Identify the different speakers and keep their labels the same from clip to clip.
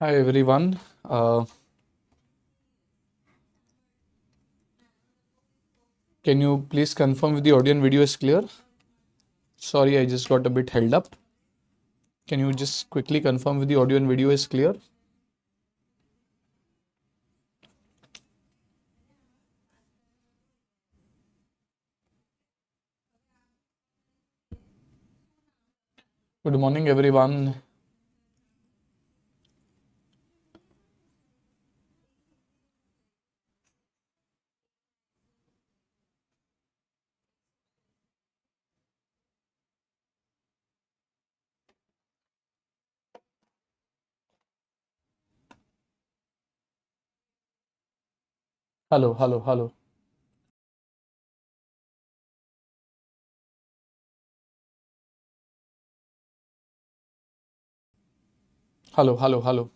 Speaker 1: Hi everyone. Can you please confirm if the audio and video is clear? Sorry, I just got a bit held up. Can you just quickly confirm if the audio and video is clear? Good morning, everyone. Hello, hello, hello. Hello, hello, hello.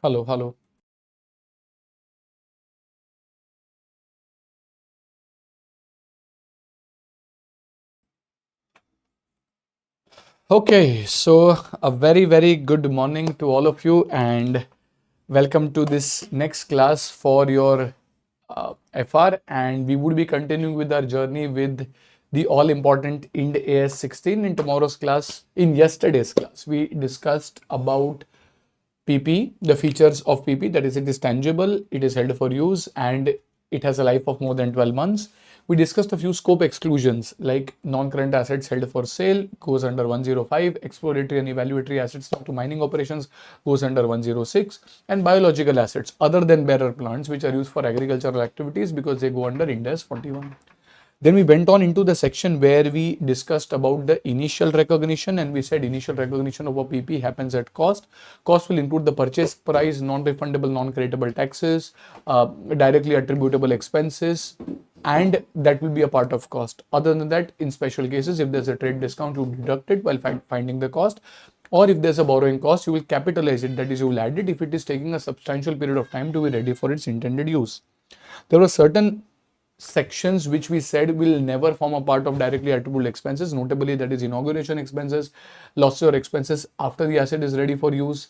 Speaker 1: Hello, hello. Okay, so a very, very good morning to all of you and welcome to this next class for your FR, and we would be continuing with our journey with the all important Ind AS 16. In tomorrow's class, in yesterday's class, we discussed about PP, the features of PP, that is, it is tangible, it is held for use, and it has a life of more than 12 months. We discussed a few scope exclusions like non-current assets held for sale goes under 105, exploratory and evaluatory assets linked to mining operations goes under 106, and biological assets other than bearer plants which are used for agricultural activities because they go under Ind AS 41. Then we went on into the section where we discussed about the initial recognition, and we said initial recognition of a PP happens at cost. Cost will include the purchase price, non-refundable, non-creditable taxes, directly attributable expenses, and that will be a part of cost. Other than that, in special cases, if there's a trade discount, you deduct it while finding the cost. Or if there's a borrowing cost, you will capitalize it, that is, you will add it if it is taking a substantial period of time to be ready for its intended use. There were certain sections which we said will never form a part of directly attributable expenses, notably that is inauguration expenses, losses or expenses after the asset is ready for use,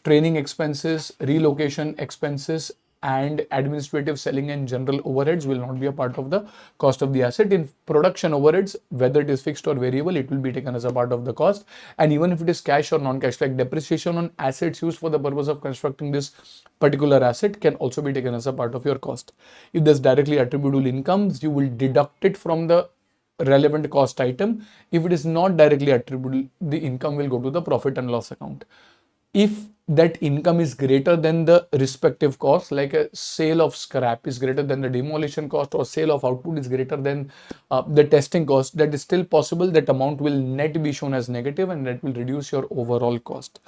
Speaker 1: training expenses, relocation expenses, and administrative, selling and general overheads will not be a part of the cost of the asset. In production overheads, whether it is fixed or variable, it will be taken as a part of the cost. And even if it is cash or non-cash, like depreciation on assets used for the purpose of constructing this particular asset can also be taken as a part of your cost. If there's directly attributable incomes, you will deduct it from the relevant cost item. If it is not directly attributable, the income will go to the profit and loss account. If that income is greater than the respective cost, like a sale of scrap is greater than the demolition cost, or sale of output is greater than the testing cost, that is still possible. That amount will net be shown as negative, and that will reduce your overall cost.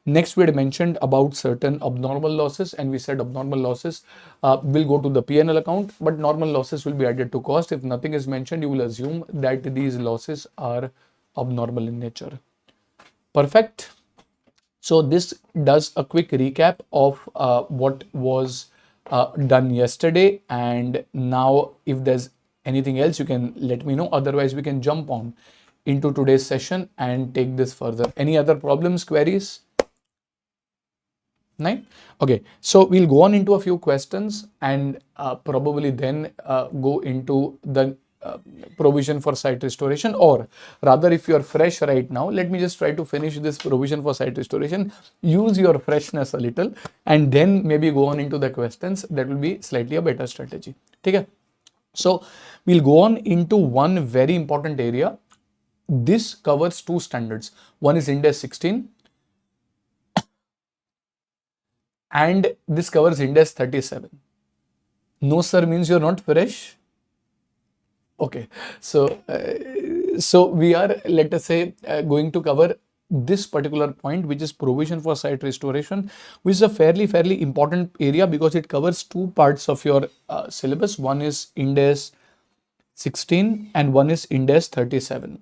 Speaker 1: Next, we had mentioned about certain abnormal losses, and we said abnormal losses will go to the P&L account, but normal losses will be added to cost. If nothing is mentioned, you will assume that these losses are abnormal in nature. Perfect. So this does a quick recap of what was done yesterday, and now if there's anything else you can let me know, otherwise we can jump on into today's session and take this further. Any other problems, queries? Nine? Okay, so we'll go on into a few questions and probably then go into the provision for site restoration, or rather, if you are fresh right now, let me just try to finish this provision for site restoration, use your freshness a little, and then maybe go on into the questions. That will be slightly a better strategy. Okay, so we'll go on into one very important area. This covers two standards. One is Ind AS 16, and this covers Ind AS 37. No sir means you're not fresh. Okay, so we are, let us say, going to cover this particular point, which is provision for site restoration, which is a fairly important area because it covers two parts of your syllabus. One is Ind AS 16 and one is Ind AS 37.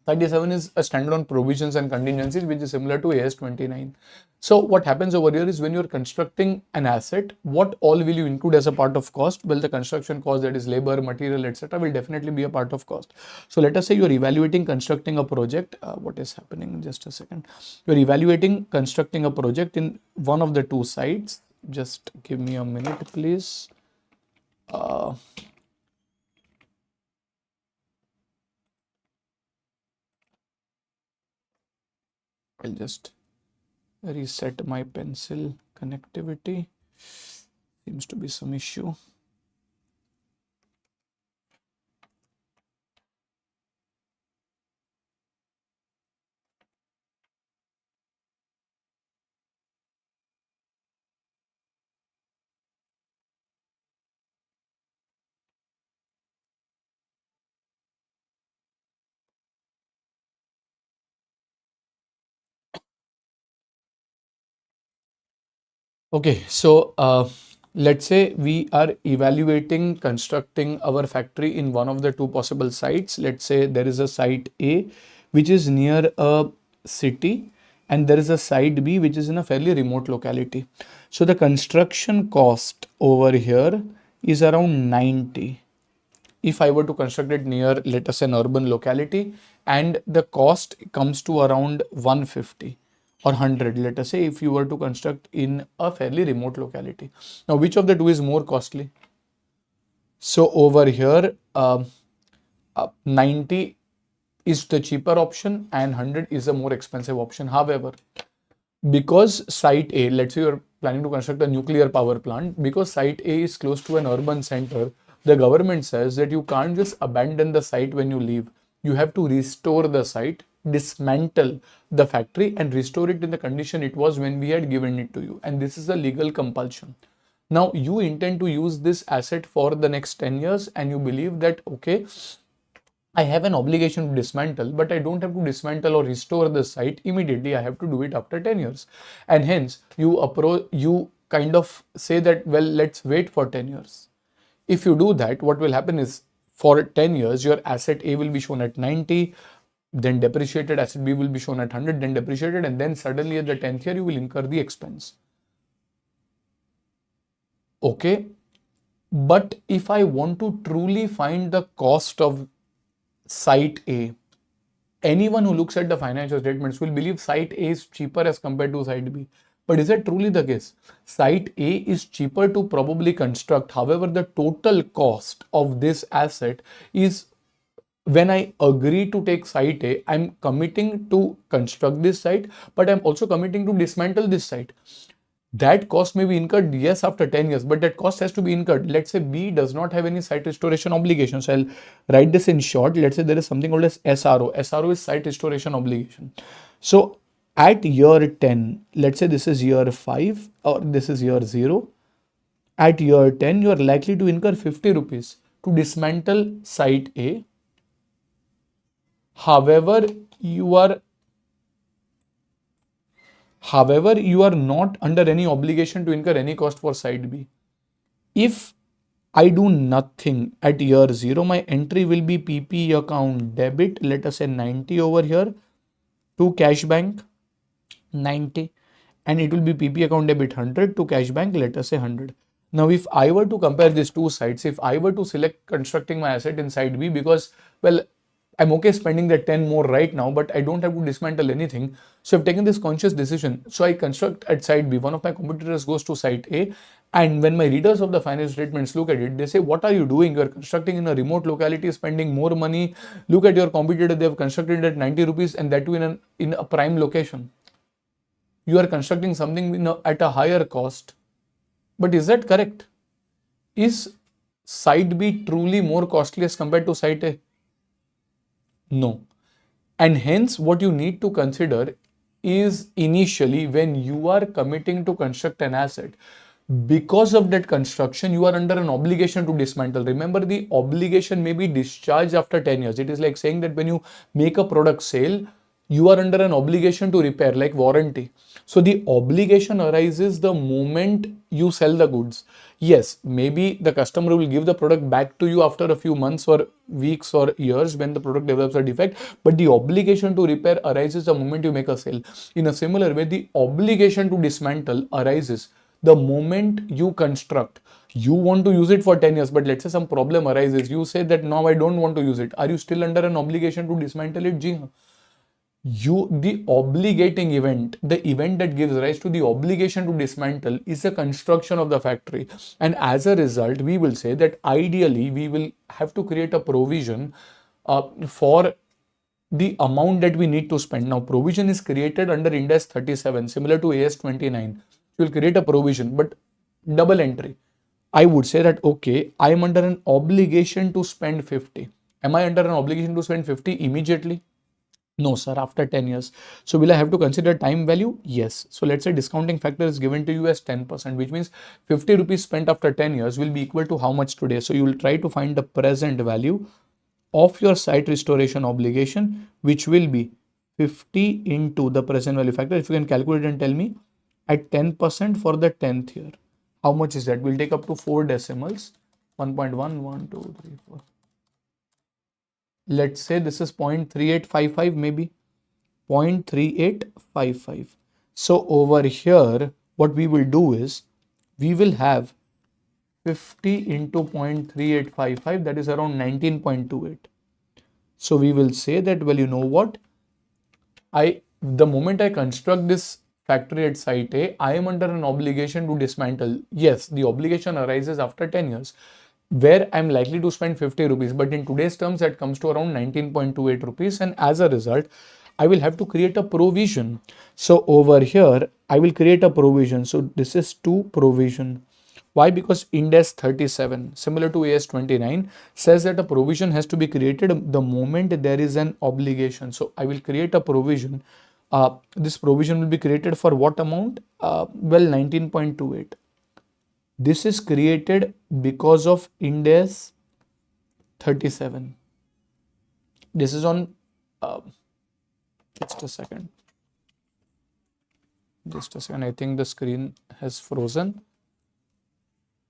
Speaker 1: 37 is a standard on provisions and contingencies, which is similar to AS 29. So what happens over here is when you're constructing an asset, what all will you include as a part of cost? Well, the construction cost, that is labor, material, etc., will definitely be a part of cost. So let us say you're evaluating constructing a project. What is happening? Just a second. You're evaluating constructing a project in one of the two sites. Just give me a minute, please. I'll just reset my pencil connectivity. Seems to be some issue. Okay, so let's say we are evaluating constructing our factory in one of the two possible sites. Let's say there is a site A which is near a city, and there is a site B which is in a fairly remote locality. So the construction cost over here is around 90. If I were to construct it near, let us say, an urban locality, and the cost comes to around 150 or 100, let us say, if you were to construct in a fairly remote locality. Now, which of the two is more costly? So over here, 90 is the cheaper option and 100 is the more expensive option. However, because site A, let's say you're planning to construct a nuclear power plant, because site A is close to an urban center, the government says that you can't just abandon the site when you leave. You have to restore the site, dismantle the factory, and restore it in the condition it was when we had given it to you. And this is a legal compulsion. Now, you intend to use this asset for the next 10 years, and you believe that, okay, I have an obligation to dismantle, but I don't have to dismantle or restore the site immediately. I have to do it after 10 years. And hence, you kind of say that, well, let's wait for 10 years. If you do that, what will happen is for 10 years, your asset A will be shown at 90, then depreciated, asset B will be shown at 100, then depreciated, and then suddenly at the 10th year, you will incur the expense. Okay. But if I want to truly find the cost of site A, anyone who looks at the financial statements will believe site A is cheaper as compared to site B. But is that truly the case? Site A is cheaper to probably construct. However, the total cost of this asset is, when I agree to take site A, I'm committing to construct this site, but I'm also committing to dismantle this site. That cost may be incurred, yes, after 10 years, but that cost has to be incurred. Let's say B does not have any site restoration obligations. So I'll write this in short. Let's say there is something called as SRO. SRO is site restoration obligation. So at year 10, let's say this is year 5 or this is year 0. At year 10, you are likely to incur 50 rupees to dismantle site A. However, you are not under any obligation to incur any cost for site B. If I do nothing at year 0, my entry will be PP account debit, let us say 90 over here, to cash bank 90, and it will be PP account debit 100 to cash bank, let us say 100. Now, if I were to compare these two sites, if I were to select constructing my asset in site B because, well, I'm okay spending the 10 more right now, but I don't have to dismantle anything. So I've taken this conscious decision. So I construct at site B. One of my competitors goes to site A. And when my readers of the financial statements look at it, they say, what are you doing? You're constructing in a remote locality, spending more money. Look at your competitor. They've constructed at 90 rupees and that too in a prime location. You are constructing something at a higher cost. But is that correct? Is site B truly more costly as compared to site A? No. And hence, what you need to consider is initially when you are committing to construct an asset, because of that construction, you are under an obligation to dismantle. Remember, the obligation may be discharged after 10 years. It is like saying that when you make a product sale, you are under an obligation to repair, like warranty. So the obligation arises the moment you sell the goods. Yes, maybe the customer will give the product back to you after a few months or weeks or years when the product develops a defect, but the obligation to repair arises the moment you make a sale. In a similar way, the obligation to dismantle arises the moment you construct. You want to use it for 10 years, but let's say some problem arises. You say that now I don't want to use it. Are you still under an obligation to dismantle it? Ji haan. The obligating event, the event that gives rise to the obligation to dismantle is the construction of the factory. And as a result, we will say that ideally we will have to create a provision for the amount that we need to spend. Now, provision is created under Ind AS 37, similar to AS 29. You will create a provision, but double entry. I would say that, okay, I am under an obligation to spend 50. Am I under an obligation to spend 50 immediately? No, sir, after 10 years. So will I have to consider time value? Yes. So let's say discounting factor is given to you as 10%, which means 50 rupees spent after 10 years will be equal to how much today? So you will try to find the present value of your site restoration obligation, which will be 50 into the present value factor. If you can calculate and tell me at 10% for the 10th year, how much is that? We'll take up to 4 decimals, 1.1, 1, 2, 3, 4. Let's say this is 0.3855, maybe 0.3855. So over here, what we will do is we will have 50 into 0.3855, that is around 19.28. So we will say that, well, you know what? The moment I construct this factory at site A, I am under an obligation to dismantle. Yes, the obligation arises after 10 years, where I'm likely to spend 50 rupees, but in today's terms, that comes to around 19.28 rupees. And as a result, I will have to create a provision. So over here, I will create a provision. So this is to provision. Why? Because Ind AS 37, similar to AS 29, says that a provision has to be created the moment there is an obligation. So I will create a provision. This provision will be created for what amount? Well, 19.28. This is created because of Ind AS 37. This is on, just a second. I think the screen has frozen.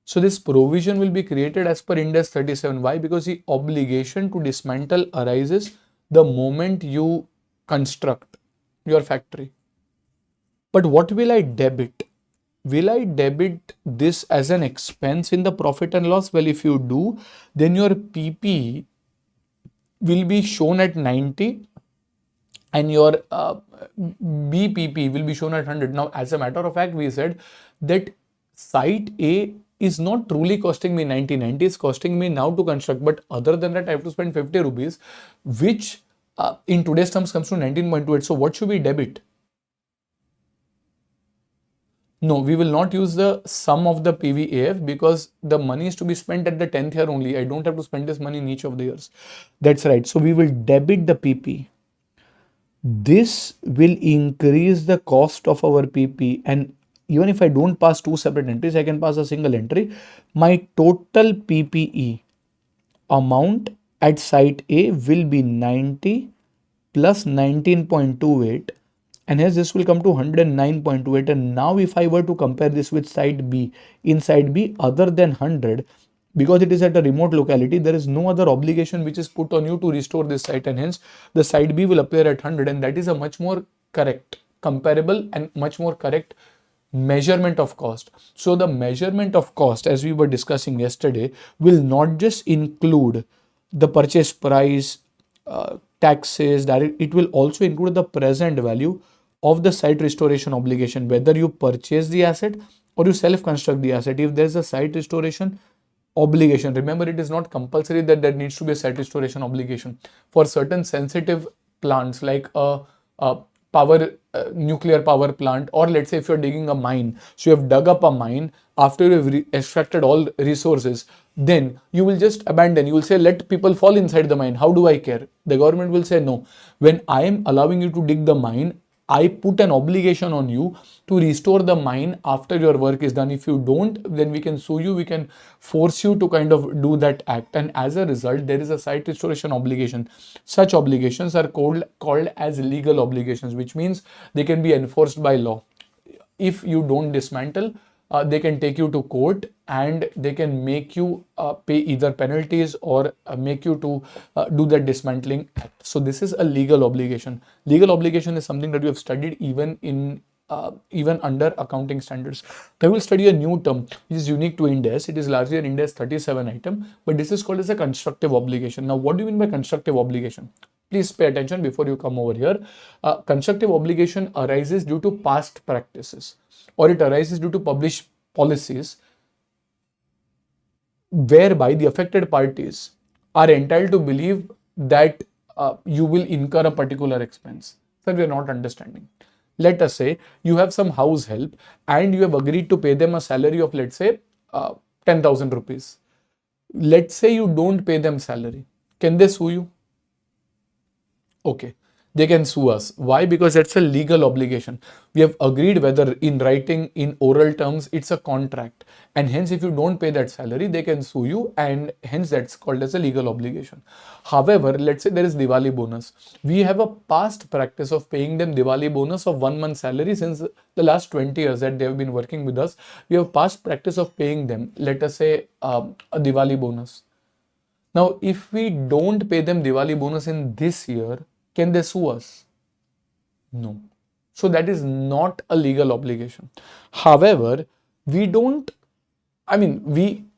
Speaker 1: So this provision will be created as per Ind AS 37. Why? Because the obligation to dismantle arises the moment you construct your factory. But what will I debit? Will I debit this as an expense in the profit and loss? Well, if you do, then your PP will be shown at 90 and your BPP will be shown at 100. Now, as a matter of fact, we said that site A is not truly costing me 90. 90 is costing me now to construct. But other than that, I have to spend 50 rupees, which in today's terms comes to 19.28. So what should we debit? No, we will not use the sum of the PVAF because the money is to be spent at the 10th year only. I don't have to spend this money in each of the years. That's right. So we will debit the PP. This will increase the cost of our PP, and even if I don't pass two separate entries, I can pass a single entry. My total PPE amount at site A will be 90 plus 19.28, and hence this will come to 109.28. And now if I were to compare this with site B, in site B, other than 100, because it is at a remote locality, there is no other obligation which is put on you to restore this site, and hence the site B will appear at 100, and that is a much more correct, comparable and much more correct measurement of cost. So the measurement of cost, as we were discussing yesterday, will not just include the purchase price, taxes, direct, it will also include the present value of the site restoration obligation, whether you purchase the asset or you self-construct the asset. If there is a site restoration obligation, remember, it is not compulsory that there needs to be a site restoration obligation. For certain sensitive plants like a nuclear power plant, or let's say if you're digging a mine, so you have dug up a mine, after you have extracted all resources, then you will just abandon. You will say, let people fall inside the mine. How do I care? The government will say, no. When I am allowing you to dig the mine, I put an obligation on you to restore the mine after your work is done. If you don't, then we can sue you, we can force you to kind of do that act. And as a result, there is a site restoration obligation. Such obligations are called as legal obligations, which means they can be enforced by law. If you don't dismantle, they can take you to court and they can make you pay either penalties or make you to do the dismantling act. So this is a legal obligation. Legal obligation is something that we have studied even under accounting standards. Now we'll study a new term which is unique to Ind AS. It is largely an Ind AS 37 item, but this is called as a constructive obligation. Now what do you mean by constructive obligation? Please pay attention before you come over here. Constructive obligation arises due to past practices, or it arises due to published policies whereby the affected parties are entitled to believe that you will incur a particular expense. Sir, we are not understanding. Let us say you have some house help and you have agreed to pay them a salary of, let's say, 10,000 rupees. Let's say you don't pay them salary. Can they sue you? Okay, they can sue us. Why? Because that's a legal obligation. We have agreed, whether in writing, in oral terms, it's a contract. And hence, if you don't pay that salary, they can sue you, and hence that's called as a legal obligation. However, let's say there is Diwali bonus. We have a past practice of paying them Diwali bonus of 1 month salary since the last 20 years that they have been working with us. We have past practice of paying them, let us say, a Diwali bonus. Now, if we don't pay them Diwali bonus in this year, can they sue us? No. So that is not a legal obligation. However, we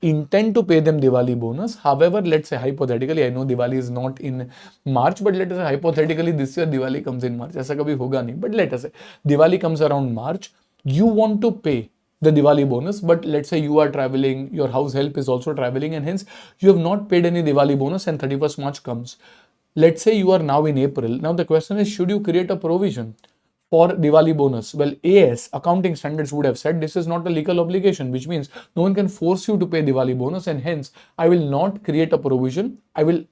Speaker 1: intend to pay them Diwali bonus. However, let's say hypothetically, I know Diwali is not in March, but let us say hypothetically this year Diwali comes in March. ऐसा कभी होगा नहीं. But let us say Diwali comes around March. You want to pay the Diwali bonus, but let's say you are traveling, your house help is also traveling, and hence you have not paid any Diwali bonus, and 31st March comes. Let's say you are now in April. Now the question is, should you create a provision for Diwali bonus? Well, AS, accounting standards, would have said this is not a legal obligation, which means no one can force you to pay Diwali bonus, and hence I will not create a provision. I will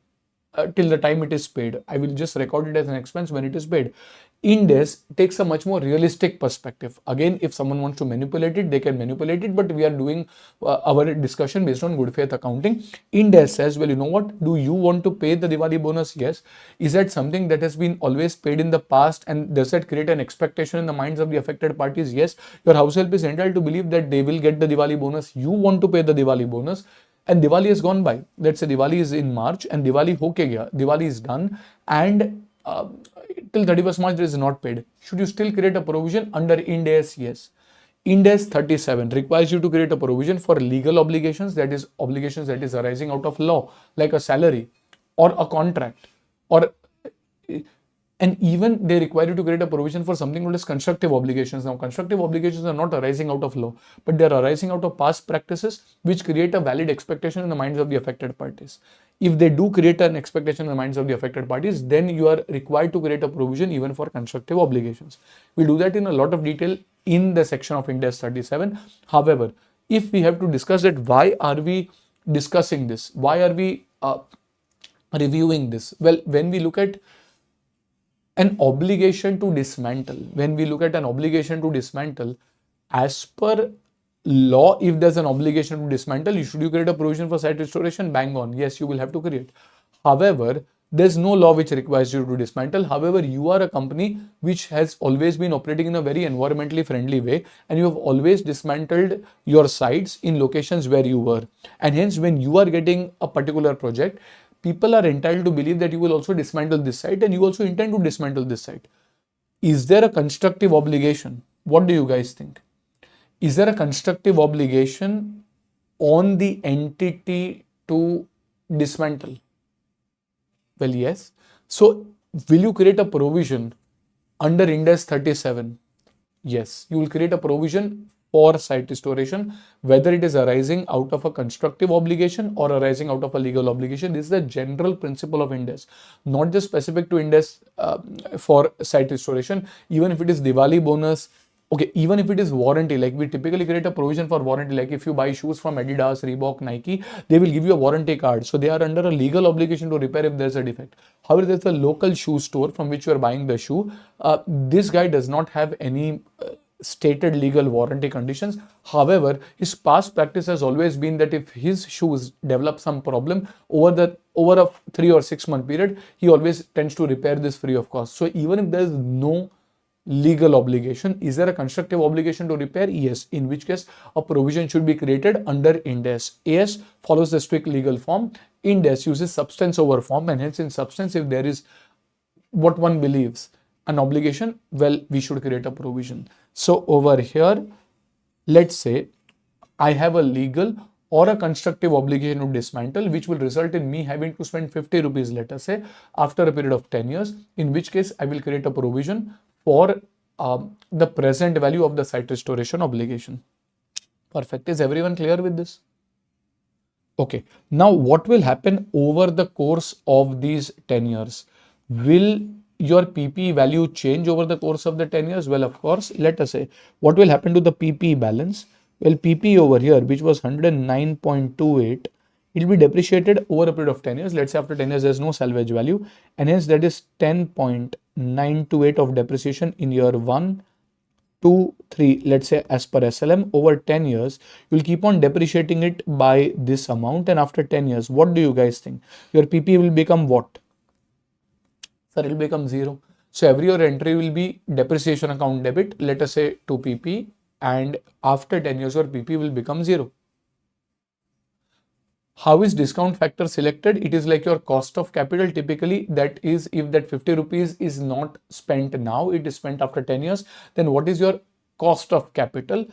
Speaker 1: till the time it is paid. I will just record it as an expense when it is paid. Ind AS takes a much more realistic perspective. Again, if someone wants to manipulate it, they can manipulate it, but we are doing our discussion based on good faith accounting. Ind AS says, well, you know what? Do you want to pay the Diwali bonus? Yes. Is that something that has been always paid in the past, and does that create an expectation in the minds of the affected parties? Yes. Your house help is entitled to believe that they will get the Diwali bonus. You want to pay the Diwali bonus. And Diwali has gone by. Let's say Diwali is in March and Diwali hoke gaya. Diwali is done and till 31st March it is not paid. Should you still create a provision under Ind AS? Yes. Ind AS 37 requires you to create a provision for legal obligations, that is obligations that is arising out of law, like a salary or a contract, or and even they require you to create a provision for something called as constructive obligations. Now, constructive obligations are not arising out of law, but they are arising out of past practices which create a valid expectation in the minds of the affected parties. If they do create an expectation in the minds of the affected parties, then you are required to create a provision even for constructive obligations. We'll do that in a lot of detail in the section of Ind AS 37. However, if we have to discuss that, why are we discussing this? Why are we reviewing this? Well, when we look at an obligation to dismantle, as per law, if there's an obligation to dismantle, should you create a provision for site restoration? Bang on. Yes, you will have to create. However, there's no law which requires you to dismantle. However, you are a company which has always been operating in a very environmentally friendly way, and you have always dismantled your sites in locations where you were. And hence, when you are getting a particular project, people are entitled to believe that you will also dismantle this site and you also intend to dismantle this site. Is there a constructive obligation? What do you guys think? Is there a constructive obligation on the entity to dismantle? Well, yes. So, will you create a provision under Ind AS 37? Yes, you will create a provision for site restoration, whether it is arising out of a constructive obligation or arising out of a legal obligation. This is the general principle of Ind AS, not just specific to Ind AS for site restoration. Even if it is Diwali bonus, Okay, even if it is warranty, like we typically create a provision for warranty, like if you buy shoes from Adidas, Reebok, Nike, they will give you a warranty card. So they are under a legal obligation to repair if there's a defect. However, there's a local shoe store from which you are buying the shoe. This guy does not have any stated legal warranty conditions. However, his past practice has always been that if his shoes develop some problem over a 3 or 6 month period, he always tends to repair this free of cost. So even if there is no legal obligation, is there a constructive obligation to repair? Yes, in which case a provision should be created under Ind AS. AS follows the strict legal form. Ind AS uses substance over form, and hence in substance, if there is what one believes an obligation, well, we should create a provision. So over here, let's say I have a legal or a constructive obligation to dismantle, which will result in me having to spend 50 rupees, let us say, after a period of 10 years, in which case I will create a provision for the present value of the site restoration obligation. Perfect. Is everyone clear with this? Okay. Now, what will happen over the course of these 10 years? Will your PP value change over the course of the 10 years? Well, of course, let us say, what will happen to the PP balance? Well, PP over here, which was 109.28, it will be depreciated over a period of 10 years. Let's say after 10 years, there's no salvage value. And hence that is 10.928 of depreciation in year 1, 2, 3, let's say as per SLM. Over 10 years, you'll keep on depreciating it by this amount. And after 10 years, what do you guys think? Your PP will become what? Sir, it will become 0. So every year entry will be depreciation account debit, let us say to PP, and after 10 years, your PP will become 0. How is discount factor selected? It is like your cost of capital. Typically, that is if that 50 rupees is not spent now, it is spent after 10 years, then what is your cost of capital,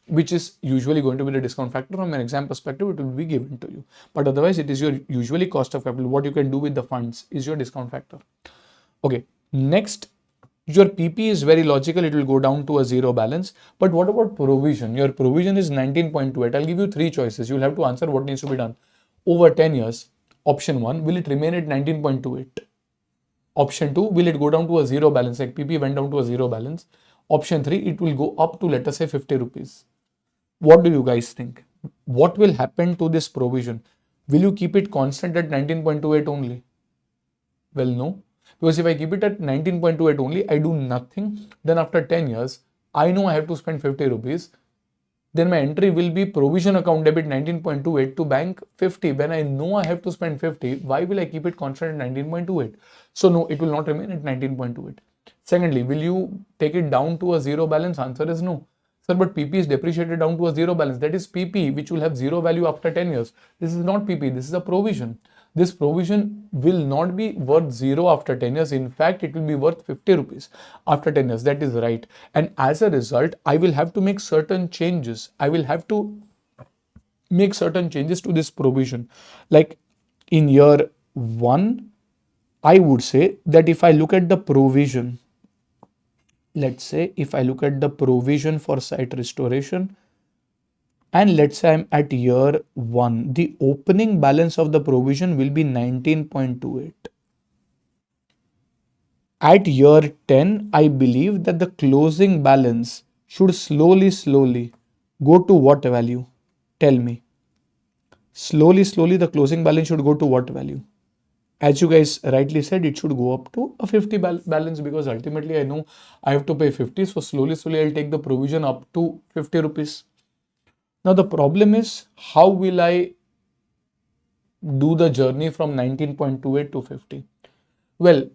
Speaker 1: which is usually going to be the discount factor. From an exam perspective, it will be given to you. But otherwise, it is your usually cost of capital. What you can do with the funds is your discount factor. Okay, next, your PP is very logical. It will go down to a 0 balance. But what about provision? Your provision is 19.28. I'll give you 3 choices. You'll have to answer what needs to be done. Over 10 years, option 1, will it remain at 19.28? Option 2, will it go down to a 0 balance? Like PP went down to a 0 balance. Option 3, it will go up to, let us say, 50 rupees. What do you guys think? What will happen to this provision? Will you keep it constant at 19.28 only? Well, no. Because if I keep it at 19.28 only, I do nothing. Then after 10 years, I know I have to spend 50 rupees. Then my entry will be provision account debit 19.28 to bank 50. When I know I have to spend 50, why will I keep it constant at 19.28? So no, it will not remain at 19.28. Secondly, will you take it down to a 0 balance? Answer is no. Sir, but PP is depreciated down to a 0 balance. That is PP, which will have 0 value after 10 years. This is not PP, this is a provision. This provision will not be worth 0 after 10 years. In fact, it will be worth 50 rupees after 10 years. That is right. And as a result, I will have to make certain changes. I will have to make certain changes to this provision. Like in year 1, I would say that if I look at the provision, let's say if I look at the provision for site restoration, and let's say I'm at year 1, the opening balance of the provision will be 19.28. At year 10, I believe that the closing balance should slowly go to what value? Tell me. Slowly, the closing balance should go to what value? As you guys rightly said, it should go up to a 50 balance, because ultimately I know I have to pay 50. So slowly I'll take the provision up to 50 rupees. Now the problem is, how will I do the journey from 19.28 to 50? Well,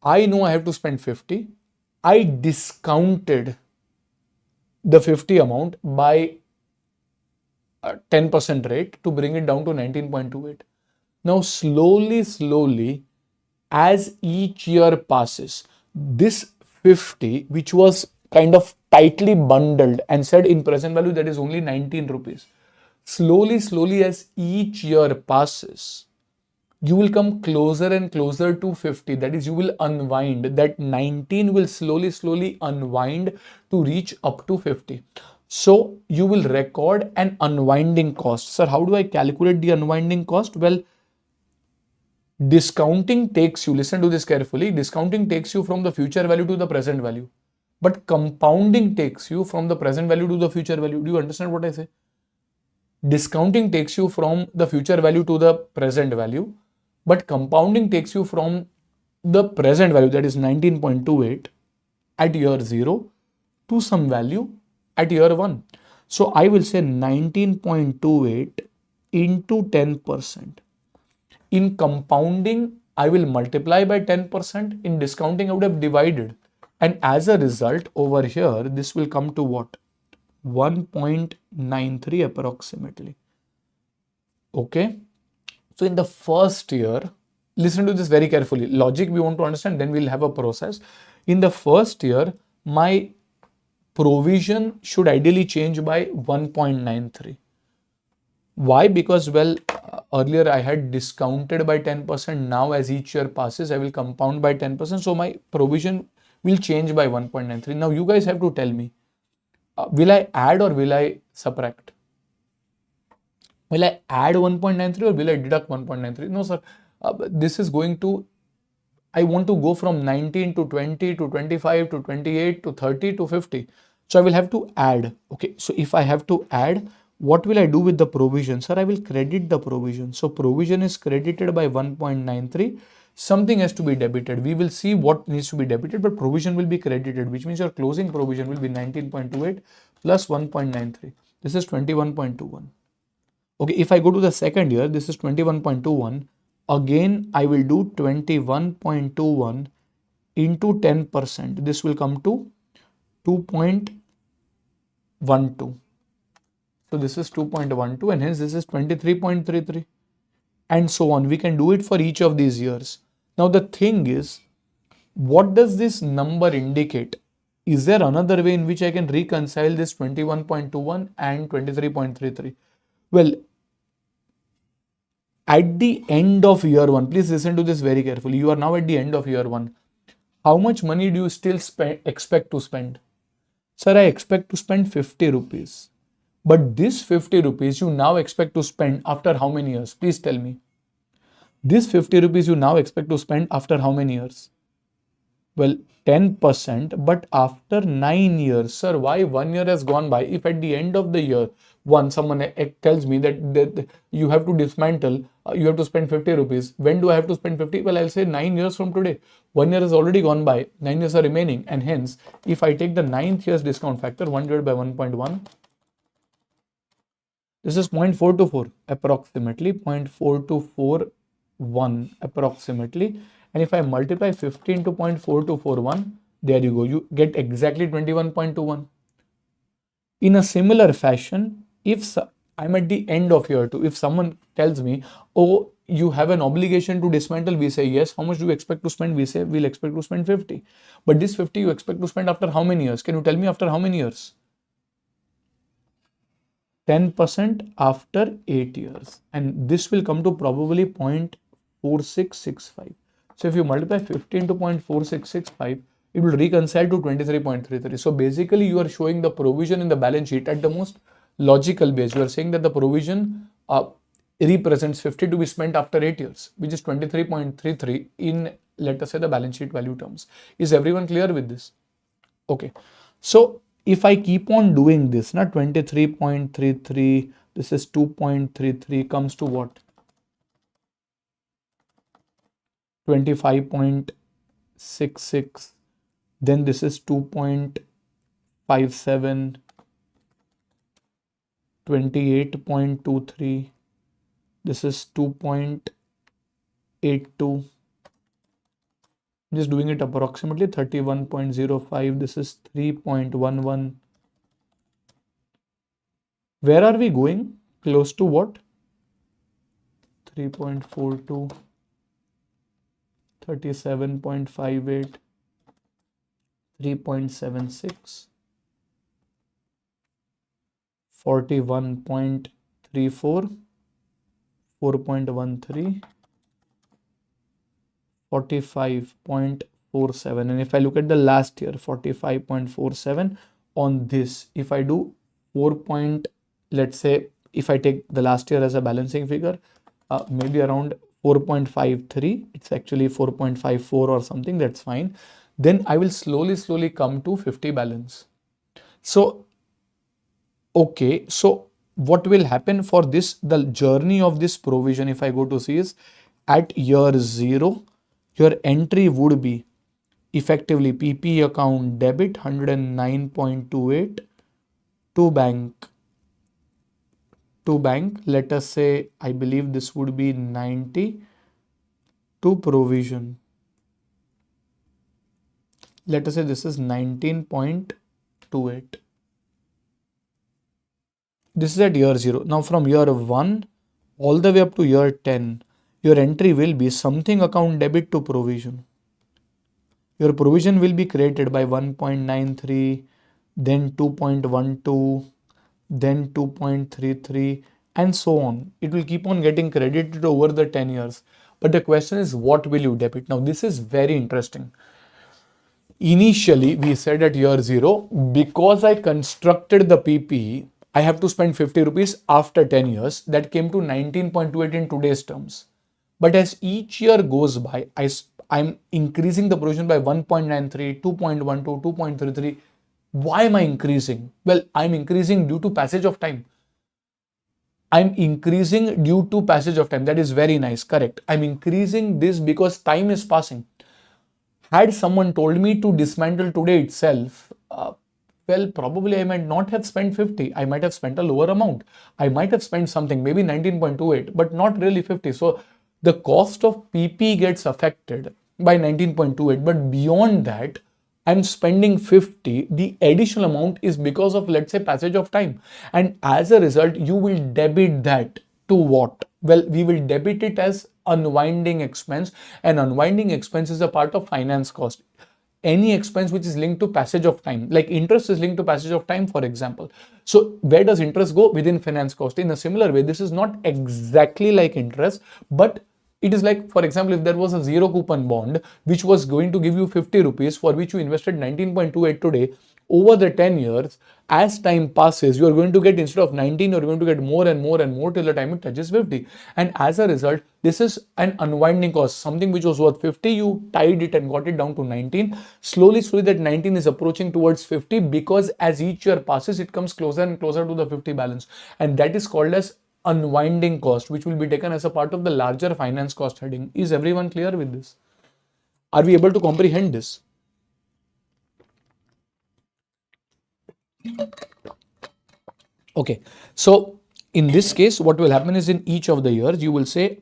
Speaker 1: I know I have to spend 50. I discounted the 50 amount by a 10% rate to bring it down to 19.28. Now slowly, as each year passes, this 50, which was kind of tightly bundled and said in present value that is only 19 rupees. Slowly as each year passes, you will come closer and closer to 50. That is, you will unwind. That 19 will slowly unwind to reach up to 50. So you will record an unwinding cost. Sir, how do I calculate the unwinding cost? Well, discounting takes you, listen to this carefully, discounting takes you from the future value to the present value. but compounding takes you from the present value to the future value. Do you understand what I say? Discounting takes you from the future value to the present value, but compounding takes you from the present value, that is 19.28 at year 0 to some value at year 1. So I will say 19.28 into 10%. In compounding, I will multiply by 10%. In discounting, I would have divided. And as a result, over here, this will come to what? 1.93 approximately. Okay. So in the first year, listen to this very carefully. Logic we want to understand, then we'll have a process. In the first year, my provision should ideally change by 1.93. Why? Because, well, earlier I had discounted by 10%. Now as each year passes, I will compound by 10%. So my provision will change by 1.93. Now you guys have to tell me, will I add or will I subtract? Will I add 1.93 or will I deduct 1.93? No, sir. This is going to, I want to go from 19 to 20 to 25 to 28 to 30 to 50. So I will have to add. Okay. So if I have to add, what will I do with the provision? Sir, I will credit the provision. So provision is credited by 1.93. Something has to be debited. We will see what needs to be debited, but provision will be credited, which means your closing provision will be 19.28 plus 1.93. This is 21.21. Okay, if I go to the second year, this is 21.21. Again, I will do 21.21 into 10%. This will come to 2.12. So this is 2.12 and hence this is 23.33 and so on. We can do it for each of these years. Now the thing is, what does this number indicate? Is there another way in which I can reconcile this 21.21 and 23.33? Well, at the end of year 1, please listen to this very carefully. You are now at the end of year 1. How much money do you still expect to spend? Sir, I expect to spend 50 rupees. But this 50 rupees you now expect to spend after how many years? Please tell me. This 50 rupees you now expect to spend after how many years? Well, 10%, but after 9 years. Sir, why 1 year has gone by? If at the end of the year, someone tells me that you have to dismantle, you have to spend 50 rupees. When do I have to spend 50? Well, I'll say 9 years from today. 1 year has already gone by. 9 years are remaining. And hence, if I take the 9th year's discount factor, 1 divided by 1.1, this is 0.424 approximately, 0.4241 approximately. And if I multiply 15 to 0.4241, there you go. You get exactly 21.21. In a similar fashion, if I'm at the end of year 2, if someone tells me, oh, you have an obligation to dismantle, we say yes. How much do you expect to spend? We say we'll expect to spend 50. But this 50 you expect to spend after how many years? Can you tell me after how many years? 10% after 8 years. And this will come to probably 0.4665. So if you multiply 15 to 0.4665, it will reconcile to 23.33. So basically you are showing the provision in the balance sheet at the most logical base. You are saying that the provision represents 50 to be spent after 8 years, which is 23.33 in, let us say, the balance sheet value terms. Is everyone clear with this? Okay. So if I keep on doing this, not 23.33, this is 2.33 comes to what? 25.66. Then this is 2.57, 28.23. This is 2.82. I'm just doing it approximately 31.05. This is 3.11. Where are we going? Close to what? 3.42, 37.58, 3.76, 41.34, 4.13, 45.47. And if I look at the last year, 45.47 on this, if I do 4. Let's say if I take the last year as a balancing figure, maybe around 4.53, it's actually 4.54 or something, that's fine. then I will slowly come to 50 balance. So, okay, so what will happen for this, the journey of this provision, if I go to see, is at year 0, your entry would be effectively PP account debit 109.28 to bank, let us say, I believe this would be 90 to provision. Let us say this is 19.28. This is at year 0. Now from year 1 all the way up to year 10, your entry will be something account debit to provision. Your provision will be created by 1.93, then 2.12, then 2.33, and so on. It will keep on getting credited over the 10 years. But the question is, what will you debit? Now, this is very interesting. Initially, we said at year 0, because I constructed the PP, I have to spend 50 rupees after 10 years. That came to 19.28 in today's terms. But as each year goes by, I'm increasing the provision by 1.93, 2.12, 2.33. Why am I increasing? Well, I'm increasing due to passage of time. I'm increasing due to passage of time. That is very nice. Correct. I'm increasing this because time is passing. Had someone told me to dismantle today itself, well, probably I might not have spent 50. I might have spent a lower amount. I might have spent something, maybe 19.28, but not really 50. So the cost of PP gets affected by 19.28. But beyond that, I'm spending 50. The additional amount is because of, let's say, passage of time. And as a result, you will debit that to what? Well, we will debit it as unwinding expense, and unwinding expense is a part of finance cost. Any expense which is linked to passage of time, like interest is linked to passage of time, for example. So where does interest go? Within finance cost. In a similar way, this is not exactly like interest, but it is like, for example, if there was a zero coupon bond which was going to give you 50 rupees, for which you invested 19.28 today, over the 10 years, as time passes, you are going to get, instead of 19, you're going to get more and more and more till the time it touches 50. And as a result, this is an unwinding cost. Something which was worth 50, you tied it and got it down to 19. Slowly, that 19 is approaching towards 50, because as each year passes, it comes closer and closer to the 50 balance. And that is called as unwinding cost, which will be taken as a part of the larger finance cost heading. Is everyone clear with this? Are we able to comprehend this? Okay, so in this case, what will happen is, in each of the years, you will say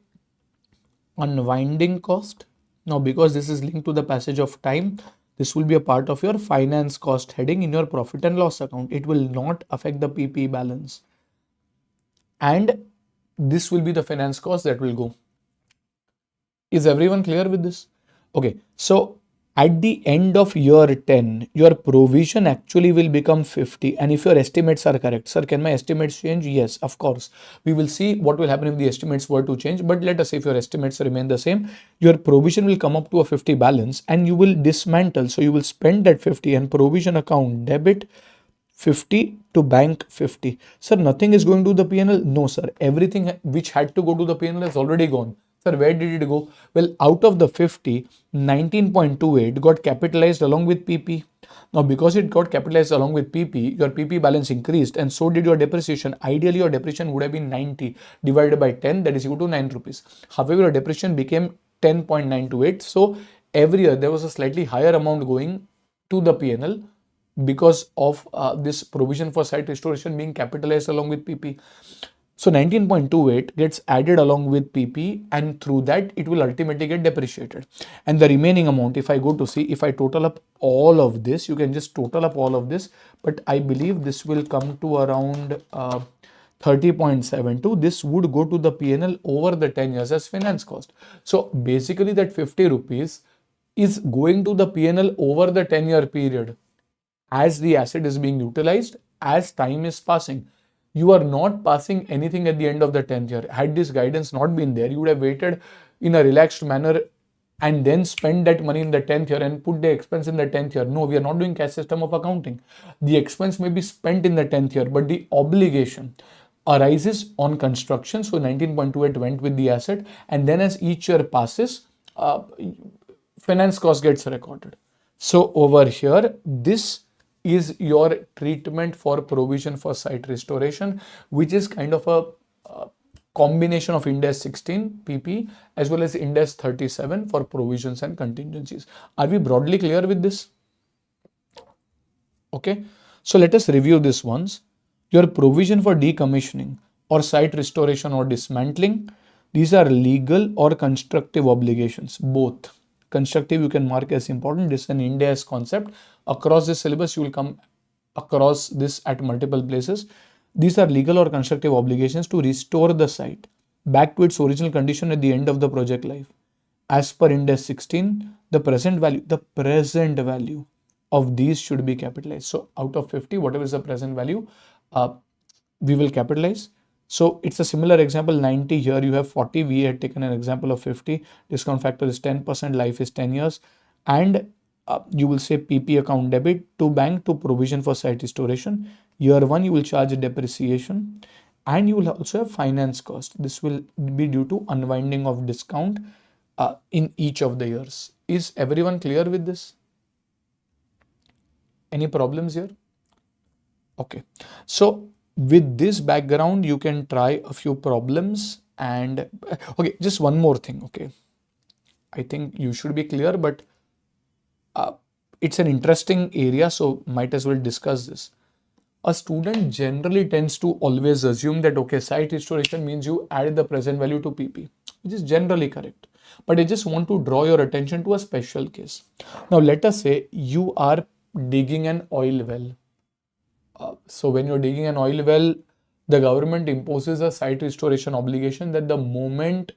Speaker 1: unwinding cost. Now, because this is linked to the passage of time, this will be a part of your finance cost heading in your profit and loss account. It will not affect the PP balance. And this will be the finance cost that will go. Is everyone clear with this? Okay, so at the end of year 10, your provision actually will become 50. And if your estimates are correct, sir, can my estimates change? Yes, of course. We will see what will happen if the estimates were to change. But let us say if your estimates remain the same, your provision will come up to a 50 balance, and you will dismantle. So you will spend that 50 and provision account debit 50 to bank 50. Sir, nothing is going to the PNL? No, sir. Everything which had to go to the PNL has already gone. Sir, where did it go? Well, out of the 50, 19.28 got capitalized along with PP. Now, because it got capitalized along with PP, your PP balance increased, and so did your depreciation. Ideally, your depreciation would have been 90 divided by 10, that is equal to 9 rupees. However, your depreciation became 10.928. So every year there was a slightly higher amount going to the PNL because of this provision for site restoration being capitalized along with PP. So 19.28 gets added along with PP, and through that it will ultimately get depreciated. And the remaining amount, if I go to see, if I total up all of this, you can just total up all of this, but I believe this will come to around 30.72. This would go to the PNL over the 10 years as finance cost. So basically that 50 rupees is going to the PNL over the 10-year period as the asset is being utilized, as time is passing. You are not passing anything at the end of the 10th year. Had this guidance not been there, you would have waited in a relaxed manner and then spend that money in the 10th year and put the expense in the 10th year. No, we are not doing cash system of accounting. The expense may be spent in the 10th year, but the obligation arises on construction. So 19.28 went with the asset, and then as each year passes, finance cost gets recorded. So over here, this is your treatment for provision for site restoration, which is kind of a combination of Ind AS 16 PP as well as Ind AS 37 for provisions and contingencies. Are we broadly clear with this? Okay, so let us review this once. Your provision for decommissioning or site restoration or dismantling, these are legal or constructive obligations, both. Constructive you can mark as important. This is an Ind AS concept. Across the syllabus, you will come across this at multiple places. These are legal or constructive obligations to restore the site back to its original condition at the end of the project life. As per Ind AS 16, the present value of these should be capitalized. So out of 50, whatever is the present value, we will capitalize. So it's a similar example, 90 here you have 40, we had taken an example of 50, discount factor is 10%, life is 10 years, and you will say PP account debit to bank to provision for site restoration. Year 1 you will charge a depreciation and you will also have finance cost. This will be due to unwinding of discount in each of the years. Is everyone clear with this? Any problems here? Okay, so with this background, you can try a few problems and okay, just one more thing. Okay, I think you should be clear, but it's an interesting area, so might as well discuss this. A student generally tends to always assume that okay, site restoration means you add the present value to PP, which is generally correct. But I just want to draw your attention to a special case. Now, let us say you are digging an oil well. So when you're digging an oil well, the government imposes a site restoration obligation that the moment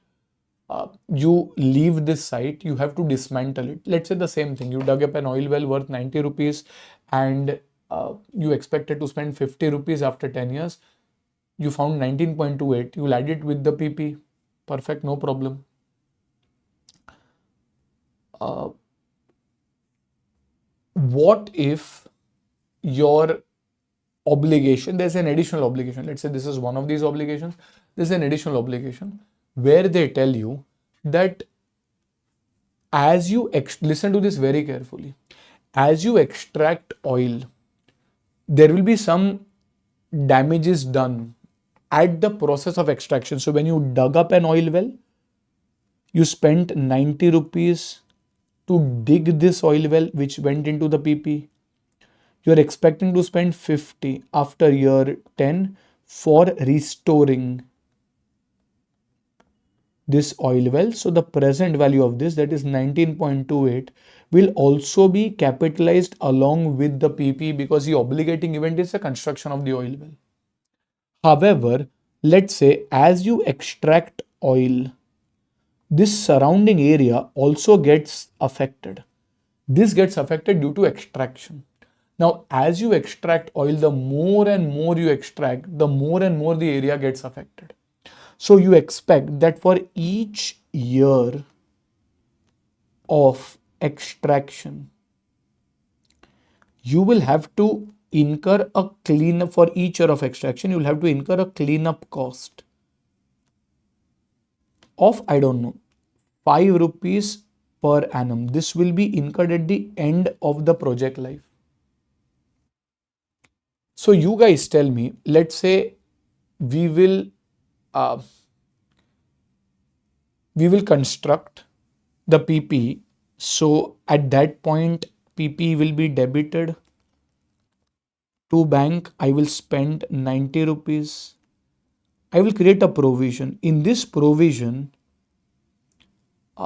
Speaker 1: you leave this site, you have to dismantle it. Let's say the same thing. You dug up an oil well worth 90 rupees and you expected to spend 50 rupees after 10 years. You found 19.28. You'll add it with the PP. Perfect, no problem. What if your obligation, there's an additional obligation. Let's say this is one of these obligations. There's an additional obligation where they tell you that as you listen to this very carefully, as you extract oil, there will be some damages done at the process of extraction. So when you dug up an oil well, you spent 90 rupees to dig this oil well, which went into the PP. You're expecting to spend 50 after year 10 for restoring this oil well. So the present value of this, that is 19.28, will also be capitalized along with the PP because the obligating event is the construction of the oil well. However, let's say as you extract oil, this surrounding area also gets affected. This gets affected due to extraction. Now, as you extract oil, the more and more you extract, the more and more the area gets affected. So you expect that for each year of extraction, you will have to incur a cleanup. For each year of extraction, you will have to incur a cleanup cost of, I don't know, 5 rupees per annum. This will be incurred at the end of the project life. So you guys tell me, let's say we will construct the PP. So at that point, PP will be debited to bank. I will spend 90 rupees. I will create a provision. In this provision,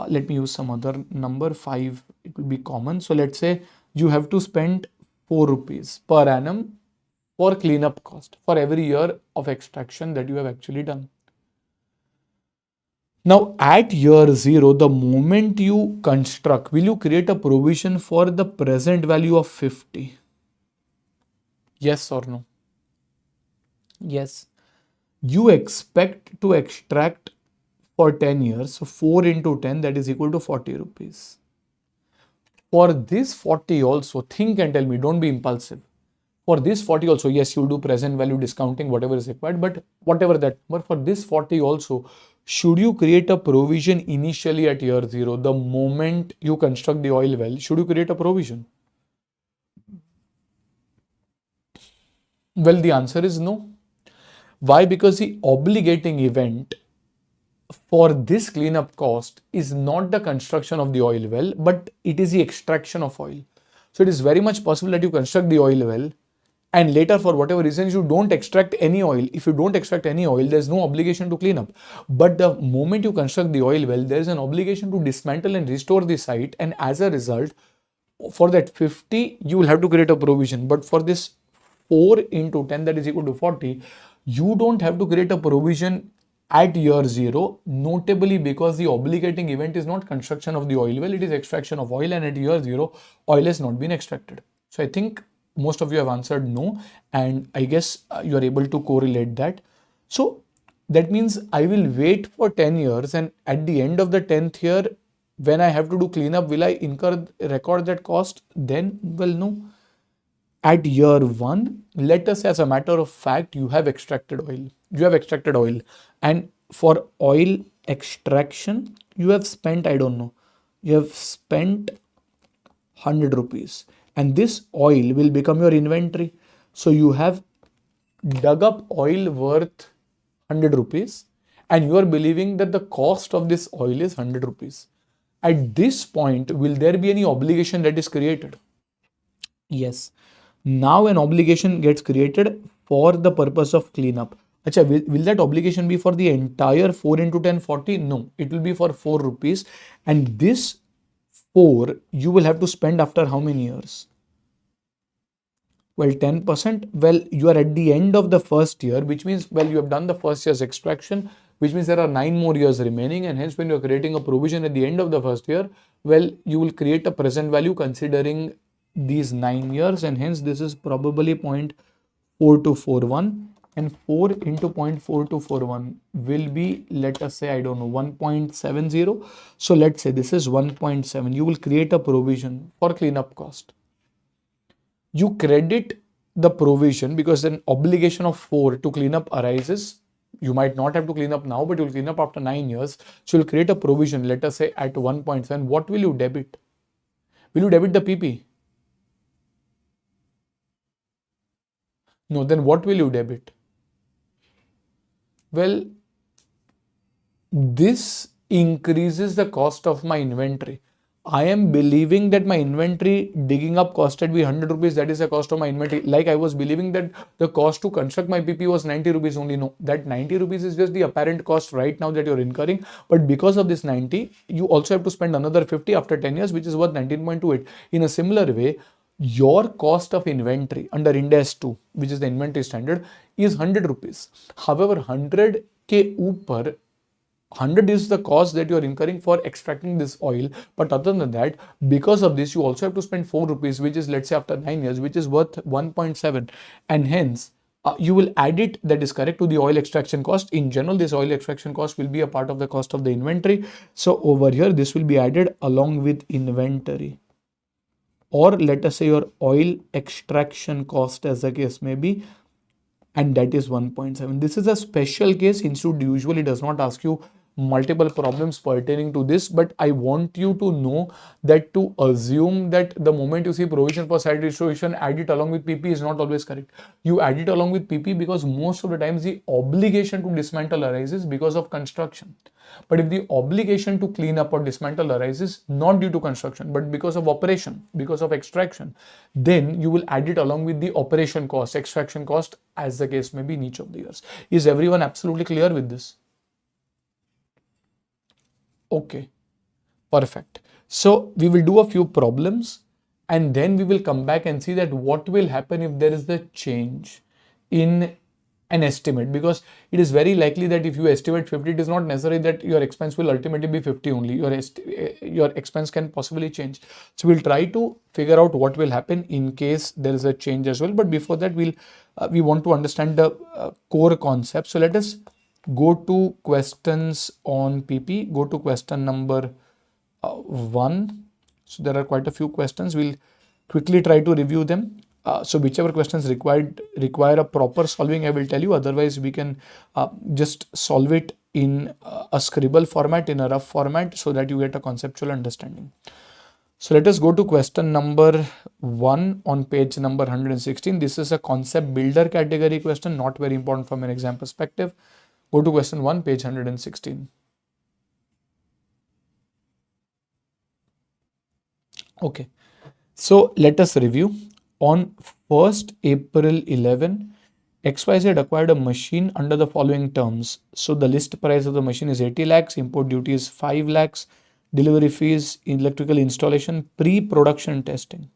Speaker 1: let me use some other number, 5, it will be common. So let's say you have to spend 4 rupees per annum for cleanup cost for every year of extraction that you have actually done. Now at year 0, the moment you construct, will you create a provision for the present value of 50? Yes or no? Yes. You expect to extract for 10 years. So 4 into 10, that is equal to 40 rupees. For this 40 also, think and tell me, don't be impulsive. For this 40 also, yes, you do present value discounting, whatever is required, but whatever that, but for this 40 also, should you create a provision initially at year 0? The moment you construct the oil well, should you create a provision? Well, the answer is no. Why? Because the obligating event for this cleanup cost is not the construction of the oil well, but it is the extraction of oil. So it is very much possible that you construct the oil well and later, for whatever reasons, you don't extract any oil. If you don't extract any oil, there's no obligation to clean up. But the moment you construct the oil well, there is an obligation to dismantle and restore the site. And as a result, for that 50, you will have to create a provision. But for this 4 into 10, that is equal to 40, you don't have to create a provision at year 0, notably because the obligating event is not construction of the oil well, it is extraction of oil, and at year 0, oil has not been extracted. So I think most of you have answered no, and I guess you are able to correlate that. So that means I will wait for 10 years, and at the end of the 10th year, when I have to do cleanup, will I record that cost? Then, well, no. At year 1, let us say as a matter of fact, you have extracted oil. And for oil extraction, you have spent, I don't know, you have spent 100 rupees. And this oil will become your inventory. So you have dug up oil worth 100 rupees and you are believing that the cost of this oil is 100 rupees. At this point, will there be any obligation that is created? Yes. Now an obligation gets created for the purpose of cleanup. Achha, will that obligation be for the entire 4 into 10, 40? No, it will be for 4 rupees. And this 4 you will have to spend after how many years? Well, 10%. Well, you are at the end of the first year, which means, well, you have done the first year's extraction, which means there are 9 more years remaining. And hence, when you are creating a provision at the end of the first year, well, you will create a present value considering these 9 years. And hence, this is probably 0.4241. And 4 into 0.4241 will be, let us say, I don't know, 1.70. So let's say this is 1.7. You will create a provision for cleanup cost. You credit the provision because an obligation of 4 to clean up arises. You might not have to clean up now, but you'll clean up after 9 years. So you'll create a provision, let us say at 1.7. What will you debit? Will you debit the PP? No, then what will you debit? Well, this increases the cost of my inventory. I am believing that my inventory digging up costed me 100 rupees. That is the cost of my inventory. Like I was believing that the cost to construct my PP was 90 rupees only. No, that 90 rupees is just the apparent cost right now that you're incurring. But because of this 90, you also have to spend another 50 after 10 years, which is worth 19.28. In a similar way, your cost of inventory under Ind AS 2, which is the inventory standard, is 100 rupees. However, 100 ke upar 100 is the cost that you are incurring for extracting this oil. But other than that, because of this, you also have to spend 4 rupees, which is, let's say, after 9 years, which is worth 1.7. And hence, you will add it, that is correct, to the oil extraction cost. In general, this oil extraction cost will be a part of the cost of the inventory. So over here, this will be added along with inventory. Or let us say your oil extraction cost, as the case may be, and that is 1.7. This is a special case. Institute usually does not ask you multiple problems pertaining to this, but I want you to know that to assume that the moment you see provision for site restoration, add it along with PP is not always correct. You add it along with PP because most of the times the obligation to dismantle arises because of construction. But if the obligation to clean up or dismantle arises not due to construction, but because of operation, because of extraction, then you will add it along with the operation cost, extraction cost, as the case may be in each of the years. Is everyone absolutely clear with this? Okay, perfect. So we will do a few problems and then we will come back and see that what will happen if there is the change in an estimate, because it is very likely that if you estimate 50, it is not necessary that your expense will ultimately be 50 only. Your expense can possibly change. So we'll try to figure out what will happen in case there is a change as well. But before that, we want to understand the core concept. So let us go to questions on PP. Go to question number 1. So there are quite a few questions. We'll quickly try to review them. So whichever questions require a proper solving, I will tell you. Otherwise, we can just solve it in a scribble format, in a rough format, so that you get a conceptual understanding. So let us go to question number 1 on page number 116. This is a concept builder category question, not very important from an exam perspective. Go to question 1, page 116. Okay, so let us review. On 1st April 11, XYZ acquired a machine under the following terms. So the list price of the machine is 80 lakhs, import duty is 5 lakhs, delivery fees, electrical installation, pre-production testing.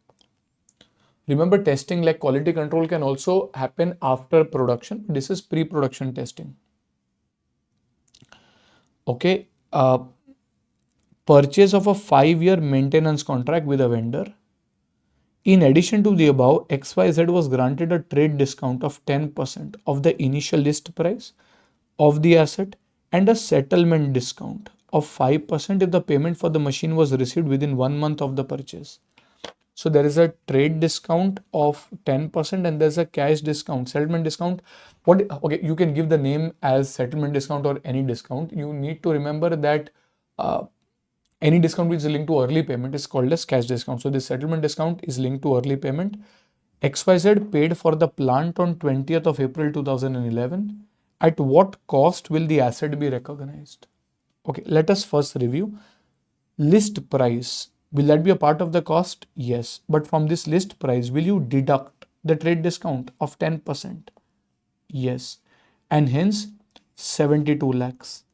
Speaker 1: Remember, testing like quality control can also happen after production. This is pre-production testing. Okay, purchase of a 5-year maintenance contract with a vendor. In addition to the above, XYZ was granted a trade discount of 10% of the initial list price of the asset and a settlement discount of 5% if the payment for the machine was received within 1 month of the purchase. So there is a trade discount of 10% and there's a cash discount, settlement discount. Okay, you can give the name as settlement discount or any discount. You need to remember that any discount which is linked to early payment is called as cash discount. So this settlement discount is linked to early payment. XYZ paid for the plant on 20th of April 2011. At what cost will the asset be recognized? Okay, let us first review. List price. Will that be a part of the cost? Yes. But from this list price, will you deduct the trade discount of 10%? Yes. And hence 72 lakhs.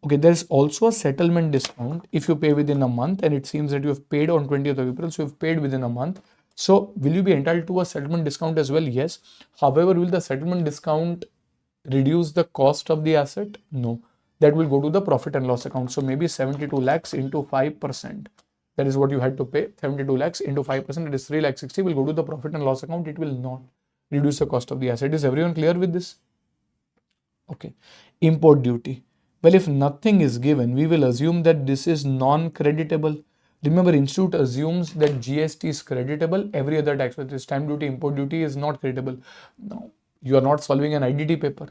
Speaker 1: Okay, there is also a settlement discount if you pay within a month, and it seems that you have paid on 20th of April, so you have paid within a month. So will you be entitled to a settlement discount as well? Yes. However, will the settlement discount reduce the cost of the asset? No. That will go to the profit and loss account. So maybe 72 lakhs into 5%. That is what you had to pay. 72 lakhs into 5%, that is 3 lakh 60 will go to the profit and loss account. It will not reduce the cost of the asset. Is everyone clear with this? Okay. Import duty. Well, if nothing is given, we will assume that this is non-creditable. Remember, Institute assumes that GST is creditable. Every other tax, whether it's stamp duty, import duty, is not creditable. Now, you are not solving an IDT paper.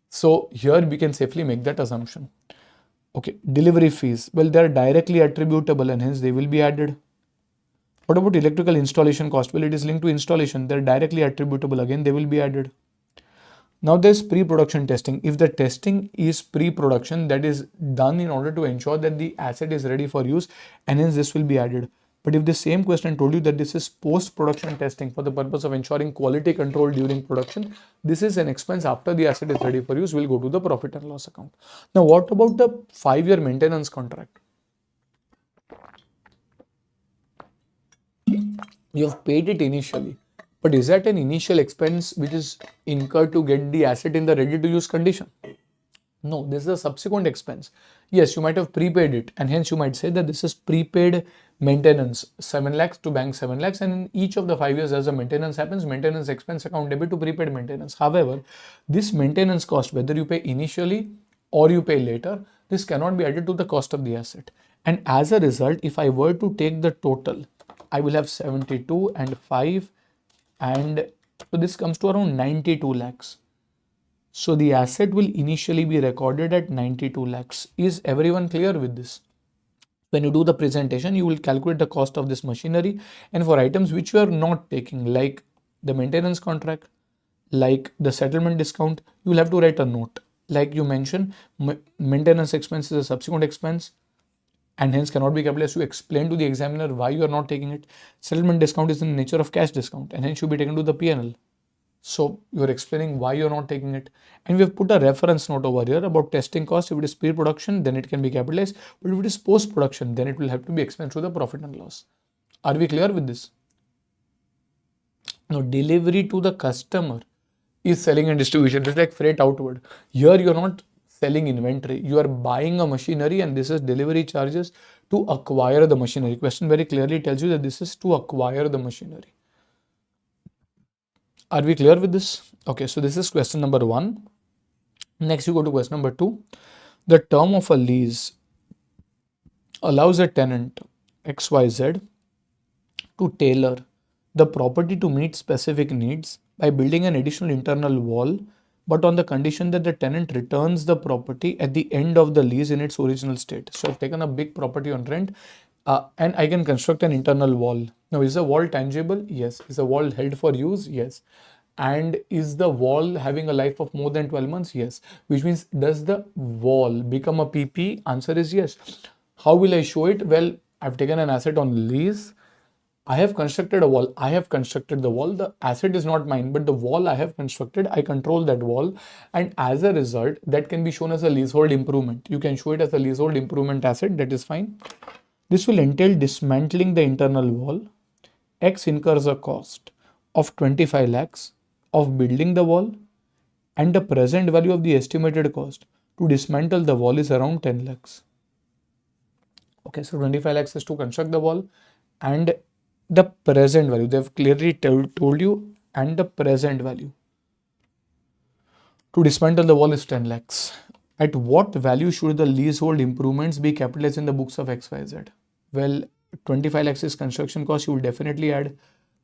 Speaker 1: So here we can safely make that assumption. Okay, delivery fees. Well, they are directly attributable and hence they will be added. What about electrical installation cost? Well, it is linked to installation. They are directly attributable. Again, they will be added. Now there's pre-production testing. If the testing is pre-production, that is done in order to ensure that the asset is ready for use, and hence this will be added. But if the same question told you that this is post-production testing for the purpose of ensuring quality control during production, this is an expense after the asset is ready for use, will go to the profit and loss account. Now what about the 5-year maintenance contract? You have paid it initially. But is that an initial expense which is incurred to get the asset in the ready to use condition? No, this is a subsequent expense. Yes, you might have prepaid it, and hence you might say that this is prepaid maintenance, 7 lakhs to bank 7 lakhs, and in each of the 5 years as the maintenance happens, maintenance expense account debit to prepaid maintenance. However, this maintenance cost, whether you pay initially or you pay later, this cannot be added to the cost of the asset. And as a result, if I were to take the total, I will have 72 and 5, and so this comes to around 92 lakhs. So the asset will initially be recorded at 92 lakhs. Is everyone clear with this? When you do the presentation, you will calculate the cost of this machinery, and for items which you are not taking, like the maintenance contract, like the settlement discount, you will have to write a note. Like you mentioned, maintenance expense is a subsequent expense and hence cannot be capitalized. You explain to the examiner why you are not taking it. Settlement discount is in the nature of cash discount and hence should be taken to the P&L. So you are explaining why you are not taking it. And we have put a reference note over here about testing cost. If it is pre-production, then it can be capitalized. But if it is post-production, then it will have to be expensed to the profit and loss. Are we clear with this? Now, delivery to the customer is selling and distribution. It's like freight outward. Here you are not selling inventory. You are buying a machinery and this is delivery charges to acquire the machinery. Question very clearly tells you that this is to acquire the machinery. Are we clear with this? Okay, so this is question number 1. Next you go to question number 2. The term of a lease allows a tenant XYZ to tailor the property to meet specific needs by building an additional internal wall but on the condition that the tenant returns the property at the end of the lease in its original state. So I've taken a big property on rent, and I can construct an internal wall. Now, is the wall tangible? Yes. Is the wall held for use? Yes. And is the wall having a life of more than 12 months? Yes. Which means, does the wall become a PP? Answer is yes. How will I show it? Well, I've taken an asset on lease. I have constructed a wall. I have constructed the wall. The asset is not mine, but the wall I have constructed, I control that wall. And as a result, that can be shown as a leasehold improvement. You can show it as a leasehold improvement asset. That is fine. This will entail dismantling the internal wall. X incurs a cost of 25 lakhs of building the wall, and the present value of the estimated cost to dismantle the wall is around 10 lakhs. Okay, so 25 lakhs is to construct the wall, and the present value, they've clearly told you, and the present value to dismantle the wall is 10 lakhs. At what value should the leasehold improvements be capitalized in the books of XYZ? Well, 25 lakhs is construction cost, you will definitely add.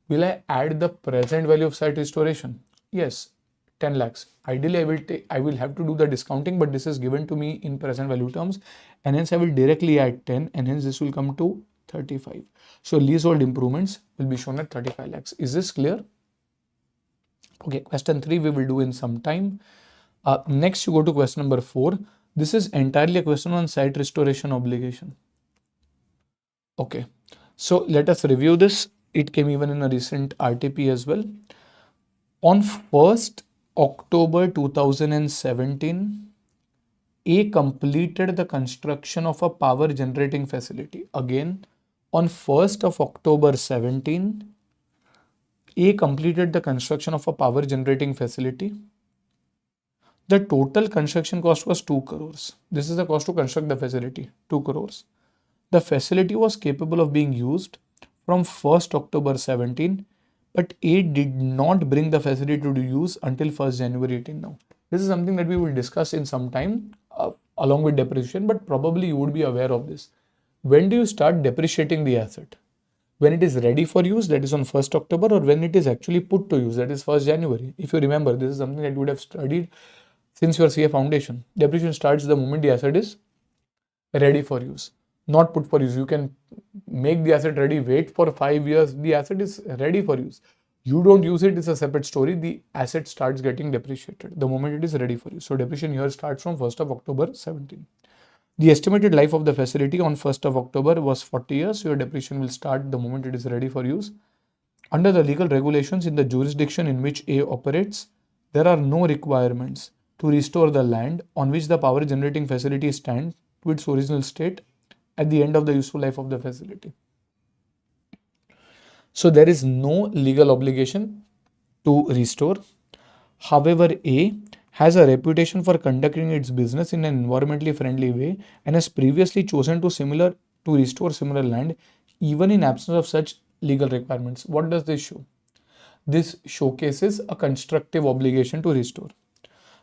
Speaker 1: Will I add the present value of site restoration? Yes, 10 lakhs. Ideally, I will have to do the discounting, but this is given to me in present value terms, and hence I will directly add 10, and hence this will come to 35. So leasehold improvements will be shown at 35 lakhs. Is this clear? Okay, question 3 we will do in some time. Next, you go to question number 4. This is entirely a question on site restoration obligation. Okay, so let us review this. It came even in a recent RTP as well. On 1st October 2017, A completed the construction of a power generating facility. Again, on 1st of October 17, A completed the construction of a power generating facility. The total construction cost was 2 crores. This is the cost to construct the facility, 2 crores. The facility was capable of being used from 1st October 17, but A did not bring the facility to use until 1st January 18 now. This is something that we will discuss in some time along with depreciation, but probably you would be aware of this. When do you start depreciating the asset? When it is ready for use, that is on 1st October, or when it is actually put to use, that is 1st January. If you remember, this is something that you would have studied since your CA foundation. Depreciation starts the moment the asset is ready for use, not put for use. You can make the asset ready, wait for 5 years, the asset is ready for use. You don't use it, it's a separate story. The asset starts getting depreciated the moment it is ready for use. So depreciation here starts from 1st of October 17. The estimated life of the facility on 1st of October was 40 years. So your depreciation will start the moment it is ready for use. Under the legal regulations in the jurisdiction in which A operates, there are no requirements to restore the land on which the power generating facility stands to its original state at the end of the useful life of the facility. So there is no legal obligation to restore. However, A has a reputation for conducting its business in an environmentally friendly way and has previously chosen to restore similar land even in absence of such legal requirements. What does this show? This showcases a constructive obligation to restore.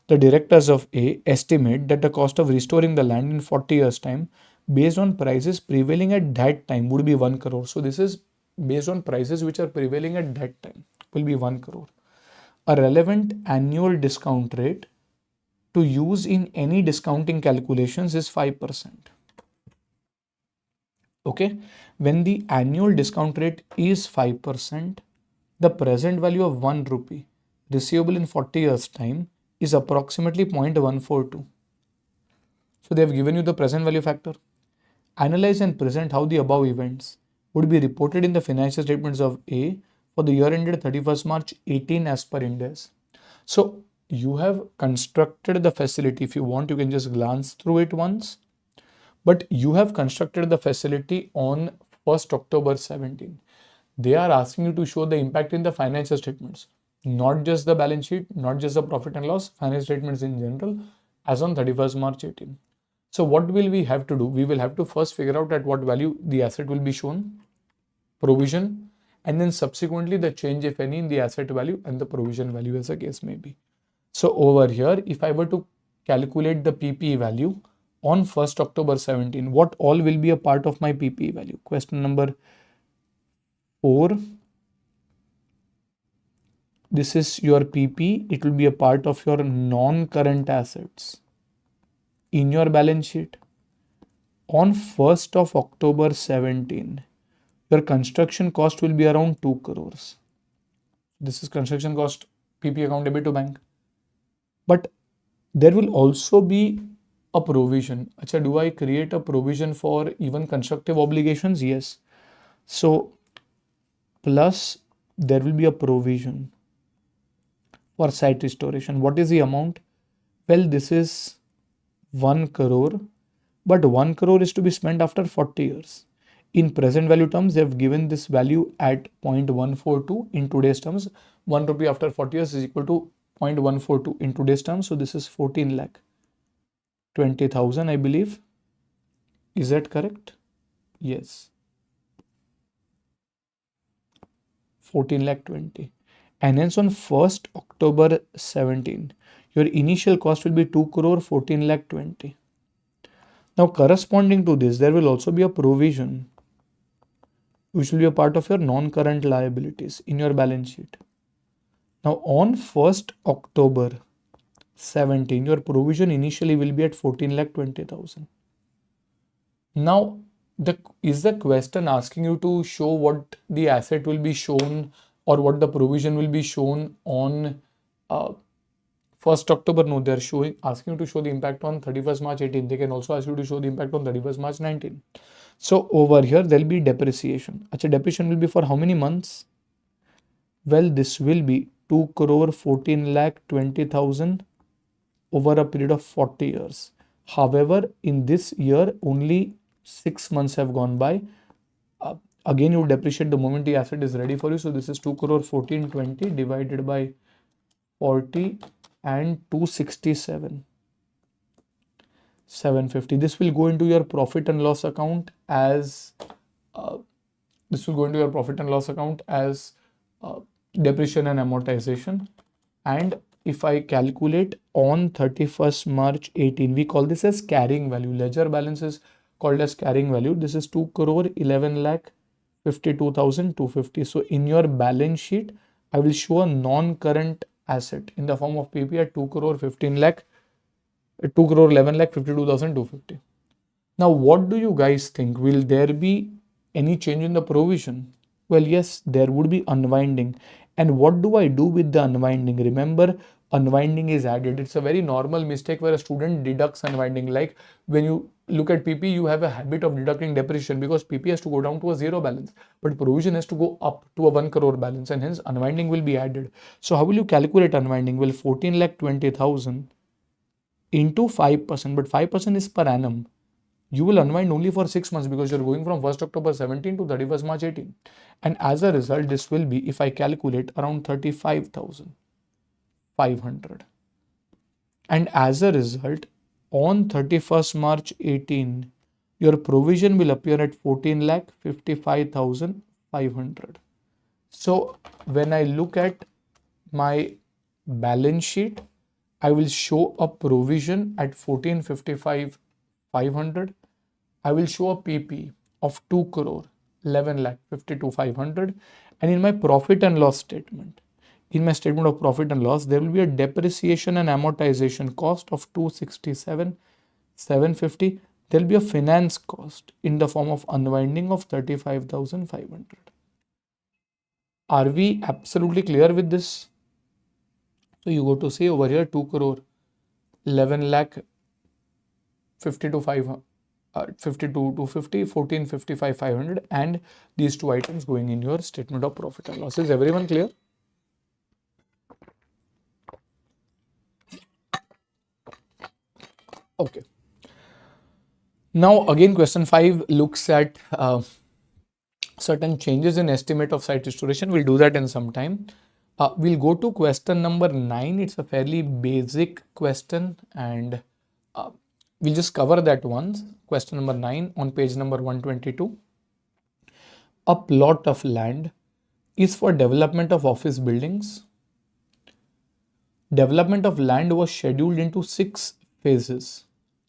Speaker 1: The directors of A estimate that the cost of restoring the land in 40 years' time based on prices prevailing at that time would be 1 crore. So this is based on prices which are prevailing at that time, will be 1 crore. A relevant annual discount rate to use in any discounting calculations is 5%. Okay, when the annual discount rate is 5%, the present value of 1 rupee receivable in 40 years' time is approximately 0.142. So they have given you the present value factor. Analyze and present how the above events would be reported in the financial statements of A for the year ended 31st March 18 as per Ind AS. So you have constructed the facility. If you want, you can just glance through it once. But you have constructed the facility on 1st October 17. They are asking you to show the impact in the financial statements, not just the balance sheet, not just the profit and loss, financial statements in general as on 31st March 18. So what will we have to do? We will have to first figure out at what value the asset will be shown, provision, and then subsequently the change, if any, in the asset value and the provision value as a case may be. So over here, if I were to calculate the PPE value on 1st October 17, what all will be a part of my PPE value? Question number 4. This is your PP. It will be a part of your non-current assets in your balance sheet. On 1st of October 17, your construction cost will be around 2 crores. This is construction cost, PP account debit to bank. But there will also be a provision. Acha, do I create a provision for even constructive obligations? Yes. So plus there will be a provision for site restoration. What is the amount? Well, this is 1 crore, but 1 crore is to be spent after 40 years. In present value terms, they have given this value at 0.142. In today's terms, 1 rupee after 40 years is equal to 0.142 in today's terms. So this is 14 lakh 20,000, I believe. Is that correct? Yes. 14 lakh 20. And hence on 1st October 17, your initial cost will be 2 crore 14 lakh 20. Now corresponding to this, there will also be a provision which will be a part of your non-current liabilities in your balance sheet. Now on 1st October 17, your provision initially will be at 14 lakh 20,000. Now is the question asking you to show what the asset will be shown or what the provision will be shown on 1st October? No, they're asking you to show the impact on 31st March 18. They can also ask you to show the impact on 31st March 19. So over here, there'll be depreciation. Achha, depreciation will be for how many months? Well, this will be 2 crore 14 lakh 20,000 over a period of 40 years. However, in this year, only 6 months have gone by. Again, you depreciate the moment the asset is ready for you. So this is 2 crore 1420 divided by 40 and 267. 750. This will go into your profit and loss account as depreciation and amortization. And if I calculate on 31st March 18, we call this as carrying value. Ledger balance is called as carrying value. This is 2 crore 11 lakh 52,250. So in your balance sheet, I will show a non-current asset in the form of PP at 2 crore 15 lakh 2 crore 11 lakh 52,250. Now, what do you guys think? Will there be any change in the provision? Well, yes, there would be unwinding. And what do I do with the unwinding? Remember, unwinding is added. It's a very normal mistake where a student deducts unwinding. Like when you look at PP, you have a habit of deducting depreciation because PP has to go down to a 0 balance, but provision has to go up to a 1 crore balance, and hence unwinding will be added. So how will you calculate unwinding? Well, 14 lakh 20,000 into 5%, but 5% is per annum. You will unwind only for 6 months because you're going from 1st October 17 to 31st March 18. And as a result, this will be, if I calculate, around 35,500. And as a result, on 31st March 18, your provision will appear at 14 lakh 55,500. So when I look at my balance sheet, I will show a provision at 14,55,500. I will show a PP of 2 crore 11 lakh 52,500. And in my profit and loss statement, in my statement of profit and loss, there will be a depreciation and amortization cost of 267,750. There will be a finance cost in the form of unwinding of 35,500. Are we absolutely clear with this? So you go to say over here 2 crore 11 lakh 52,250, 14,55,500, and these two items going in your statement of profit and loss. Is everyone clear? Okay. Now again, question 5 looks at certain changes in estimate of site restoration. We'll do that in some time. We'll go to question number 9. It's a fairly basic question, and we'll just cover that once. Question number 9 on page number 122. A plot of land is for development of office buildings. Development of land was scheduled into 6 phases.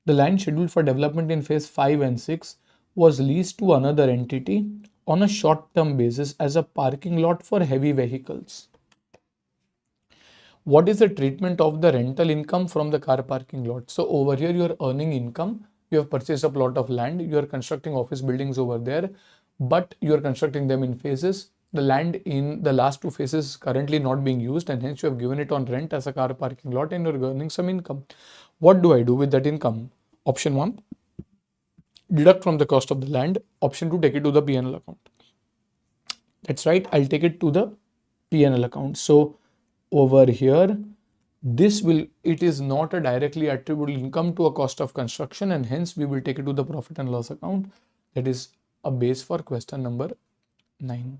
Speaker 1: The land scheduled for development in phase 5 and 6 was leased to another entity on a short-term basis as a parking lot for heavy vehicles. What is the treatment of the rental income from the car parking lot? So over here, you are earning income. You have purchased a plot of land. You are constructing office buildings over there, but you are constructing them in phases. The land in the last two phases is currently not being used, and hence you have given it on rent as a car parking lot, and you're earning some income. What do I do with that income? Option 1, deduct from the cost of the land. Option 2, take it to the P&L account. That's right, I'll take it to the P&L account. So over here, it is not a directly attributable income to a cost of construction, and hence we will take it to the profit and loss account. That is a base for question number 9.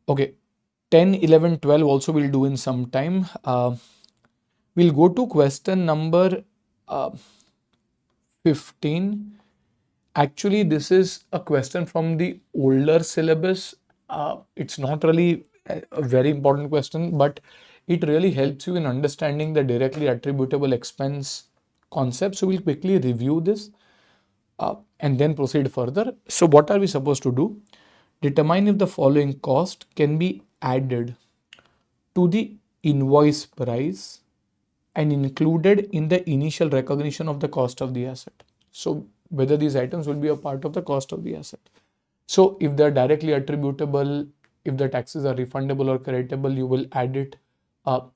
Speaker 1: Okay, 10, 11, 12 also we'll do in some time. We'll go to question number 15. Actually, this is a question from the older syllabus. It's not really a very important question, but it really helps you in understanding the directly attributable expense concept. So we'll quickly review this and then proceed further. So what are we supposed to do? Determine if the following cost can be added to the invoice price and included in the initial recognition of the cost of the asset. So whether these items will be a part of the cost of the asset. So if they're directly attributable, if the taxes are refundable or creditable, you will add it.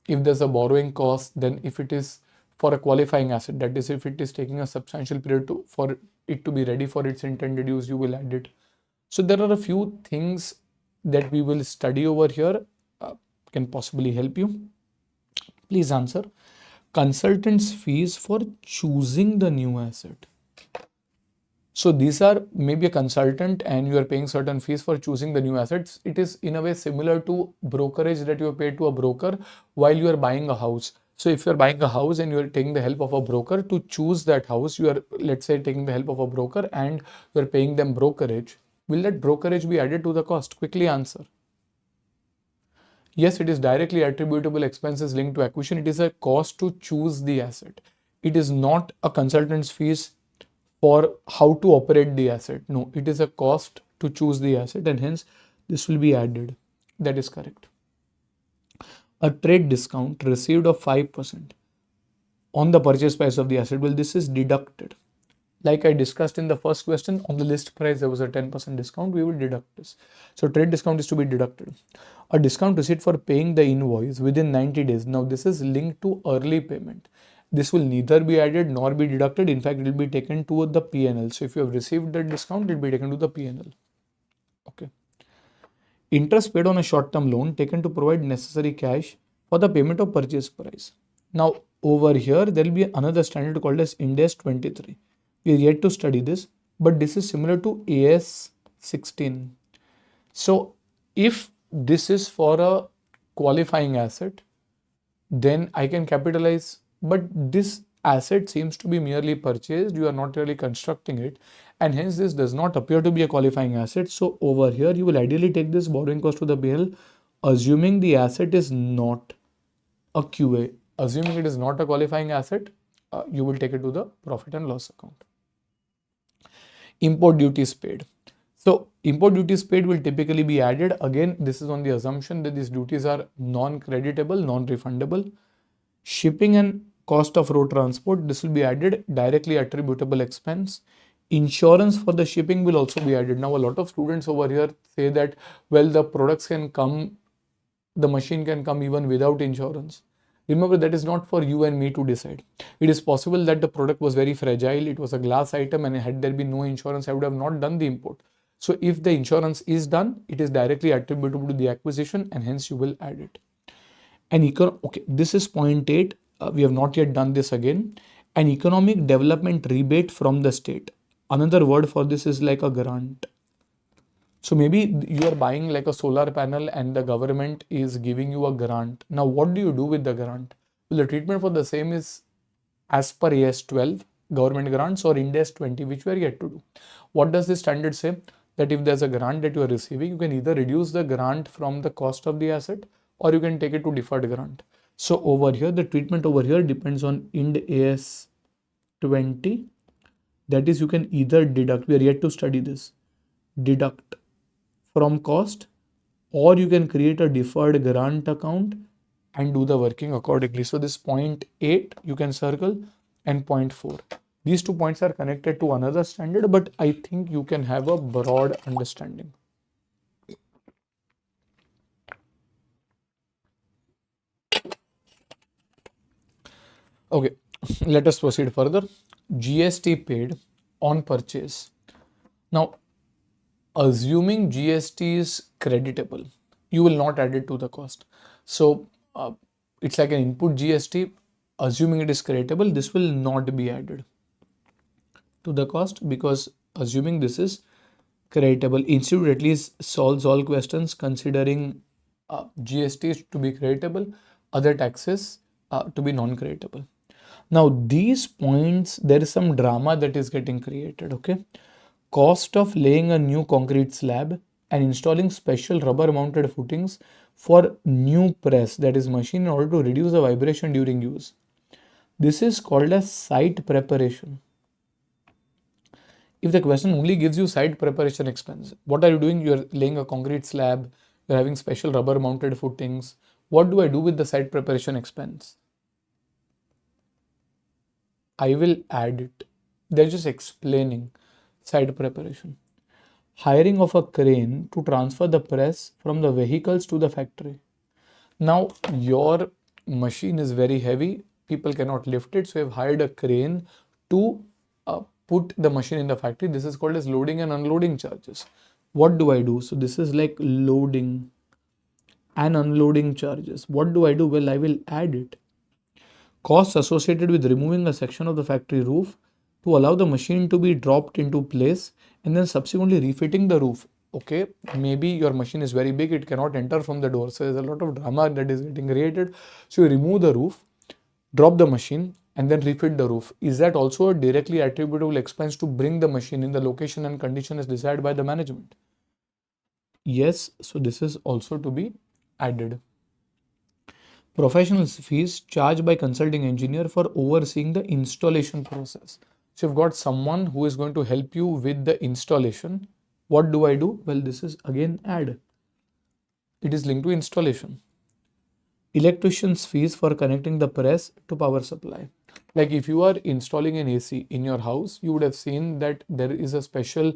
Speaker 1: If there's a borrowing cost, then if it is for a qualifying asset, that is if it is taking a substantial period for it to be ready for its intended use, you will add it. So there are a few things that we will study over here, can possibly help you. Please answer. Consultant's fees for choosing the new asset. So these are maybe a consultant and you are paying certain fees for choosing the new assets. It is in a way similar to brokerage that you have paid to a broker while you are buying a house. So if you are buying a house and you are taking the help of a broker to choose that house, you are, let's say, taking the help of a broker and you are paying them brokerage. Will that brokerage be added to the cost? Quickly answer. Yes, it is directly attributable expenses linked to acquisition. It is a cost to choose the asset. It is not a consultant's fees for how to operate the asset. No, it is a cost to choose the asset, and hence this will be added. That is correct. A trade discount received of 5% on the purchase price of the asset. Well, this is deducted. Like I discussed in the first question, on the list price there was a 10% discount, we will deduct this. So trade discount is to be deducted. A discount receipt for paying the invoice within 90 days. Now this is linked to early payment. This will neither be added nor be deducted. In fact, it will be taken to the P&L. So if you have received the discount, it will be taken to the P&L. Okay. Interest paid on a short-term loan taken to provide necessary cash for the payment of purchase price. Now over here, there will be another standard called as Ind AS 23. We are yet to study this, but this is similar to AS 16. So if this is for a qualifying asset, then I can capitalize, but this asset seems to be merely purchased. You are not really constructing it, and hence this does not appear to be a qualifying asset. So over here, you will ideally take this borrowing cost to the P&L, assuming the asset is not a QA. Assuming it is not a qualifying asset, you will take it to the profit and loss account. Import duties paid. So import duties paid will typically be added. Again, this is on the assumption that these duties are non-creditable, non-refundable. Shipping and cost of road transport, this will be added, directly attributable expense. Insurance for the shipping will also be added. Now a lot of students over here say that, well, the products can come, the machine can come even without insurance. Remember, that is not for you and me to decide. It is possible that the product was very fragile, it was a glass item, and had there been no insurance, I would have not done the import. So if the insurance is done, it is directly attributable to the acquisition, and hence you will add it. And okay, this is point 8. We have not yet done this again. An economic development rebate from the state. Another word for this is like a grant. So maybe you are buying like a solar panel and the government is giving you a grant. Now, what do you do with the grant? Well, the treatment for the same is as per AS 12, government grants, or Ind AS 20, which we are yet to do. What does this standard say? That if there's a grant that you are receiving, you can either reduce the grant from the cost of the asset, or you can take it to deferred grant. So over here, the treatment over here depends on Ind AS 20. That is, you can either deduct, we are yet to study this, deduct from cost, or you can create a deferred grant account and do the working accordingly. So this point 8 you can circle and point 4. These 2 points are connected to another standard, but I think you can have a broad understanding. Okay, let us proceed further. GST paid on purchase. Now, assuming GST is creditable, you will not add it to the cost. So it's like an input GST. Assuming it is creditable, this will not be added to the cost, because assuming this is creditable, institute at least solves all questions considering GST to be creditable, other taxes to be non-creditable. Now these points, there is some drama that is getting created. Okay, cost of laying a new concrete slab and installing special rubber mounted footings for new press, that is machine, in order to reduce the vibration during use. This is called as site preparation. If the question only gives you site preparation expense, what are you doing? You're laying a concrete slab, you're having special rubber mounted footings. What do I do with the site preparation expense? I will add it. They're just explaining site preparation. Hiring of a crane to transfer the press from the vehicles to the factory. Now your machine is very heavy, people cannot lift it, so you've hired a crane to put the machine in the factory. This is called as loading and unloading charges. What do I do? So this is like loading and unloading charges. What do I do? Well, I will add it. Costs associated with removing a section of the factory roof to allow the machine to be dropped into place and then subsequently refitting the roof. Okay, maybe your machine is very big, it cannot enter from the door, so there's a lot of drama that is getting created. So you remove the roof, drop the machine, and then refit the roof. Is that also a directly attributable expense to bring the machine in the location and condition as desired by the management? Yes, so this is also to be added. Professional fees charged by consulting engineer for overseeing the installation process. So you've got someone who is going to help you with the installation. What do I do? Well, this is again add. It is linked to installation. Electrician's fees for connecting the press to power supply. Like if you are installing an AC in your house, you would have seen that there is a special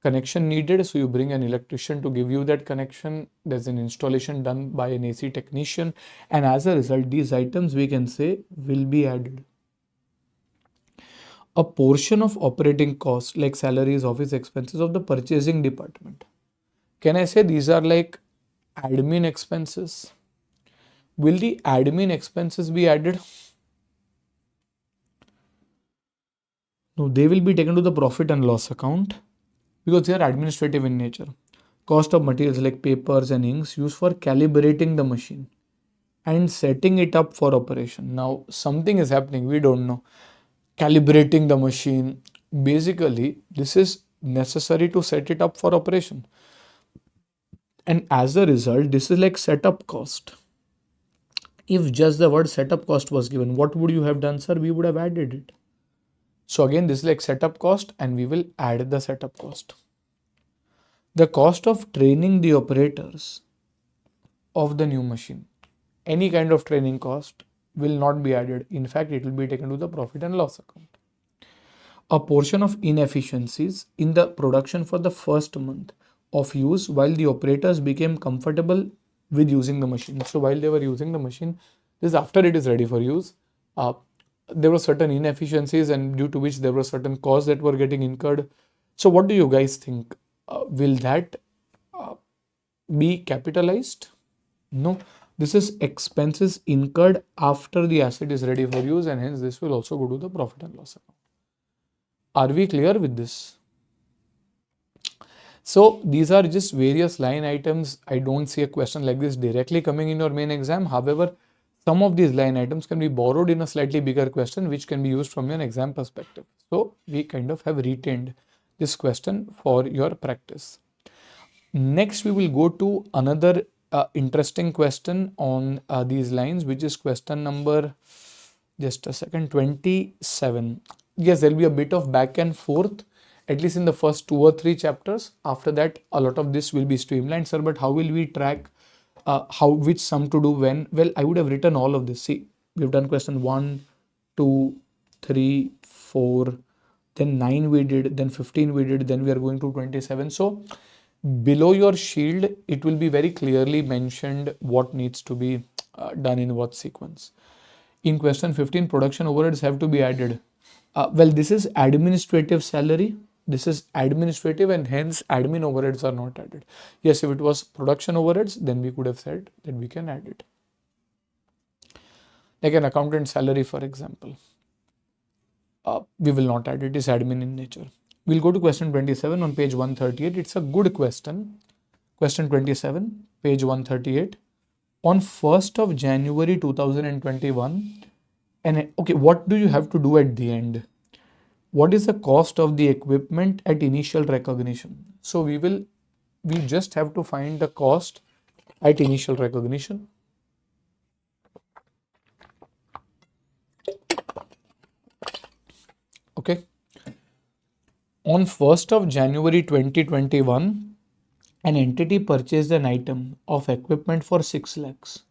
Speaker 1: connection needed. So you bring an electrician to give you that connection. There's an installation done by an AC technician. And as a result, these items we can say will be added. A portion of operating costs like salaries, office expenses of the purchasing department. Can I say these are like admin expenses? Will the admin expenses be added? No, they will be taken to the profit and loss account because they are administrative in nature. Cost of materials like papers and inks used for calibrating the machine and setting it up for operation. Now, something is happening, we don't know. Calibrating the machine. Basically, this is necessary to set it up for operation. And as a result, this is like setup cost. If just the word setup cost was given, what would you have done, sir? We would have added it. So again, this is like setup cost and we will add the setup cost. The cost of training the operators of the new machine. Any kind of training cost will not be added. In fact, it will be taken to the profit and loss account. A portion of inefficiencies in the production for the first month of use while the operators became comfortable with using the machine. So while they were using the machine, this is after it is ready for use. There were certain inefficiencies and due to which there were certain costs that were getting incurred. So what do you guys think? Will that be capitalized? No, this is expenses incurred after the asset is ready for use and hence this will also go to the profit and loss account. Are we clear with this? So these are just various line items. I don't see a question like this directly coming in your main exam. However, some of these line items can be borrowed in a slightly bigger question which can be used from an exam perspective. So we kind of have retained this question for your practice. Next, we will go to another interesting question on these lines, which is question number, just a second, 27. Yes, there'll be a bit of back and forth, at least in the first 2 or 3 chapters. After that, a lot of this will be streamlined, sir. But how will we track which sum to do when. Well, I would have written all of this. See, we've done question 1, 2, 3, 4, then 9 we did, then 15 we did, then we are going to 27. So below your shield, it will be very clearly mentioned what needs to be done in what sequence. In question 15, production overheads have to be added. Well, this is administrative salary. This is administrative, and hence admin overheads are not added. Yes, if it was production overheads, then we could have said that we can add it. Like an accountant salary, for example. We will not add it. It is admin in nature. We'll go to question 27 on page 138. It's a good question. Question 27, page 138. On 1st of January 2021, and okay, what do you have to do at the end? What is the cost of the equipment at initial recognition? So we just have to find the cost at initial recognition. Okay. On 1st of January 2021, an entity purchased an item of equipment for 6 lakhs,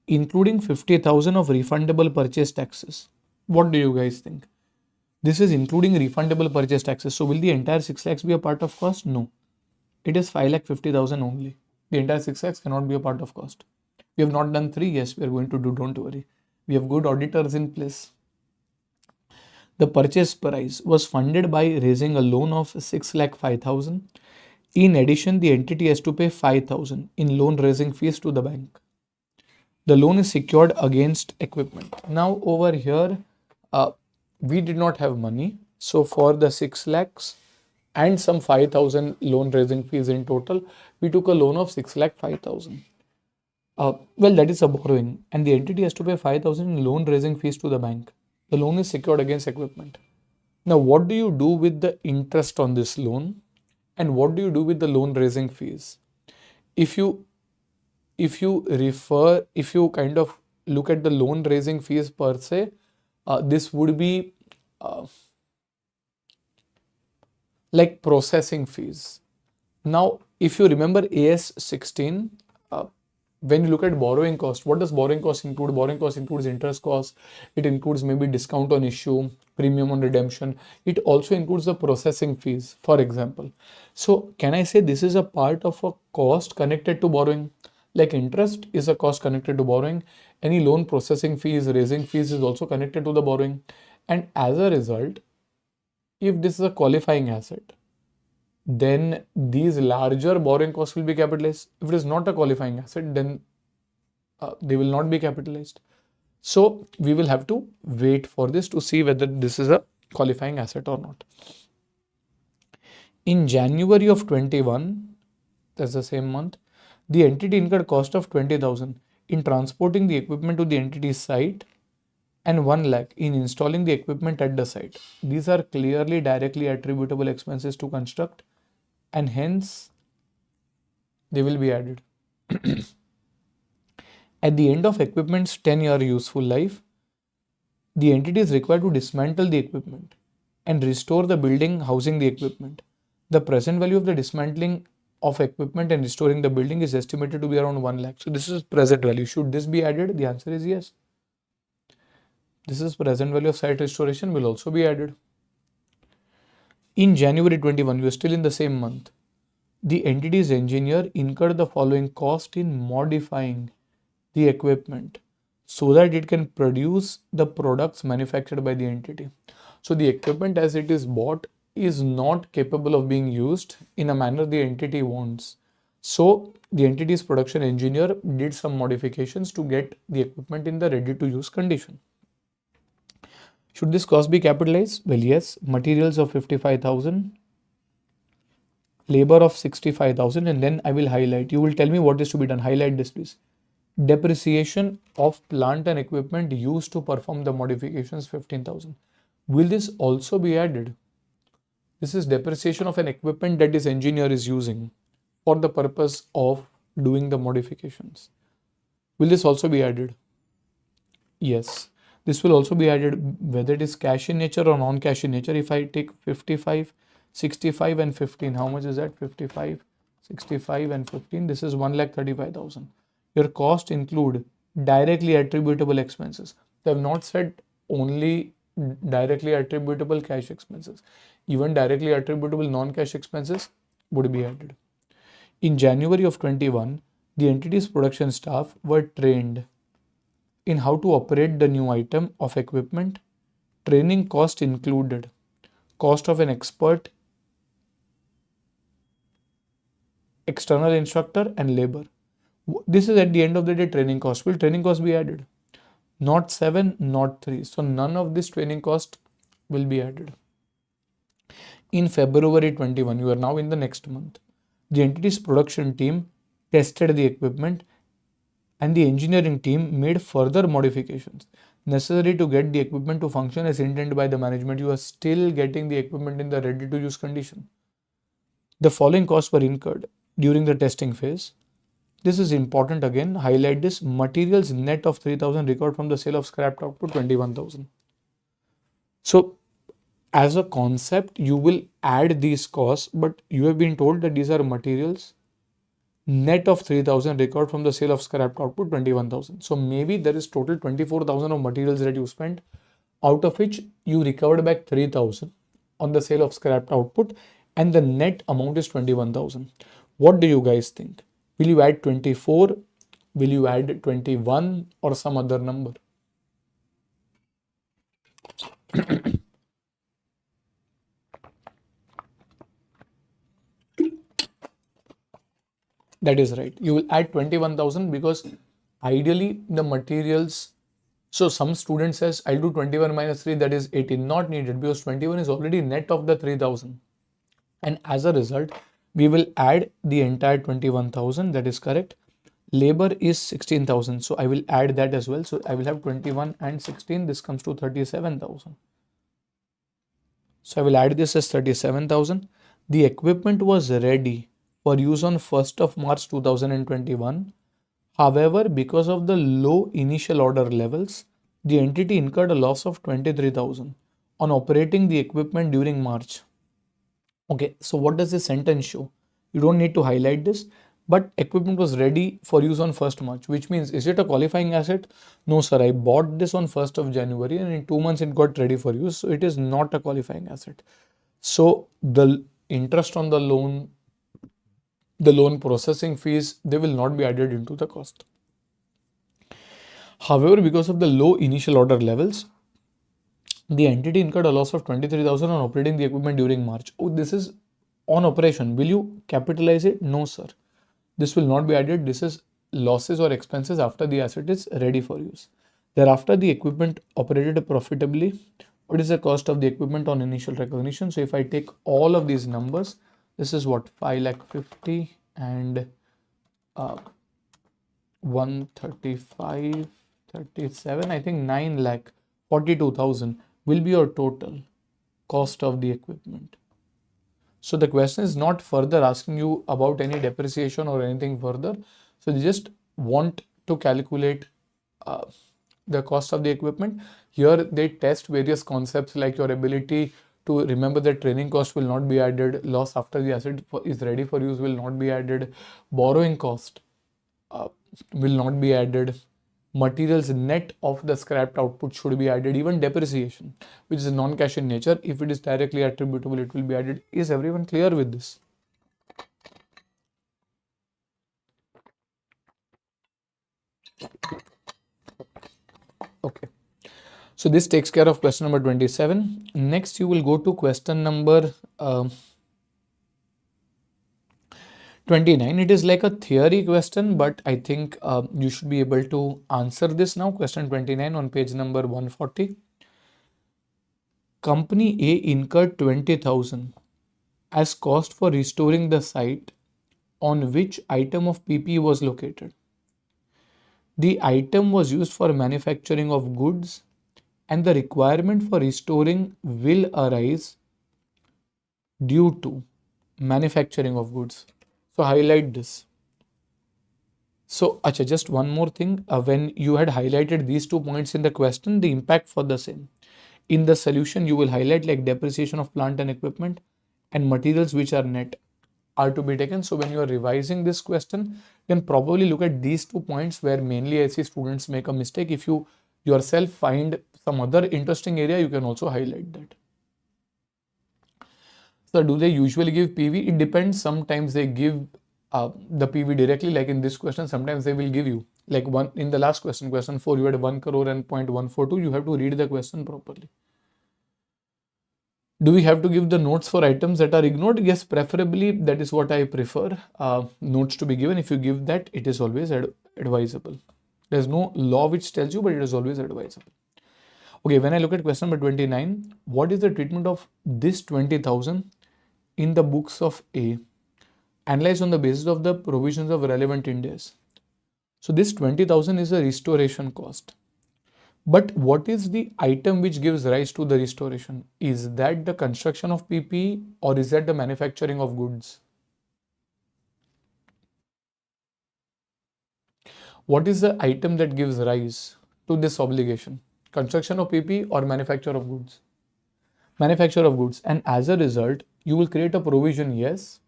Speaker 1: including 50,000 of refundable purchase taxes. What do you guys think? This is including refundable purchase taxes. So will the entire 6 lakhs be a part of cost? No. It is 5,50,000 only. The entire 6 lakhs cannot be a part of cost. We have not done 3. Yes, we are going to do. Don't worry. We have good auditors in place. The purchase price was funded by raising a loan of 6,05,000. In addition, the entity has to pay 5,000 in loan raising fees to the bank. The loan is secured against equipment. Now over here, we did not have money. So for the 6 lakhs and some 5,000 loan raising fees in total, we took a loan of 6,05,000. Well, that is a borrowing, and the entity has to pay 5,000 in loan raising fees to the bank. The loan is secured against equipment. Now, what do you do with the interest on this loan? And what do you do with the loan raising fees? If you kind of look at the loan raising fees per se, this would be like processing fees. Now, if you remember AS 16, when you look at borrowing cost, what does borrowing cost include? Borrowing cost includes interest cost. It includes maybe discount on issue, premium on redemption. It also includes the processing fees, for example. So can I say this is a part of a cost connected to borrowing? Like interest is a cost connected to borrowing. Any loan processing fees, raising fees is also connected to the borrowing. And as a result, if this is a qualifying asset, then these larger borrowing costs will be capitalized. If it is not a qualifying asset, then they will not be capitalized. So we will have to wait for this to see whether this is a qualifying asset or not. In January of 21, that's the same month, the entity incurred cost of 20,000 in transporting the equipment to the entity's site and 1 lakh in installing the equipment at the site. These are clearly directly attributable expenses to construct, and hence they will be added. At the end of equipment's 10-year useful life, the entity is required to dismantle the equipment and restore the building housing the equipment. The present value of the dismantling of equipment and restoring the building is estimated to be around 1 lakh. So this is present value. Should this be added? The answer is yes. This is present value of site restoration will also be added. In January 21, we are still in the same month. The entity's engineer incurred the following cost in modifying the equipment so that it can produce the products manufactured by the entity. So the equipment as it is bought is not capable of being used in a manner the entity wants. So the entity's production engineer did some modifications to get the equipment in the ready to use condition. Should this cost be capitalized? Well, yes. Materials of 55,000, labor of 65,000, and then I will highlight. You will tell me what is to be done. Highlight this, please. Depreciation of plant and equipment used to perform the modifications, 15,000. Will this also be added? This is depreciation of an equipment that this engineer is using for the purpose of doing the modifications. Will this also be added? Yes. This will also be added, whether it is cash in nature or non-cash in nature. If I take 55, 65 and 15, how much is that? 55, 65 and 15, this is 1,35,000. Your cost include directly attributable expenses. They have not said only directly attributable cash expenses. Even directly attributable non-cash expenses would be added. In January of 21, the entity's production staff were trained in how to operate the new item of equipment. Training cost included cost of an expert, external instructor, and labor. This is at the end of the day training cost. Will training cost be added? Not 7, not 3. So none of this training cost will be added. In February 21, you are now in the next month. The entity's production team tested the equipment and the engineering team made further modifications necessary to get the equipment to function as intended by the management. You are still getting the equipment in the ready to use condition. The following costs were incurred during the testing phase. This is important again, highlight this: materials net of 3,000 recovered from the sale of scrapped output 21,000. So as a concept, you will add these costs, but you have been told that these are materials net of 3,000 recovered from the sale of scrapped output 21,000. So maybe there is total 24,000 of materials that you spent, out of which you recovered back 3,000 on the sale of scrapped output, and the net amount is 21,000. What do you guys think? Will you add 24? Will you add 21 or some other number? That is right. You will add 21,000 because ideally the materials. So some student says, I'll do 21 minus 3, that is 18. Not needed because 21 is already net of the 3,000. And as a result, we will add the entire 21,000. That is correct. Labor is 16,000. So I will add that as well. So I will have 21 and 16. This comes to 37,000. So I will add this as 37,000. The equipment was ready for use on 1st of March 2021. However, because of the low initial order levels, the entity incurred a loss of 23,000 on operating the equipment during March. Okay, so what does this sentence show? You don't need to highlight this, but equipment was ready for use on 1st March, which means, is it a qualifying asset? No, sir, I bought this on 1st of January and in 2 months it got ready for use. So it is not a qualifying asset. So the interest on the loan processing fees, they will not be added into the cost. However, because of the low initial order levels, the entity incurred a loss of 23,000 on operating the equipment during March. Oh, this is on operation. Will you capitalize it? No, sir. This will not be added. This is losses or expenses after the asset is ready for use. Thereafter, the equipment operated profitably. What is the cost of the equipment on initial recognition? So if I take all of these numbers, this is what 5,50,000 and 135, 37, I think 9,42,000 will be your total cost of the equipment. So the question is not further asking you about any depreciation or anything further. So they just want to calculate the cost of the equipment. Here they test various concepts like your ability to remember that training cost will not be added, loss after the asset is ready for use will not be added, borrowing cost will not be added, materials net of the scrapped output should be added, even depreciation, which is non-cash in nature, if it is directly attributable, it will be added. Is everyone clear with this? Okay. So this takes care of question number 27. Next, you will go to question number 29. It is like a theory question, but I think you should be able to answer this now. Question 29 on page number 140. Company A incurred 20,000 as cost for restoring the site on which item of PPE was located. The item was used for manufacturing of goods, and the requirement for restoring will arise due to manufacturing of goods. So highlight this. So Acha, just one more thing. When you had highlighted these 2 points in the question, the impact for the same. In the solution, you will highlight like depreciation of plant and equipment and materials which are net. are to be taken. So when you are revising this question, you can probably look at these 2 points where mainly I see students make a mistake. If you yourself find some other interesting area, you can also highlight that. So do they usually give PV? It depends. Sometimes they give the PV directly, like in this question. Sometimes they will give you, like one in the last question, question 4, you had 1 crore and 0.142. You have to read the question properly. Do we have to give the notes for items that are ignored? Yes, preferably that is what I prefer. Notes to be given. If you give that, it is always advisable. There's no law which tells you, but it is always advisable. Okay, when I look at question number 29, what is the treatment of this 20,000 in the books of A? Analyzed on the basis of the provisions of relevant Ind AS. So this 20,000 is a restoration cost. But what is the item which gives rise to the restoration? Is that the construction of PPE or is that the manufacturing of goods? What is the item that gives rise to this obligation? Construction of PPE or manufacture of goods? Manufacture of goods. And as a result, you will create a provision, yes,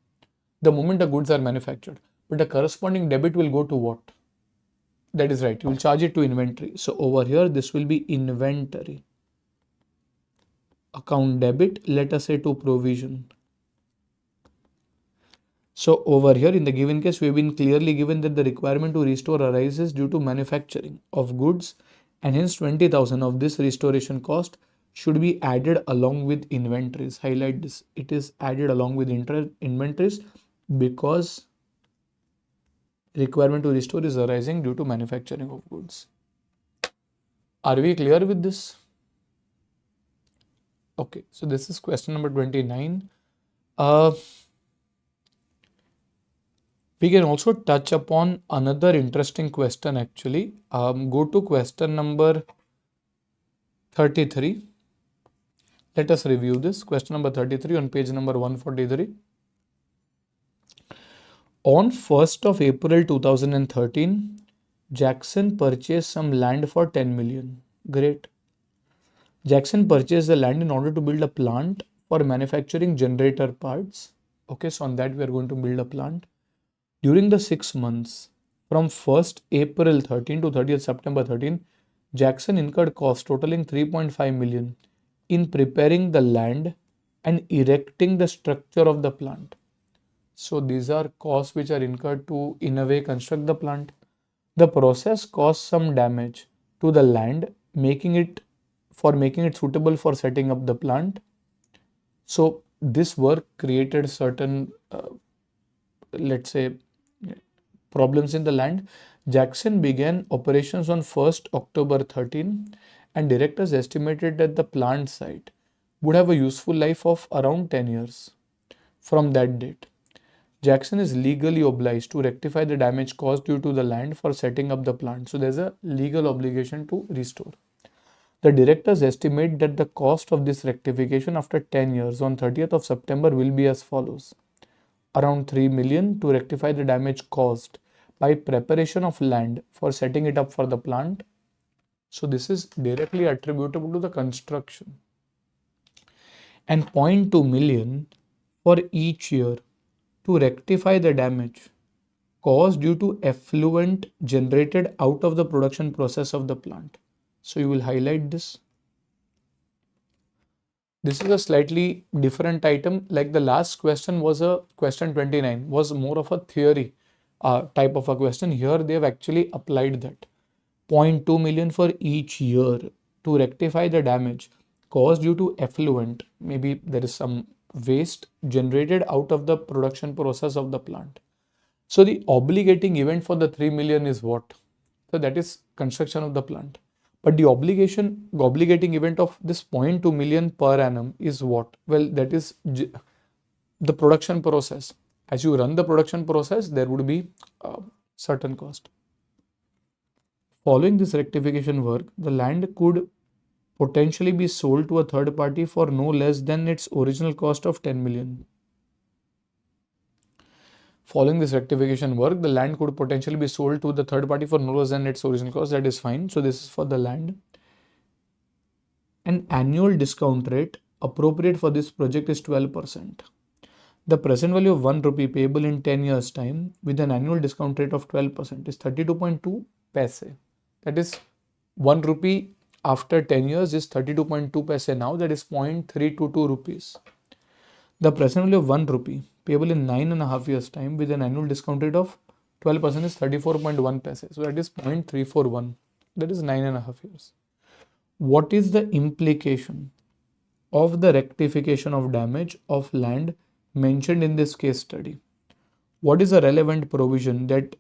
Speaker 1: the moment the goods are manufactured. But the corresponding debit will go to what? That is right. You will charge it to inventory. So over here, this will be inventory. Account debit, let us say to provision. So over here in the given case, we have been clearly given that the requirement to restore arises due to manufacturing of goods, and hence 20,000 of this restoration cost should be added along with inventories. Highlight this. It is added along with inventories because requirement to restore is arising due to manufacturing of goods. Are we clear with this? Okay, so this is question number 29. We can also touch upon another interesting question actually. Go to question number 33. Let us review this. Question number 33 on page number 143. On 1st of April 2013, Jackson purchased some land for 10 million. Great. Jackson purchased the land in order to build a plant for manufacturing generator parts. Okay, so on that we are going to build a plant. During the 6 months from 1st April 13 to 30th September 13, Jackson incurred costs totaling 3.5 million in preparing the land and erecting the structure of the plant. So these are costs which are incurred to, in a way, construct the plant. The process caused some damage to the land, making it suitable for setting up the plant. So this work created certain, let's say, problems in the land. Jackson began operations on 1st October 13, and directors estimated that the plant site would have a useful life of around 10 years from that date. Jackson is legally obliged to rectify the damage caused due to the land for setting up the plant. So there's a legal obligation to restore. The directors estimate that the cost of this rectification after 10 years on 30th of September will be as follows. Around 3 million to rectify the damage caused by preparation of land for setting it up for the plant. So this is directly attributable to the construction. And 0.2 million for each year to rectify the damage caused due to effluent generated out of the production process of the plant. So you will highlight this. This is a slightly different item. Like the last question was a question 29, was more of a theory type of a question. Here they have actually applied that. 0.2 million for each year to rectify the damage caused due to effluent. Maybe there is some waste generated out of the production process of the plant. So the obligating event for the 3 million is what? So that is construction of the plant. But the obligating event of this 0.2 million per annum is what? Well, that is the production process. As you run the production process, there would be certain cost. Following this rectification work, the land could potentially be sold to a third party for no less than its original cost of 10 million. Following this rectification work, the land could potentially be sold to the third party for no less than its original cost. That is fine. So this is for the land. An annual discount rate appropriate for this project is 12%. The present value of 1 rupee payable in 10 years time with an annual discount rate of 12% is 32.2 paise. That is 1 rupee after 10 years is 32.2 paise now, that is 0.322 rupees. The present value of 1 rupee payable in 9.5 years time with an annual discount rate of 12% is 34.1 paise. So that is 0.341. That is 9.5 years. What is the implication of the rectification of damage of land mentioned in this case study? What is a relevant provision that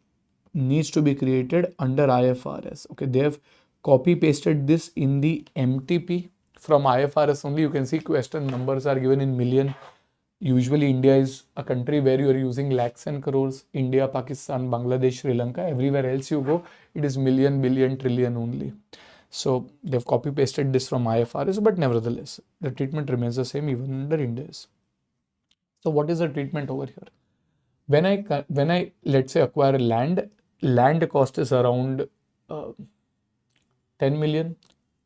Speaker 1: needs to be created under IFRS? Okay, they have copy pasted this in the MTP from IFRS only. You can see question numbers are given in million. Usually India is a country where you are using lakhs and crores. India, Pakistan, Bangladesh, Sri Lanka, everywhere else you go, it is million, billion, trillion only. So they've copy pasted this from IFRS, but nevertheless, the treatment remains the same even under Ind AS. So what is the treatment over here? When I let's say acquire land cost is around 10 million.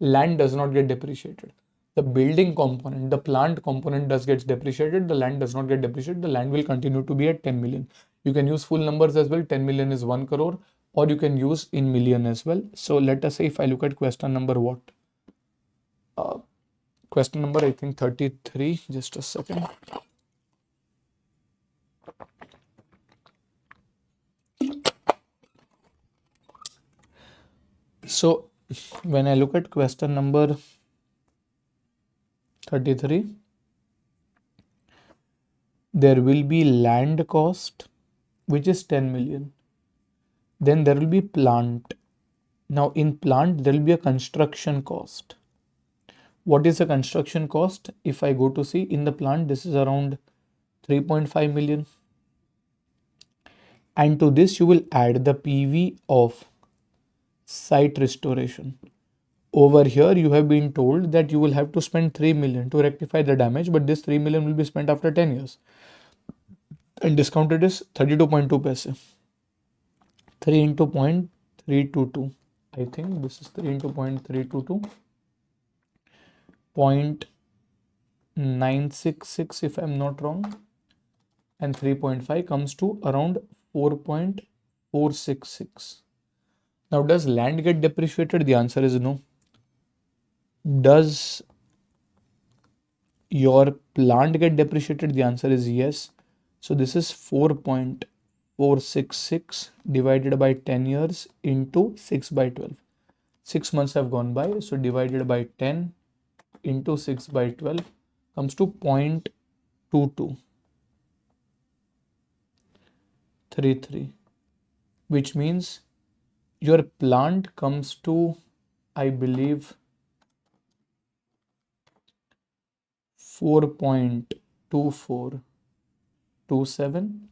Speaker 1: Land does not get depreciated. The building component, the plant component does get depreciated. The land does not get depreciated. The land will continue to be at 10 million. You can use full numbers as well. 10 million is 1 crore, or you can use in million as well. So let us say if I look at question number what? Question number I think 33. Just a second. So when I look at question number 33, there will be land cost, which is 10 million. Then there will be plant. Now in plant, there will be a construction cost. What is the construction cost? If I go to see in the plant, this is around 3.5 million. And to this, you will add the PV of site restoration. Over here, you have been told that you will have to spend 3 million to rectify the damage, but this 3 million will be spent after 10 years. And discounted is 32.2 paise. 3 into 0.322. I think this is 3 into 0.322. 0.966 if I'm not wrong. And 3.5 comes to around 4.466. Now, does land get depreciated? The answer is no. Does your plant get depreciated? The answer is yes. So this is 4.466 divided by 10 years into 6 by 12. 6 months have gone by. So divided by 10 into 6 by 12 comes to 0.2233, which means your plant comes to, I believe, 4.2427.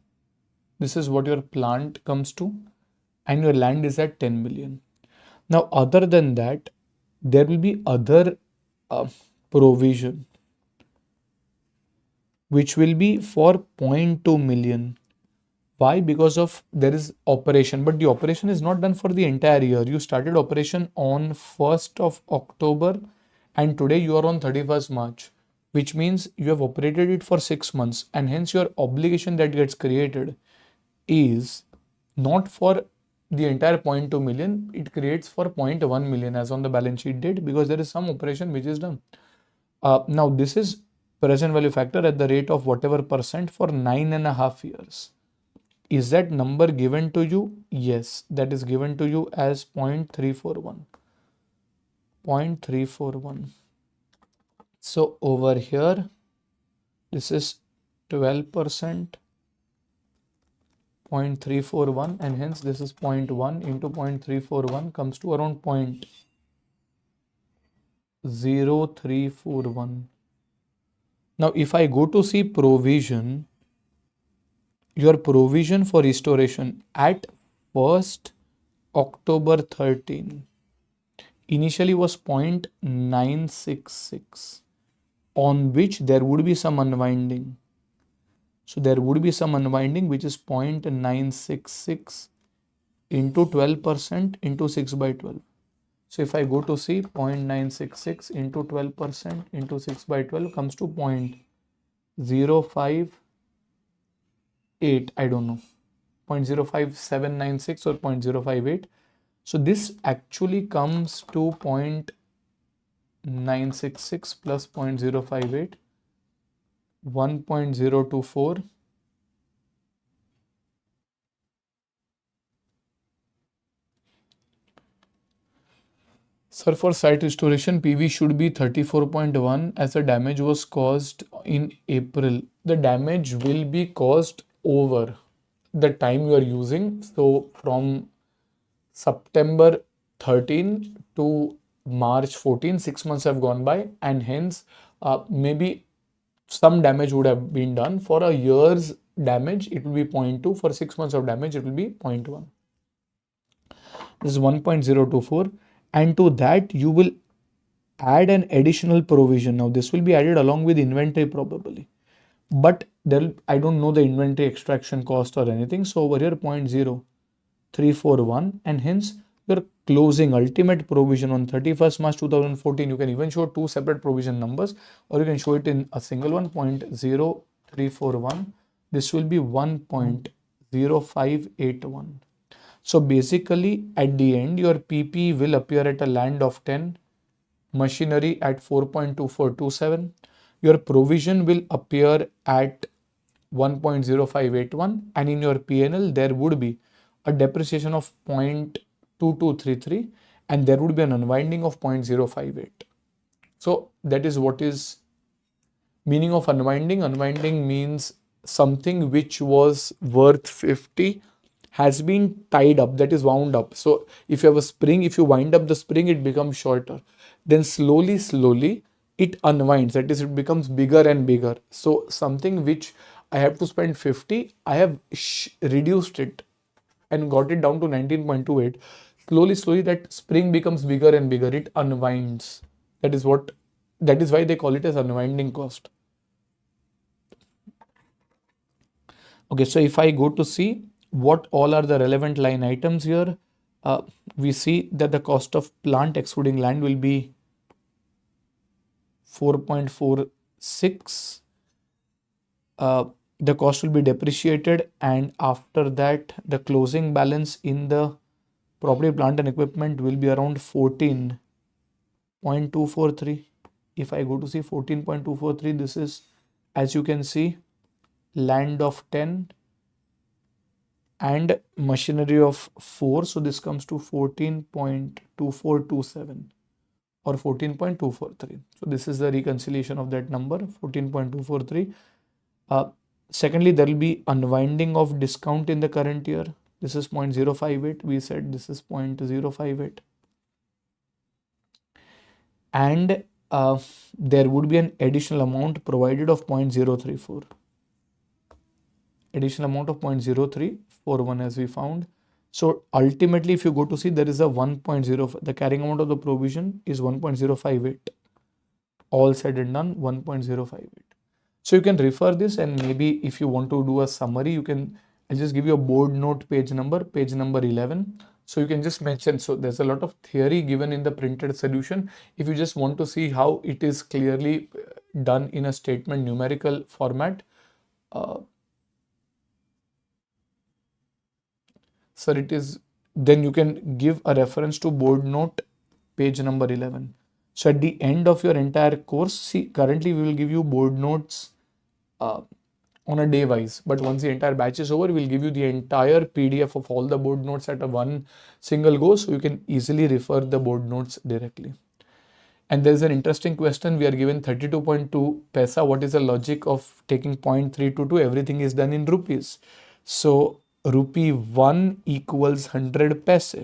Speaker 1: This is what your plant comes to, and your land is at 10 million. Now, other than that, there will be other provision, which will be for 0.2 million. Why? Because of there is operation, but the operation is not done for the entire year. You started operation on 1st of October and today you are on 31st March, which means you have operated it for 6 months, and hence your obligation that gets created is not for the entire 0.2 million. It creates for 0.1 million as on the balance sheet date, because there is some operation which is done. Now this is present value factor at the rate of whatever percent for 9.5 years. Is that number given to you? Yes, that is given to you as 0.341. 0.341. So over here, this is 12%, 0.341, and hence this is 0.1 into 0.341 comes to around 0.0341. Now, if I go to see provision, your provision for restoration at 1st October 13 initially was 0.966, on which there would be some unwinding. So there would be some unwinding, which is 0.966 into 12% into 6 by 12. So if I go to see 0.966 into 12% into 6 by 12 comes to 0.05 I don't know, 0.05796 or 0.058. So this actually comes to 0.966 plus 0.058, 1.024. Sir, for site restoration, PV should be 34.1 as the damage was caused in April. The damage will be caused over the time you are using. So from September 13 to March 14, 6 months have gone by, and hence maybe some damage would have been done. For a year's damage, it will be 0.2. For 6 months of damage, it will be 0.1. This is 1.024, and to that you will add an additional provision. Now this will be added along with inventory probably, but I don't know the inventory extraction cost or anything. So over here 0.0341, and hence your closing ultimate provision on 31st March 2014, you can even show two separate provision numbers, or you can show it in a single one, 0.0341. This will be 1.0581. So basically at the end your PP will appear at a land of 10, machinery at 4.2427, your provision will appear at 1.0581, and in your PNL there would be a depreciation of 0.2233, and there would be an unwinding of 0.058. So that is what is meaning of unwinding. Unwinding means something which was worth 50 has been tied up, that is wound up. So if you have a spring, if you wind up the spring, it becomes shorter. Then slowly it unwinds, that is, it becomes bigger and bigger. So something which I have to spend 50, I have reduced it and got it down to 19.28. Slowly that spring becomes bigger and bigger, it unwinds. That is why they call it as unwinding cost. Okay, so if I go to see what all are the relevant line items here, we see that the cost of plant excluding land will be 4.46. The cost will be depreciated, and after that the closing balance in the property, plant and equipment will be around 14.243. If I go to see 14.243, this is, as you can see, land of 10 and machinery of 4. So this comes to 14.2427 or 14.243. So this is the reconciliation of that number, 14.243. Secondly, there will be unwinding of discount in the current year. This is 0.058. We said this is 0.058. And there would be an additional amount provided of 0.034. Additional amount of 0.0341 as we found. So ultimately, if you go to see, there is a 1.0, the carrying amount of the provision is 1.058. All said and done, 1.058. So you can refer this, and maybe if you want to do a summary, you can, I'll just give you a board note page number 11. So you can just mention, so there's a lot of theory given in the printed solution. If you just want to see how it is clearly done in a statement numerical format, sir, it is, then you can give a reference to board note page number 11. So at the end of your entire course, see, currently we will give you board notes on a day wise, but once the entire batch is over, we'll give you the entire PDF of all the board notes at a one single go, so you can easily refer the board notes directly. And there's an interesting question. We are given 32.2 paisa. What is the logic of taking 0.322? Everything is done in rupees. So rupee 1 equals 100 paise.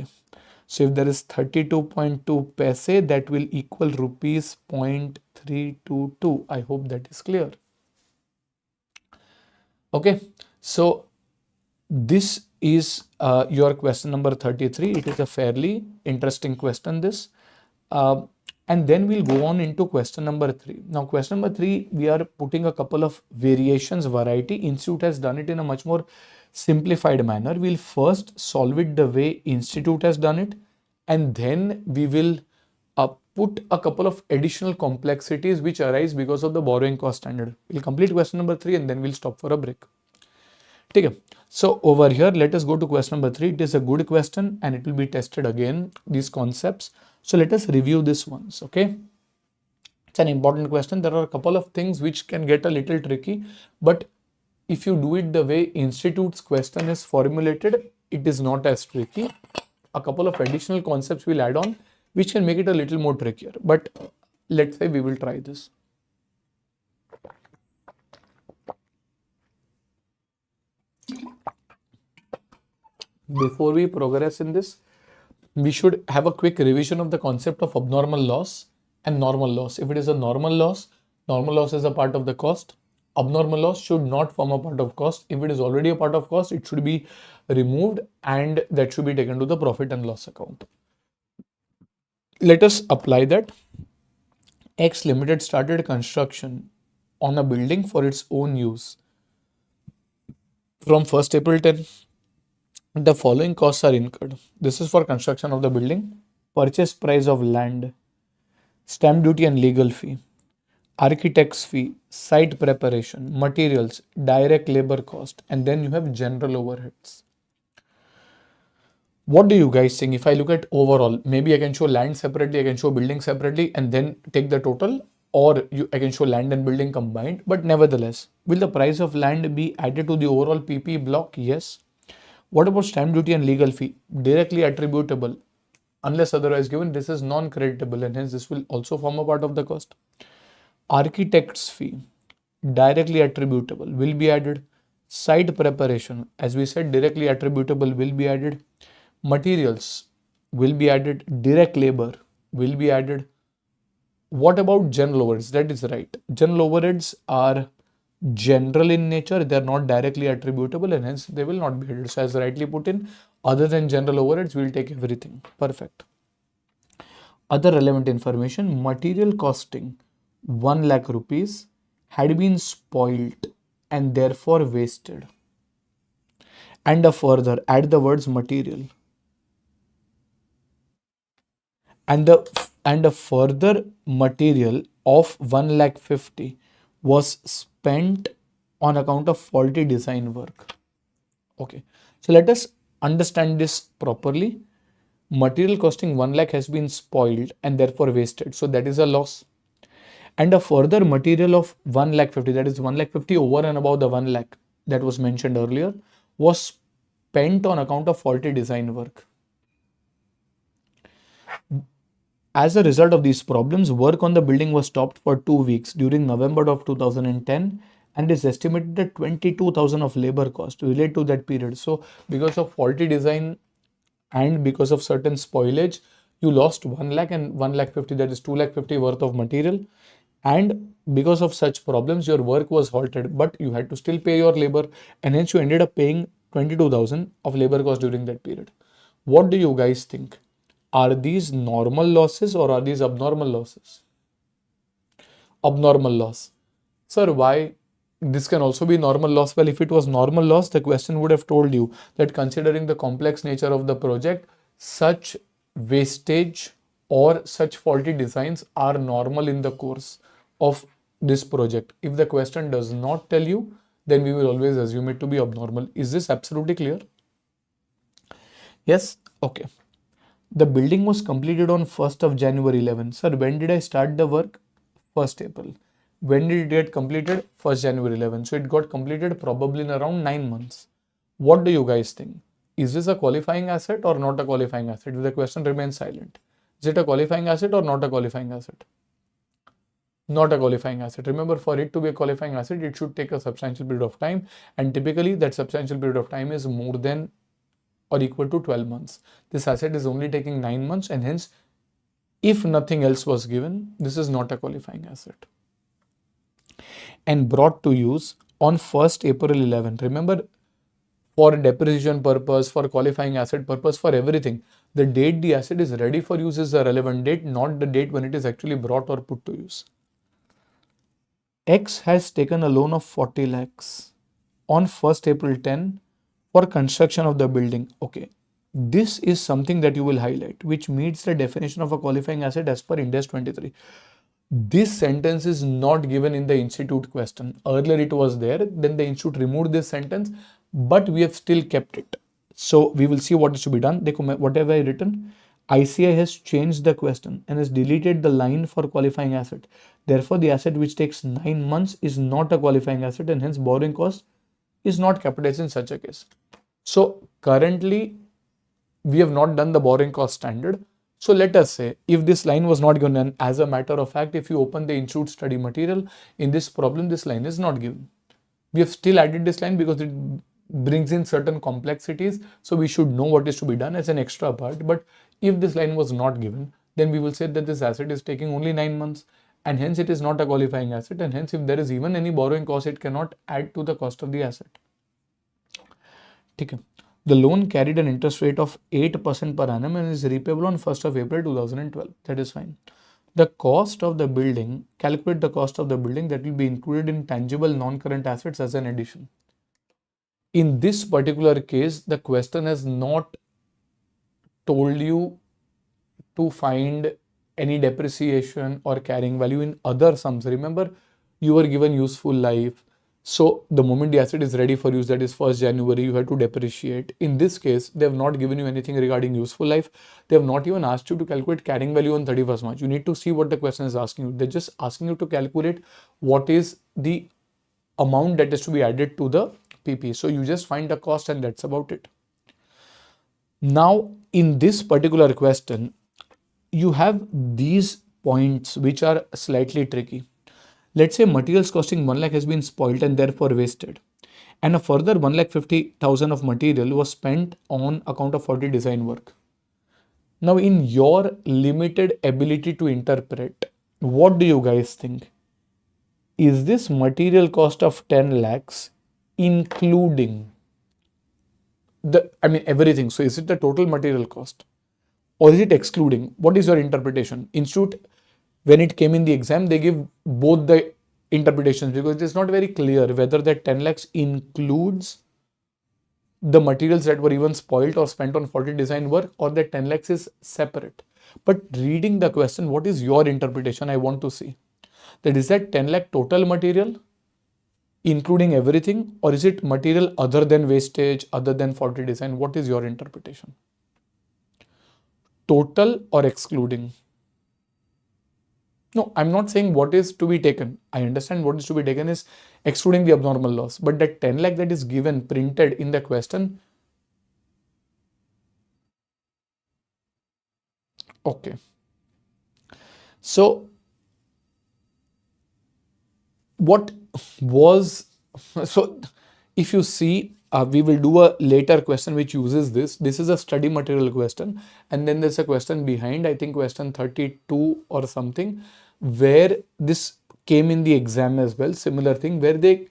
Speaker 1: So if there is 32.2 paise, that will equal rupees 0.322. I hope that is clear. Okay, so this is your question number 33. It is a fairly interesting question, this. And then we'll go on into question number 3. Now, question number 3, we are putting a couple of variations, variety. Institute has done it in a much more simplified manner. We'll first solve it the way Institute has done it, and then we will put a couple of additional complexities which arise because of the borrowing cost standard. We'll complete question number 3 and then we'll stop for a break. ठीक है. So over here, let us go to question number 3. It is a good question and it will be tested again, these concepts. So let us review this once, okay? It's an important question. There are a couple of things which can get a little tricky, but if you do it the way institute's question is formulated, it is not as tricky. A couple of additional concepts will add on, which can make it a little more trickier. But let's say we will try this. Before we progress in this, we should have a quick revision of the concept of abnormal loss and normal loss. If it is a normal loss is a part of the cost. Abnormal loss should not form a part of cost. If it is already a part of cost, it should be removed and that should be taken to the profit and loss account. Let us apply that. X Limited started construction on a building for its own use from 1st April 10. The following costs are incurred. This is for construction of the building: purchase price of land, stamp duty and legal fee, architect's fee, site preparation, materials, direct labor cost, and then you have general overheads. What do you guys think? If I look at overall, maybe I can show land separately, I can show building separately, and then take the total, or I can show land and building combined. But nevertheless, will the price of land be added to the overall PP block? Yes. What about stamp duty and legal fee? Directly attributable. Unless otherwise given, this is non-creditable and hence this will also form a part of the cost. Architect's fee, directly attributable, will be added. Site preparation, as we said, directly attributable will be added. Materials will be added. Direct labor will be added. What about general overheads? That is right. General overheads are general in nature, they are not directly attributable and hence they will not be added. So as rightly put in, other than general overheads, we will take everything. Perfect. Other relevant information: material costing 1 lakh rupees had been spoiled and therefore wasted. And a further, add the words material. And a further material of 1 lakh 50 was spent on account of faulty design work. Okay, so let us understand this properly. Material costing 1 lakh has been spoiled and therefore wasted, so that is a loss. And a further material of 1 lakh 50, that is 1 lakh 50 over and above the 1 lakh that was mentioned earlier, was spent on account of faulty design work. As a result of these problems, work on the building was stopped for 2 weeks during November of 2010 and is estimated that 22,000 of labor cost related to that period. So because of faulty design and because of certain spoilage, you lost 1 lakh and 1 lakh 50, that is 2 lakh 50 worth of material. And because of such problems, your work was halted, but you had to still pay your labor and hence you ended up paying 22,000 of labor cost during that period. What do you guys think? Are these normal losses or are these abnormal losses? Abnormal loss. Sir, why? This can also be normal loss. Well, if it was normal loss, the question would have told you that considering the complex nature of the project, such wastage or such faulty designs are normal in the course of this project. If the question does not tell you, then we will always assume it to be abnormal. Is this absolutely clear? Yes? Okay. The building was completed on 1st of January 11. Sir, when did I start the work? 1st April. When did it get completed? 1st January 11. So it got completed probably in around 9 months. What do you guys think? Is this a qualifying asset or not a qualifying asset? If the question remains silent. Is it a qualifying asset or not a qualifying asset? Not a qualifying asset. Remember, for it to be a qualifying asset, it should take a substantial period of time. And typically that substantial period of time is more than or equal to 12 months. This asset is only taking 9 months and hence if nothing else was given, this is not a qualifying asset. And brought to use on 1st April 11. Remember, for depreciation purpose, for qualifying asset purpose, for everything, the date the asset is ready for use is the relevant date, not the date when it is actually brought or put to use. X has taken a loan of 40 lakhs on 1st April 10 for construction of the building. Okay, this is something that you will highlight, which meets the definition of a qualifying asset as per Ind AS 23. This sentence is not given in the institute question. Earlier it was there, then the institute removed this sentence. but we have still kept it. So we will see what is to be done. Whatever I written, ICI has changed the question and has deleted the line for qualifying asset. Therefore, the asset which takes 9 months is not a qualifying asset, and hence borrowing cost is not capitalized in such a case. So currently, we have not done the borrowing cost standard. So let us say if this line was not given, and as a matter of fact, if you open the institute study material in this problem, this line is not given. We have still added this line because it brings in certain complexities. So we should know what is to be done as an extra part. But if this line was not given, then we will say that this asset is taking only 9 months, and hence it is not a qualifying asset. And hence if there is even any borrowing cost, it cannot add to the cost of the asset. Okay. The loan carried an interest rate of 8% per annum and is repayable on 1st of April 2012. That is fine. The cost of the building, calculate the cost of the building that will be included in tangible non-current assets as an addition. In this particular case, the question has not told you to find any depreciation or carrying value in other sums. Remember, you were given useful life. So the moment the asset is ready for use, that is 1st January, you have to depreciate. In this case, they have not given you anything regarding useful life. They have not even asked you to calculate carrying value on 31st March. You need to see what the question is asking you. They're just asking you to calculate what is the amount that is to be added to the PP. So you just find the cost and that's about it. Now, in this particular question, you have these points which are slightly tricky. Let's say materials costing 1 lakh has been spoiled and therefore wasted, and a further 1,50,000 of material was spent on account of 40 design work. Now, in your limited ability to interpret, what do you guys think? Is this material cost of 10 lakhs including everything? So is it the total material cost or is it excluding? What is your interpretation? Institute, when it came in the exam, they give both the interpretations because it is not very clear whether that 10 lakhs includes the materials that were even spoiled or spent on 40 design work, or that 10 lakhs is separate. But reading the question, what is your interpretation? I want to see that is that 10 lakh total material including everything, or is it material other than wastage, other than 40 design? What is your interpretation? Total or excluding? No, I'm not saying what is to be taken. I understand what is to be taken is excluding the abnormal loss, but that 10 lakh that is given printed in the question. Okay. So what was, so if you see, we will do a later question which uses this. This is a study material question, and then there's a question behind, I think question 32 or something, where this came in the exam as well. Similar thing where they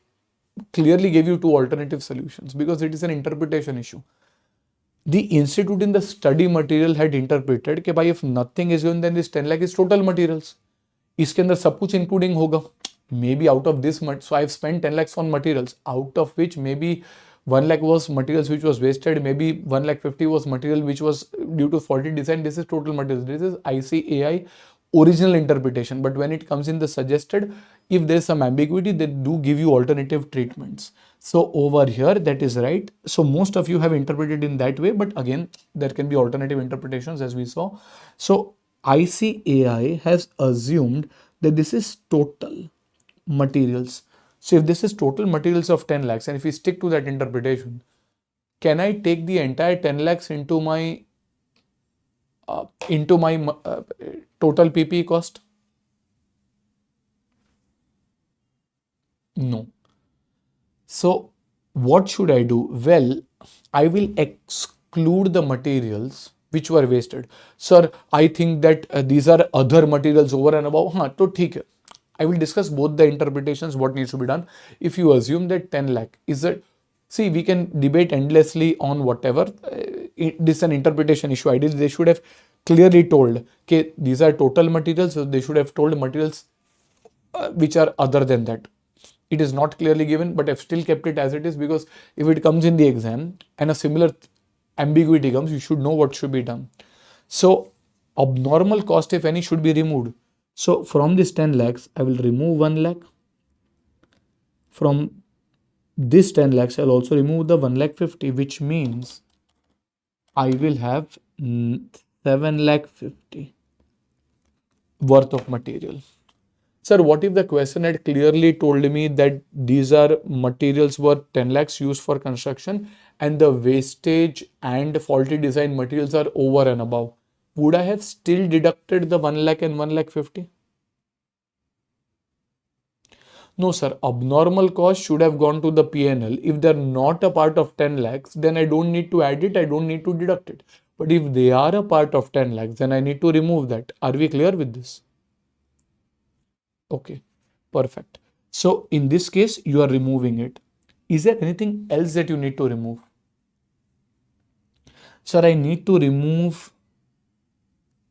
Speaker 1: clearly gave you two alternative solutions because it is an interpretation issue. The institute in the study material had interpreted कि भाई if nothing is given then this 10 lakh is total materials. इसके अंदर सब कुछ including होगा. Maybe out of this much, so I've spent 10 lakhs on materials, out of which maybe 1 lakh was materials which was wasted, maybe 1 lakh 50 was material which was due to faulty design. This is total materials. This is ICAI original interpretation. But when it comes in the suggested, if there is some ambiguity, they do give you alternative treatments. So over here, that is right. So most of you have interpreted in that way, but again, there can be alternative interpretations as we saw. So ICAI has assumed that this is total materials. So if this is total materials of 10 lakhs, and if we stick to that interpretation, can I take the entire 10 lakhs into my total PPE cost? No. So what should I do? Well, I will exclude the materials which were wasted. Sir, I think that these are other materials over and above. हाँ तो ठीक है. I will discuss both the interpretations, what needs to be done. If you assume that 10 lakh is a, see, we can debate endlessly on whatever. This is an interpretation issue. Ideally, they should have clearly told, okay, these are total materials. So they should have told materials which are other than that. It is not clearly given, but I've still kept it as it is because if it comes in the exam and a similar ambiguity comes, you should know what should be done. So abnormal cost, if any, should be removed. So from this 10 lakhs, I will remove 1 lakh. From this 10 lakhs, I'll also remove the 1 lakh 50, which means I will have 7 lakh 50 worth of material. Sir, what if the question had clearly told me that these are materials worth 10 lakhs used for construction and the wastage and faulty design materials are over and above? Would I have still deducted the 1 lakh and 1 lakh 50? No, sir. Abnormal cost should have gone to the P&L. If they're not a part of 10 lakhs, then I don't need to add it. I don't need to deduct it. But if they are a part of 10 lakhs, then I need to remove that. Are we clear with this? Okay, perfect. So in this case, you are removing it. Is there anything else that you need to remove? Sir, I need to remove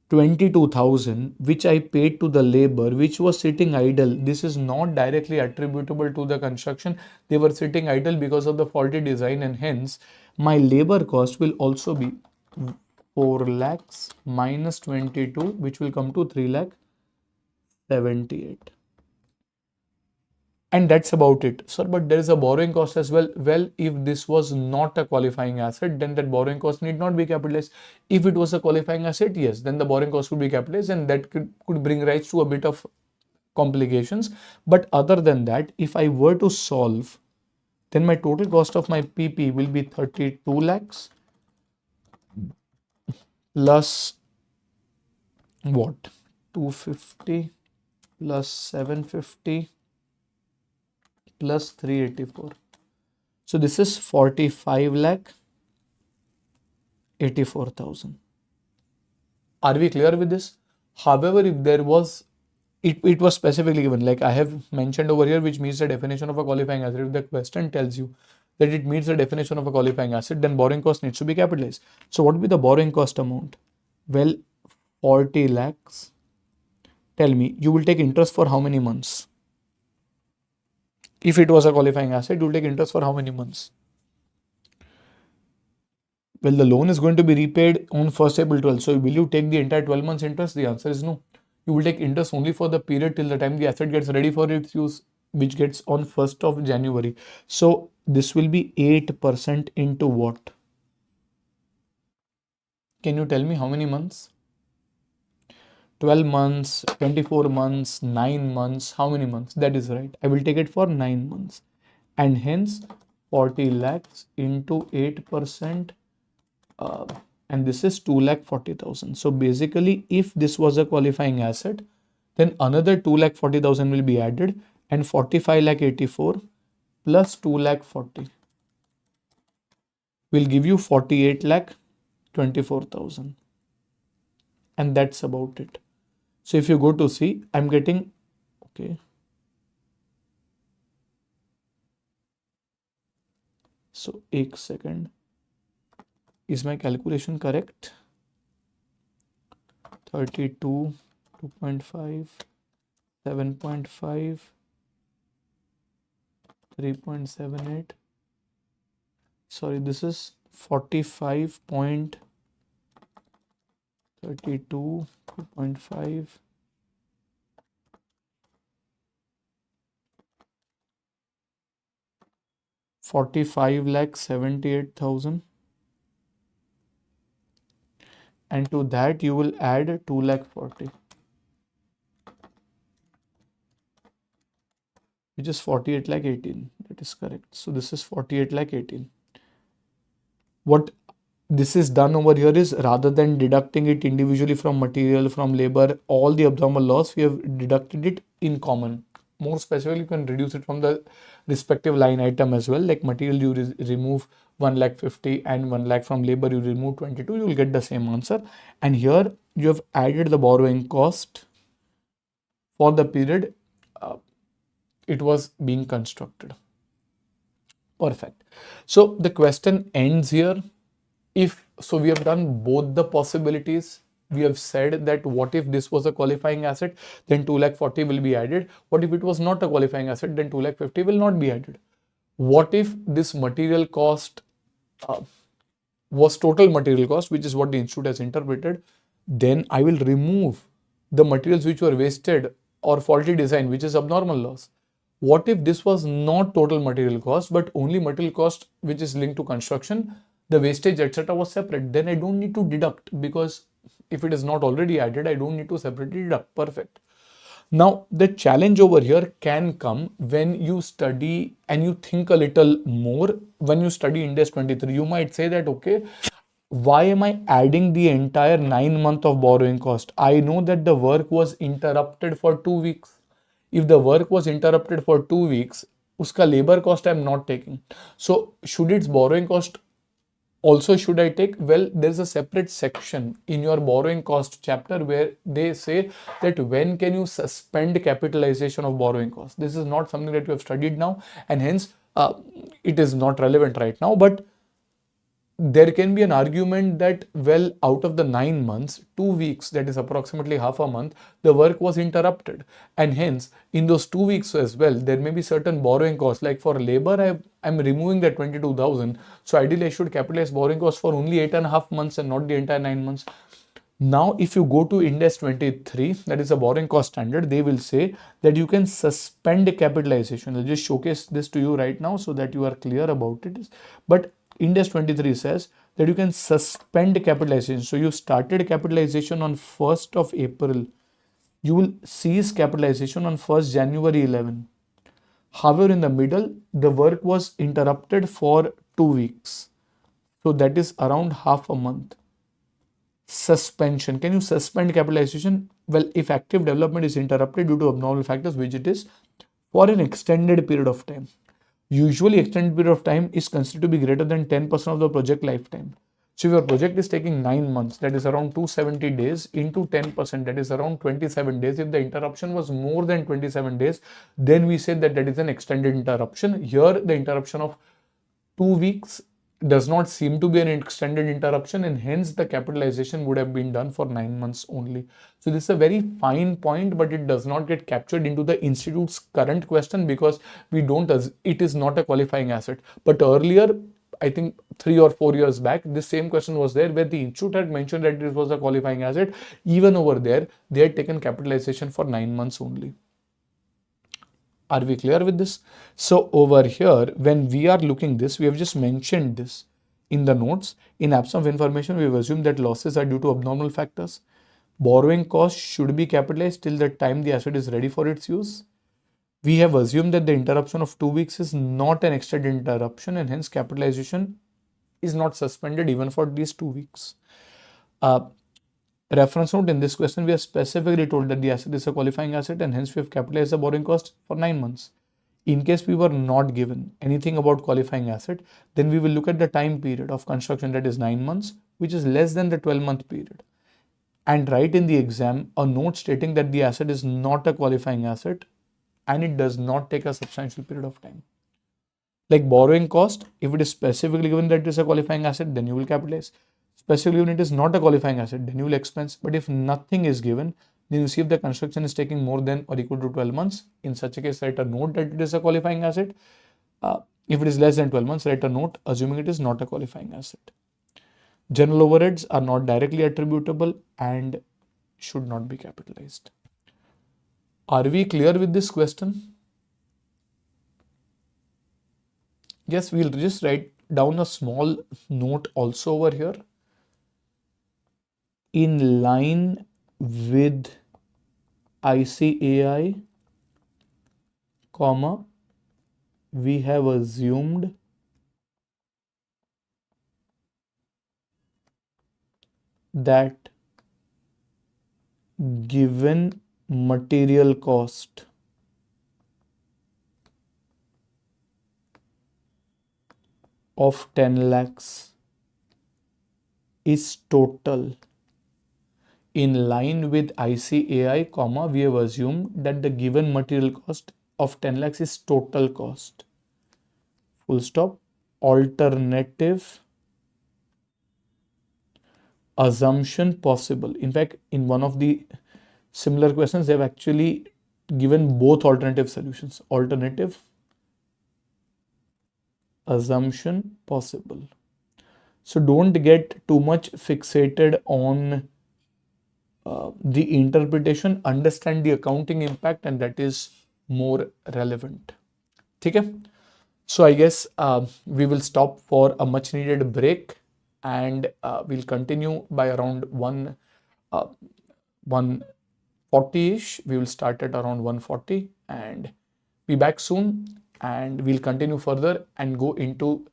Speaker 1: 22,000 which I paid to the labor which was sitting idle. This is not directly attributable to the construction. They were sitting idle because of the faulty design, and hence my labor cost will also be 4 lakhs minus 22, which will come to 3 lakh 78. And that's about it, sir. But there is a borrowing cost as well. Well, if this was not a qualifying asset, then that borrowing cost need not be capitalized. If it was a qualifying asset, yes, then the borrowing cost would be capitalized, and that could bring rise to a bit of complications. But other than that, if I were to solve, then my total cost of my PP will be 32 lakhs plus what? 250 plus 750 plus 384. So this is 45 lakh 84,000. Are we clear with this? However, if there was, it was specifically given, like I have mentioned over here, which meets the definition of a qualifying asset. If the question tells you that it meets the definition of a qualifying asset, then borrowing cost needs to be capitalized. So what would be the borrowing cost amount? Well, 40 lakhs. Tell me, you will take interest for how many months? If it was a qualifying asset, you will take interest for how many months? Well, the loan is going to be repaid on 1st April 12. So will you take the entire 12 months interest? The answer is no. You will take interest only for the period till the time the asset gets ready for its use, which gets on 1st of January. So this will be 8% into what? Can you tell me how many months? 12 months, 24 months, 9 months, how many months? That is right. I will take it for 9 months. And hence 40 lakhs into 8%, and this is 2,40,000. So basically, if this was a qualifying asset, then another 2,40,000 will be added, and 45 lakh 84 plus 2,40,000 will give you 48 lakh 24,000. And that's about it. So if you go to see, I'm getting, okay. So, 1 second. Is my calculation correct? 32, 2.5, 7.5, 3.78. Sorry, this is 45.32, 2.5. 45 lakh 78,000, and to that you will add 2 lakh 40, which is 48 lakh 18. That is correct. So this is 48 lakh 18. What this is done over here is, rather than deducting it individually from material, from labor, all the abnormal loss, we have deducted it in common. More specifically, you can reduce it from the respective line item as well. Like material, you remove 1 lakh 50, and 1 lakh from labor, you remove 22, you will get the same answer. And here you have added the borrowing cost for the period it was being constructed. Perfect. So the question ends here. If so, we have done both the possibilities. We have said that what if this was a qualifying asset, then 2 lakh 40 will be added. What if it was not a qualifying asset, then 2 lakh 50 will not be added. What if this material cost was total material cost, which is what the institute has interpreted, then I will remove the materials which were wasted or faulty design, which is abnormal loss. what if this was not total material cost, but only material cost which is linked to construction, the wastage, etc. was separate? Then I don't need to deduct, because if it is not already added, I don't need to separately deduct. Perfect. Now, the challenge over here can come when you study and you think a little more. When you study Ind AS 23, you might say that, okay, why am I adding the entire 9 month of borrowing cost? I know that the work was interrupted for 2 weeks. If the work was interrupted for 2 weeks, uska labor cost I am not taking. So should its borrowing cost also should I take? Well, there's a separate section in your borrowing cost chapter where they say that when can you suspend capitalization of borrowing cost. This is not something that you have studied now, and hence it is not relevant right now. But there can be an argument that, well, out of the 9 months, 2 weeks, that is approximately half a month, the work was interrupted, and hence in those 2 weeks as well, there may be certain borrowing costs. Like for labor, I'm removing that 22,000, so ideally I should capitalize borrowing costs for only 8.5 months and not the entire 9 months. Now, if you go to Ind AS 23, that is a borrowing cost standard, they will say that you can suspend capitalization. I'll just showcase this to you right now so that you are clear about it. But Ind AS 23 says that you can suspend capitalization. So you started capitalization on 1st of April. You will cease capitalization on 1st January 11. However, in the middle, the work was interrupted for 2 weeks. So that is around half a month. Suspension. Can you suspend capitalization? Well, if active development is interrupted due to abnormal factors, which it is, for an extended period of time. Usually, extended period of time is considered to be greater than 10% of the project lifetime. So if your project is taking 9 months, that is around 270 days, into 10%, that is around 27 days. If the interruption was more than 27 days, then we say that that is an extended interruption. Here, the interruption of 2 weeks does not seem to be an extended interruption, and hence the capitalization would have been done for 9 months only. So this is a very fine point, but it does not get captured into the institute's current question because we don't, it is not a qualifying asset. But earlier, I think 3 or 4 years back, this same question was there where the institute had mentioned that it was a qualifying asset. Even over there, they had taken capitalization for 9 months only. Are we clear with this? So over here, when we are looking this, we have just mentioned this in the notes. In absence of information, we have assumed that losses are due to abnormal factors. Borrowing costs should be capitalized till the time the asset is ready for its use. We have assumed that the interruption of 2 weeks is not an extended interruption, and hence capitalization is not suspended even for these 2 weeks. Reference note: in this question, we are specifically told that the asset is a qualifying asset, and hence we have capitalized the borrowing cost for 9 months. In case we were not given anything about qualifying asset, then we will look at the time period of construction, that is 9 months, which is less than the 12-month period, and write in the exam a note stating that the asset is not a qualifying asset and it does not take a substantial period of time. Like borrowing cost, if it is specifically given that it is a qualifying asset, then you will capitalize. Specifically, when it is not a qualifying asset, then you will expense. But if nothing is given, then you see if the construction is taking more than or equal to 12 months. In such a case, write a note that it is a qualifying asset. If it is less than 12 months, write a note assuming it is not a qualifying asset. General overheads are not directly attributable and should not be capitalized. Are we clear with this question? Yes, we'll just write down a small note also over here. In line with ICAI, comma, we have assumed that given material cost of 10 lakhs is total. In line with ICAI, comma, we have assumed that the given material cost of 10 lakhs is total cost. Full stop. Alternative assumption possible. In fact, in one of the similar questions, they have actually given both alternative solutions. Alternative assumption possible. So don't get too much fixated on the interpretation. Understand the accounting impact, and that is more relevant. ठीक है? So I guess we will stop for a much needed break, and we'll continue by around 140ish. We will start at around 140 and be back soon, and we'll continue further and go into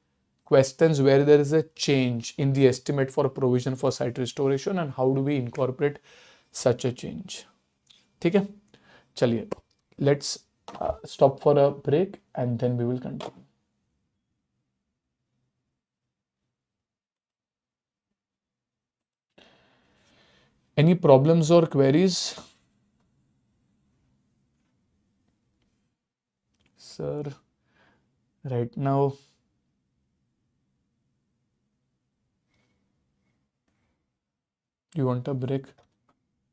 Speaker 1: questions where there is a change in the estimate for provision for site restoration and how do we incorporate such a change. ठीक है? चलिए, let's stop for a break and then we will continue. Any problems or queries? Sir, right now, you want a break?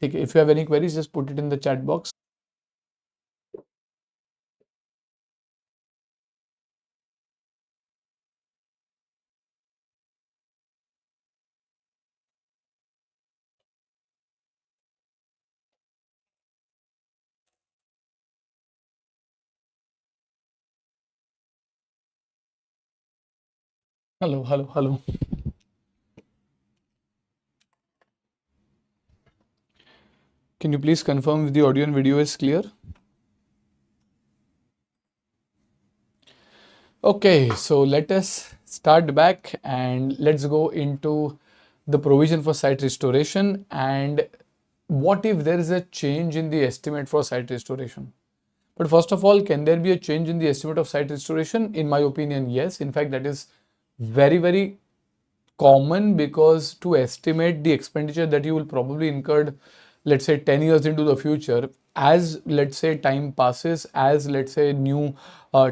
Speaker 1: Okay, if you have any queries, just put it in the chat box. Hello, hello, hello. Can you please confirm if the audio and video is clear? Okay, so let us start back and let's go into the provision for site restoration. And what if there is a change in the estimate for site restoration? But first of all, can there be a change in the estimate of site restoration? In my opinion, yes. In fact, that is very, very common, because to estimate the expenditure that you will probably incur, let's say 10 years into the future, as let's say time passes, as let's say new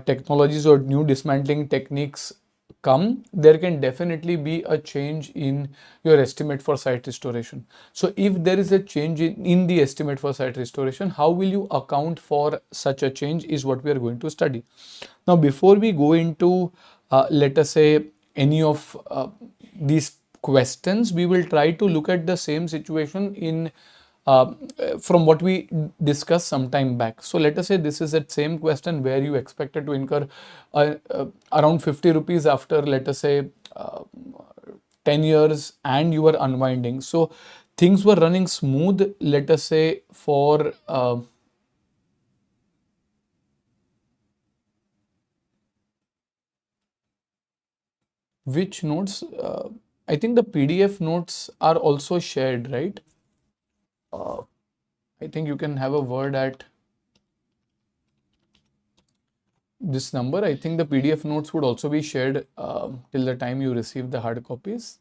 Speaker 1: technologies or new dismantling techniques come, there can definitely be a change in your estimate for site restoration. So if there is a change in the estimate for site restoration, how will you account for such a change is what we are going to study. Now, before we go into let us say any of these questions, we will try to look at the same situation in from what we discussed some time back. So let us say this is that same question where you expected to incur around 50 rupees after, let us say, 10 years, and you were unwinding. So things were running smooth, let us say, for which notes? I think the PDF notes are also shared, right? I think you can have a word at this number. I think the PDF notes would also be shared till the time you receive the hard copies.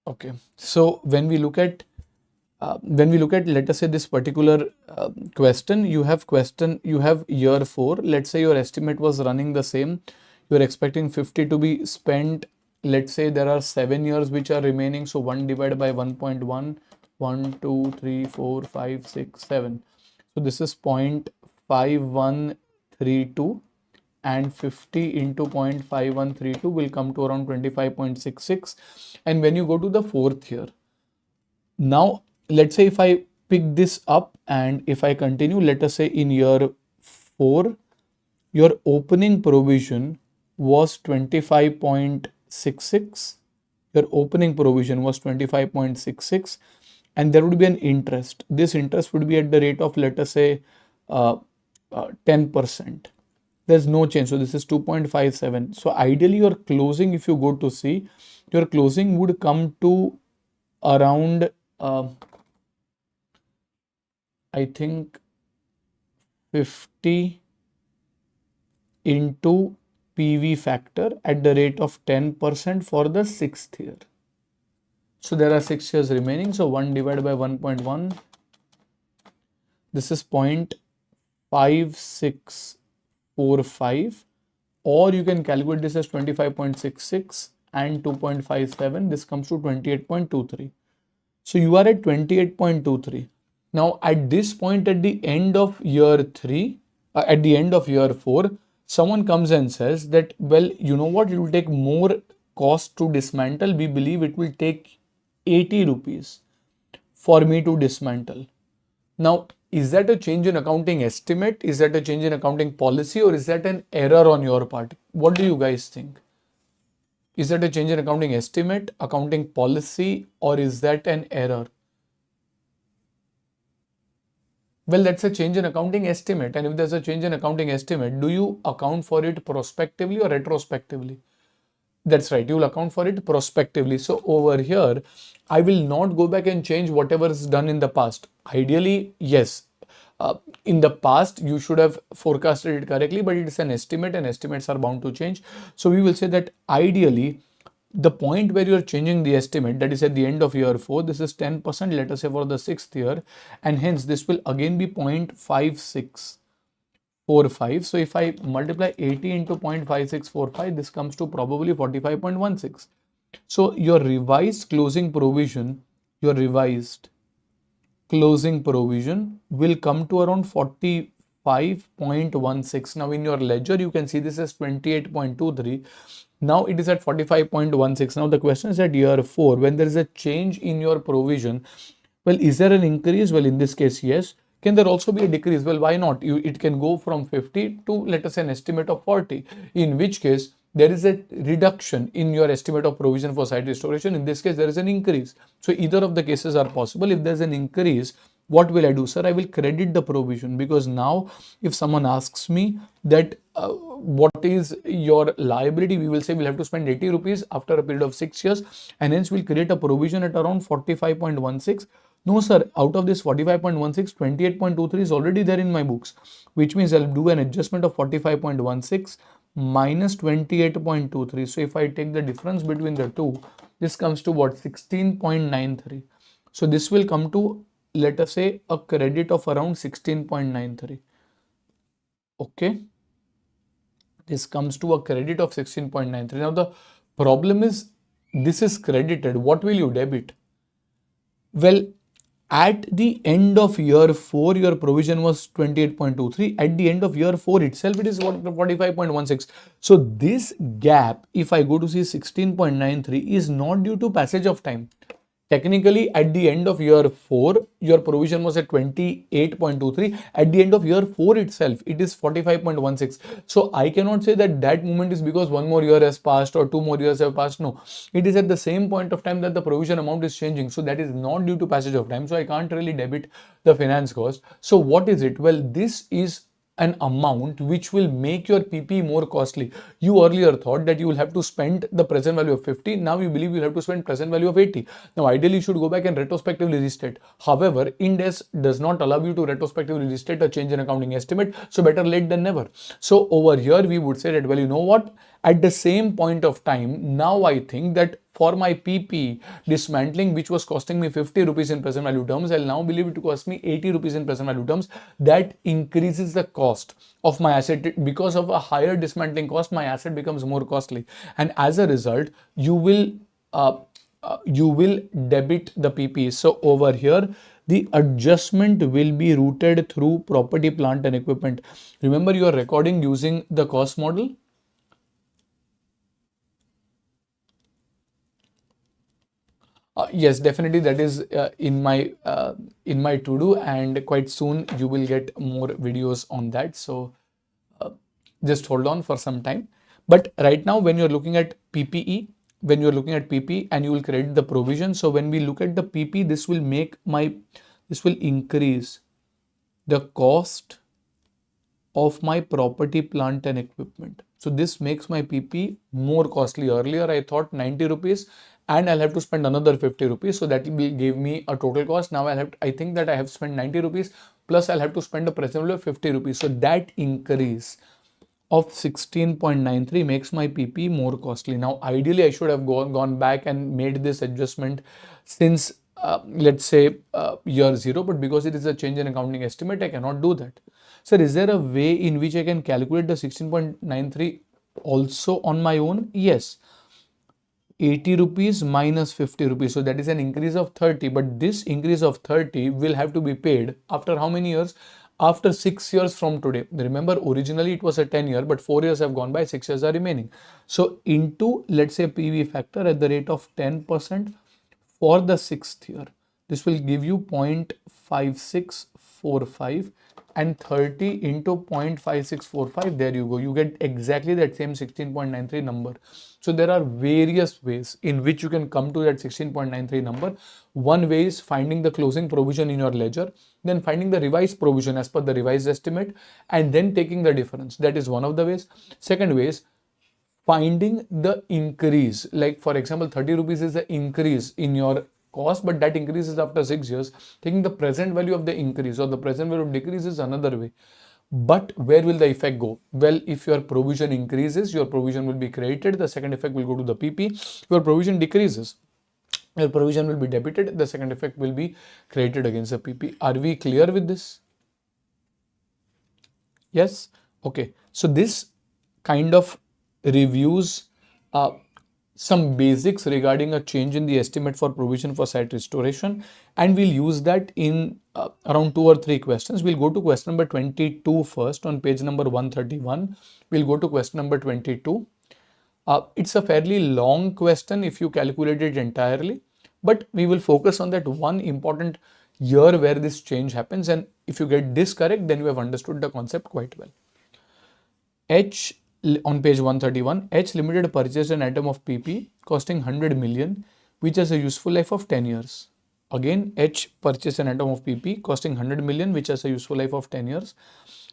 Speaker 1: Okay, so when we look at let us say this particular question, you have year 4. Let's say your estimate was running the same. You are expecting 50 to be spent. Let's say there are 7 years which are remaining. So 1 divided by 1.1, 1, 2, 3, 4, 5, 6, 7. So this is 0.5132, and 50 into 0.5132 will come to around 25.66. And when you go to the 4th year, now let's say if I pick this up and if I continue, let us say in year 4, your opening provision was 25.66. Your opening provision was 25.66, and there would be an interest. This interest would be at the rate of, let us say, 10%. There's no change. So this is 2.57. So ideally your closing, if you go to see, your closing would come to around I think 50 into PV factor at the rate of 10% for the 6th year. So there are 6 years remaining. So 1 divided by 1.1, this is 0.5645, or you can calculate this as 25.66 and 2.57. This comes to 28.23. So you are at 28.23. Now at this point, at the end of year 3, at the end of year 4, someone comes and says that, well, you know what, it will take more cost to dismantle. We believe it will take 80 rupees for me to dismantle. Now, is that a change in accounting estimate? Is that a change in accounting policy, or is that an error on your part? What do you guys think? Is that a change in accounting estimate, accounting policy, or is that an error? Well, that's a change in accounting estimate. And if there's a change in accounting estimate, do you account for it prospectively or retrospectively? That's right, you will account for it prospectively. So over here, I will not go back and change whatever is done in the past. Ideally, yes. In the past, you should have forecasted it correctly, but it's an estimate and estimates are bound to change. So we will say that ideally, the point where you're changing the estimate, that is at the end of year 4, this is 10%, let us say for the 6th year, and hence this will again be 0.5645. So if I multiply 80 into 0.5645, this comes to probably 45.16. So your revised closing provision will come to around 45.16. Now in your ledger, you can see this as 28.23. Now it is at 45.16. Now the question is at year 4, when there is a change in your provision, well, is there an increase? Well, in this case, yes. Can there also be a decrease? Well, why not? It can go from 50 to, let us say, an estimate of 40, in which case there is a reduction in your estimate of provision for site restoration. In this case, there is an increase. So either of the cases are possible. If there's an increase, what will I do? Sir, I will credit the provision, because now if someone asks me that what is your liability, we will say we'll have to spend 80 rupees after a period of 6 years, and hence we'll create a provision at around 45.16. No, sir, out of this 45.16, 28.23 is already there in my books, which means I'll do an adjustment of 45.16 minus 28.23. So if I take the difference between the two, this comes to what? 16.93. So this will come to, let us say, a credit of around 16.93. Okay. This comes to a credit of 16.93. Now the problem is, this is credited. What will you debit? Well, at the end of year 4, your provision was 28.23. At the end of year 4 itself, it is 45.16. So this gap, if I go to see 16.93, is not due to passage of time. Technically, at the end of year 4, your provision was at 28.23. At the end of year 4 itself, it is 45.16. So I cannot say that that moment is because one more year has passed or 2 more years have passed. No, it is at the same point of time that the provision amount is changing. So that is not due to passage of time. So I can't really debit the finance cost. So what is it? Well, this is an amount which will make your PP more costly. You earlier thought that you will have to spend the present value of 50. Now you believe you'll have to spend present value of 80. Now ideally you should go back and retrospectively restate. However, Ind AS does not allow you to retrospectively restate a change in accounting estimate. So better late than never. So over here we would say that, well, you know what? At the same point of time, now I think that for my PP dismantling, which was costing me 50 rupees in present value terms, I'll now believe it to cost me 80 rupees in present value terms. That increases the cost of my asset. Because of a higher dismantling cost, my asset becomes more costly. And as a result, you will debit the PP. So over here, the adjustment will be routed through property, plant and equipment. Remember, you are recording using the cost model. Yes, definitely that is in my to-do, and quite soon you will get more videos on that. So just hold on for some time. But right now, when you're looking at PPE, and you will credit the provision. So when we look at the PP, this will increase the cost of my property, plant and equipment. So this makes my PP more costly. Earlier I thought 90 rupees and I'll have to spend another 50 rupees. So that will give me a total cost. Now I think that I have spent 90 rupees plus I'll have to spend a present value of 50 rupees. So that increase of 16.93 makes my PP more costly. Now ideally I should have gone back and made this adjustment since let's say year 0, but because it is a change in accounting estimate, I cannot do that. Sir, is there a way in which I can calculate the 16.93 also on my own? Yes. 80 rupees minus 50 rupees. So that is an increase of 30. But this increase of 30 will have to be paid after how many years? After 6 years from today. Remember, originally it was a 10-year, but 4 years have gone by, 6 years are remaining. So into, let's say, PV factor at the rate of 10% for the 6th year. This will give you 0.56 0.5645 and 30 into 0.5645. There you go. You get exactly that same 16.93 number. So there are various ways in which you can come to that 16.93 number. One way is finding the closing provision in your ledger, then finding the revised provision as per the revised estimate, and then taking the difference. That is one of the ways. Second way is finding the increase. Like for example, 30 rupees is the increase in your cost, but that increases after 6 years. Taking the present value of the increase or the present value of decrease is another way. But where will the effect go? Well, if your provision increases, your provision will be credited. The second effect will go to the PP. Your provision decreases, your provision will be debited. The second effect will be credited against the PP. Are we clear with this? Yes. Okay. So this kind of reviews some basics regarding a change in the estimate for provision for site restoration, and we'll use that in around 2 or 3 questions. We'll go to question number 22 first on page number 131. We'll go to question number 22. It's a fairly long question if you calculate it entirely, but we will focus on that one important year where this change happens, and if you get this correct, then you have understood the concept quite well. H on page 131, H Limited purchased an item of PP costing 100 million, which has a useful life of 10 years. Again, H purchased an item of PP costing 100 million, which has a useful life of 10 years.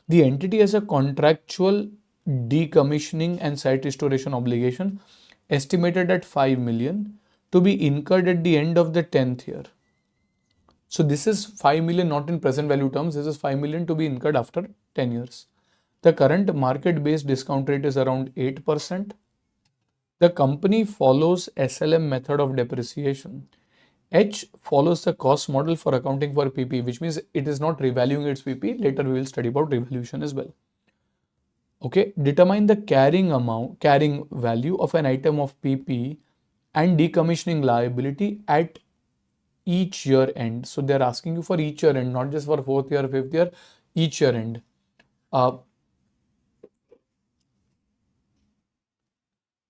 Speaker 1: The entity has a contractual decommissioning and site restoration obligation estimated at 5 million to be incurred at the end of the 10th year. So this is 5 million not in present value terms. This is 5 million to be incurred after 10 years. The current market-based discount rate is around 8%. The company follows SLM method of depreciation. H follows the cost model for accounting for PP, which means it is not revaluing its PP. Later we will study about revaluation as well. Okay, determine the carrying value of an item of PP and decommissioning liability at each year end. So they're asking you for each year end, not just for 4th year, 5th year, each year end.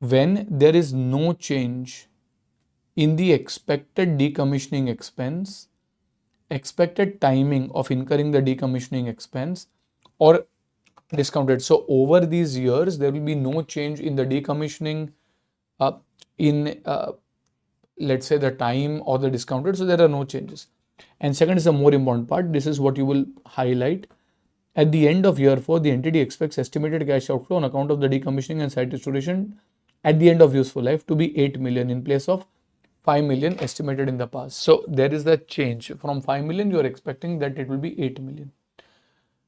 Speaker 1: When there is no change in the expected decommissioning expense, expected timing of incurring the decommissioning expense, or discounted. So over these years, there will be no change in the decommissioning let's say the time or the discounted. So there are no changes. And second is the more important part. This is what you will highlight. At the end of year 4, the entity expects estimated cash outflow on account of the decommissioning and site restoration at the end of useful life to be 8 million in place of 5 million estimated in the past. So there is the change. From 5 million, you are expecting that it will be 8 million.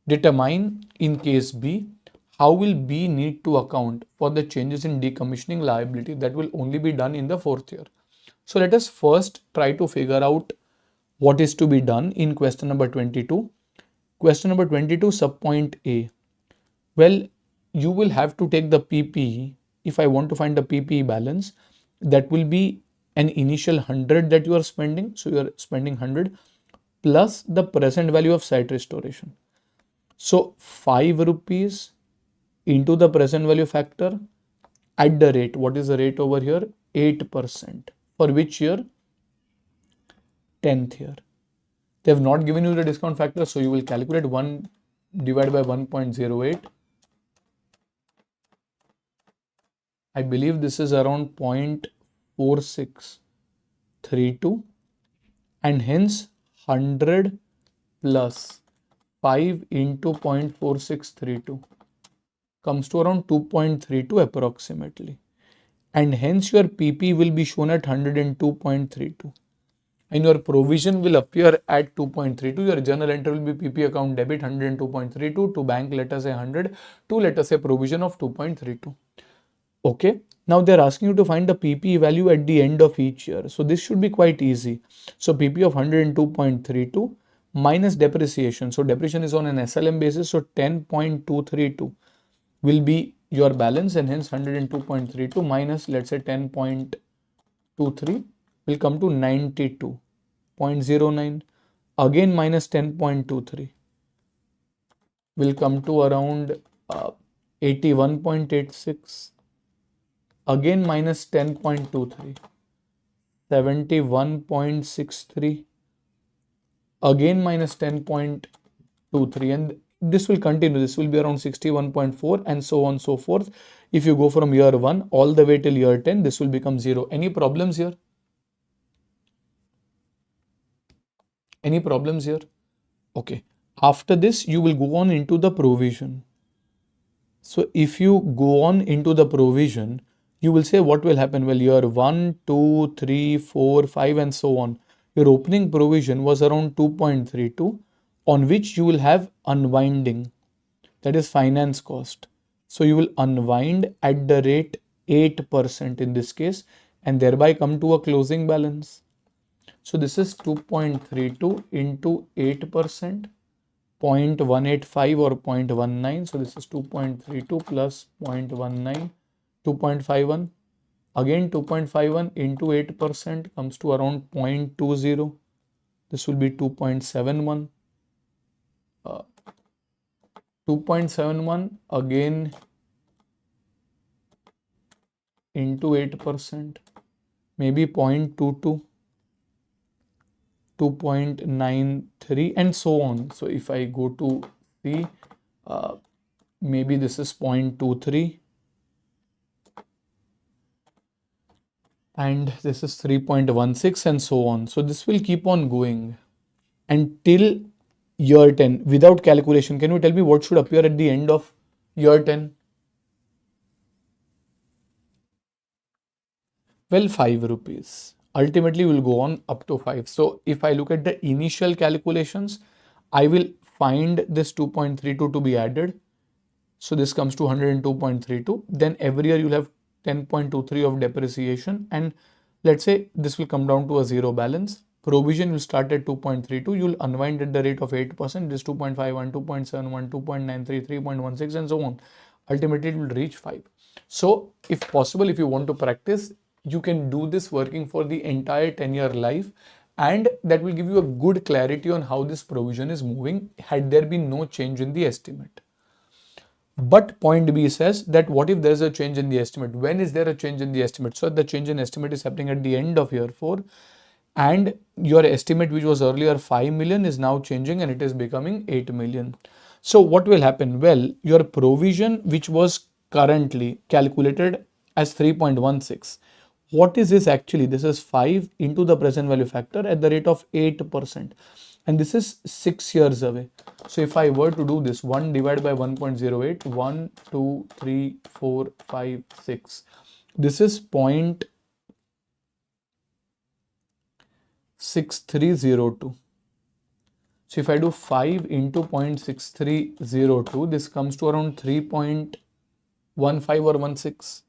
Speaker 1: Determine in case B, how will B need to account for the changes in decommissioning liability? That will only be done in the 4th year. So let us first try to figure out what is to be done in question number 22. Question number 22, subpoint A. Well, you will have to take the PP. If I want to find the PP balance, that will be an initial 100 that you are spending. So you are spending 100 plus the present value of site restoration. So 5 rupees into the present value factor at the rate. What is the rate over here? 8%. For which year? 10th year. They have not given you the discount factor, so you will calculate 1 divided by 1.08. I believe this is around 0.4632, and hence 100 plus 5 into 0.4632 comes to around 2.32 approximately, and hence your PP will be shown at 102.32. And your provision will appear at 2.32. Your journal entry will be PP account debit 102.32 to bank, let us say 100, to let us say provision of 2.32. Okay. Now they're asking you to find the PP value at the end of each year. So this should be quite easy. So PP of 102.32 minus depreciation. So depreciation is on an SLM basis. So 10.232 will be your balance, and hence 102.32 minus, let's say 10.23 will come to 92.09. Again minus 10.23 will come to around 81.86. Again minus 10.23, 71.63. Again minus 10.23, 23, and this will continue. This will be around 61.4 and so on so forth. If you go from year 1 all the way till year 10, this will become 0. Any problems here? Any problems here? Okay. After this, you will go on into the provision. So if you go on into the provision, you will say what will happen? Well, year 1, 2, 3, 4, 5 and so on. Your opening provision was around 2.32, on which you will have unwinding, that is finance cost. So you will unwind at the rate 8% in this case, and thereby come to a closing balance. So this is 2.32 into 8%, 0.185 or 0.19. So this is 2.32 plus 0.19, 2.51. Again 2.51 into 8% comes to around 0.20. This will be 2.71. 2.71 again into 8%, maybe 0.22, 2.93 and so on. So if I go to C, maybe this is 0.23 and this is 3.16 and so on. So this will keep on going until year 10 without calculation. Can you tell me what should appear at the end of year 10? Well, 5 rupees. Ultimately, we'll go on up to 5. So if I look at the initial calculations, I will find this 2.32 to be added. So this comes to 102.32. Then every year you'll have 10.23 of depreciation. And let's say this will come down to a zero balance. Provision will start at 2.32. You'll unwind at the rate of 8%. This 2.51, 2.71, 2.93, 3.16 and so on. Ultimately, it will reach 5. So if possible, if you want to practice, you can do this working for the entire 10-year life, and that will give you a good clarity on how this provision is moving had there been no change in the estimate. But point B says that what if there is a change in the estimate? When is there a change in the estimate? So the change in estimate is happening at the end of year 4, and your estimate, which was earlier 5 million, is now changing and it is becoming 8 million. So what will happen? Well, your provision, which was currently calculated as 3.16, what is this actually? This is 5 into the present value factor at the rate of 8%. And this is 6 years away. So if I were to do this, 1 divided by 1.08, 1, 2, 3, 4, 5, 6. This is 0.6302. So if I do 5 into 0.6302, this comes to around 3.15 or 16.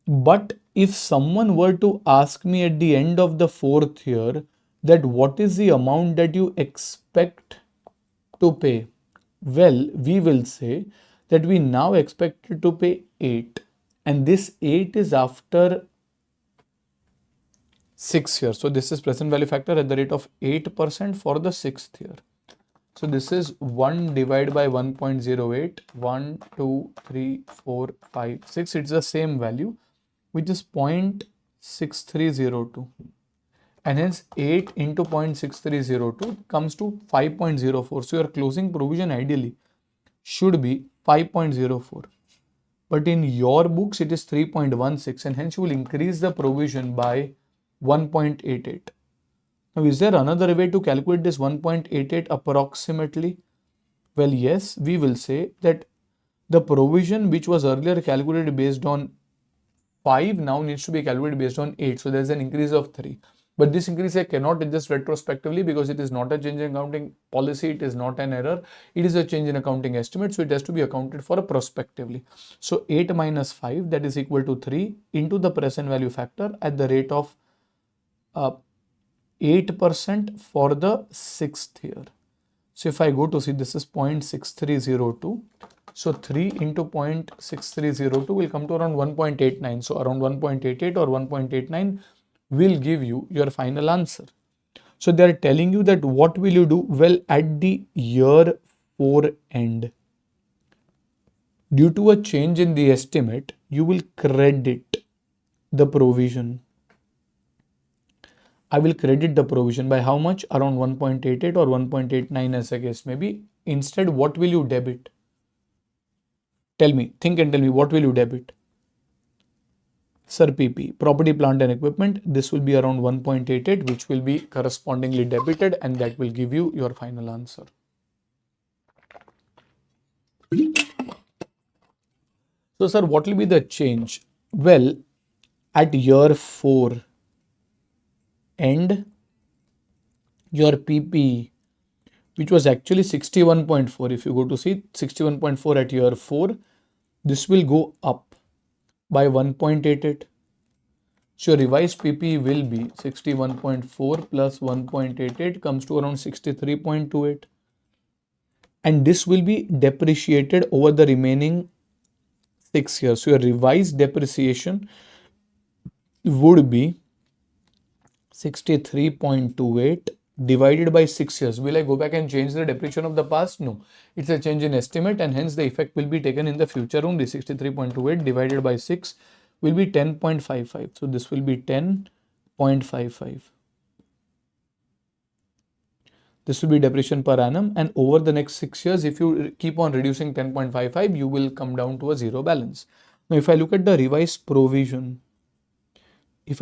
Speaker 1: But if someone were to ask me at the end of the 4th year that what is the amount that you expect to pay, well, we will say that we now expect to pay 8, and this 8 is after 6 years. So this is present value factor at the rate of 8% for the 6th year. So this is 1 divided by 1.08, 1, 2, 3, 4, 5, 6. It's the same value, which is 0.6302. And hence 8 into 0.6302 comes to 5.04. So your closing provision ideally should be 5.04. But in your books, it is 3.16, and hence you will increase the provision by 1.88. Now, is there another way to calculate this 1.88 approximately? Well, yes, we will say that the provision which was earlier calculated based on 5 now needs to be calculated based on 8. So there's an increase of 3. But this increase I cannot adjust retrospectively because it is not a change in accounting policy. It is not an error. It is a change in accounting estimate. So it has to be accounted for prospectively. So 8 minus 5, that is equal to 3 into the present value factor at the rate of 8% for the 6th year. So if I go to see, this is 0.6302. So 3 into 0.6302 will come to around 1.89. So around 1.88 or 1.89 will give you your final answer. So they are telling you that what will you do? Well, at the year 4 end, due to a change in the estimate, you will credit the provision. I will credit the provision by how much? Around 1.88 or 1.89 as a case maybe. Instead, what will you debit? Tell me, think and tell me, what will you debit? Sir, PP, property, plant and equipment, this will be around 1.88, which will be correspondingly debited, and that will give you your final answer. So, sir, what will be the change? Well, at year 4 end, your PP, which was actually 61.4, if you go to see 61.4 at year 4, this will go up by 1.88. So your revised PP will be 61.4 plus 1.88 comes to around 63.28. And this will be depreciated over the remaining 6 years. So your revised depreciation would be 63.28 divided by 6 years. Will I go back and change the depreciation of the past? No. It's a change in estimate, and hence the effect will be taken in the future only. 63.28 divided by 6 will be 10.55. So this will be 10.55. This will be depreciation per annum, and over the next 6 years, if you keep on reducing 10.55, you will come down to a zero balance. Now, if I look at the revised provision, your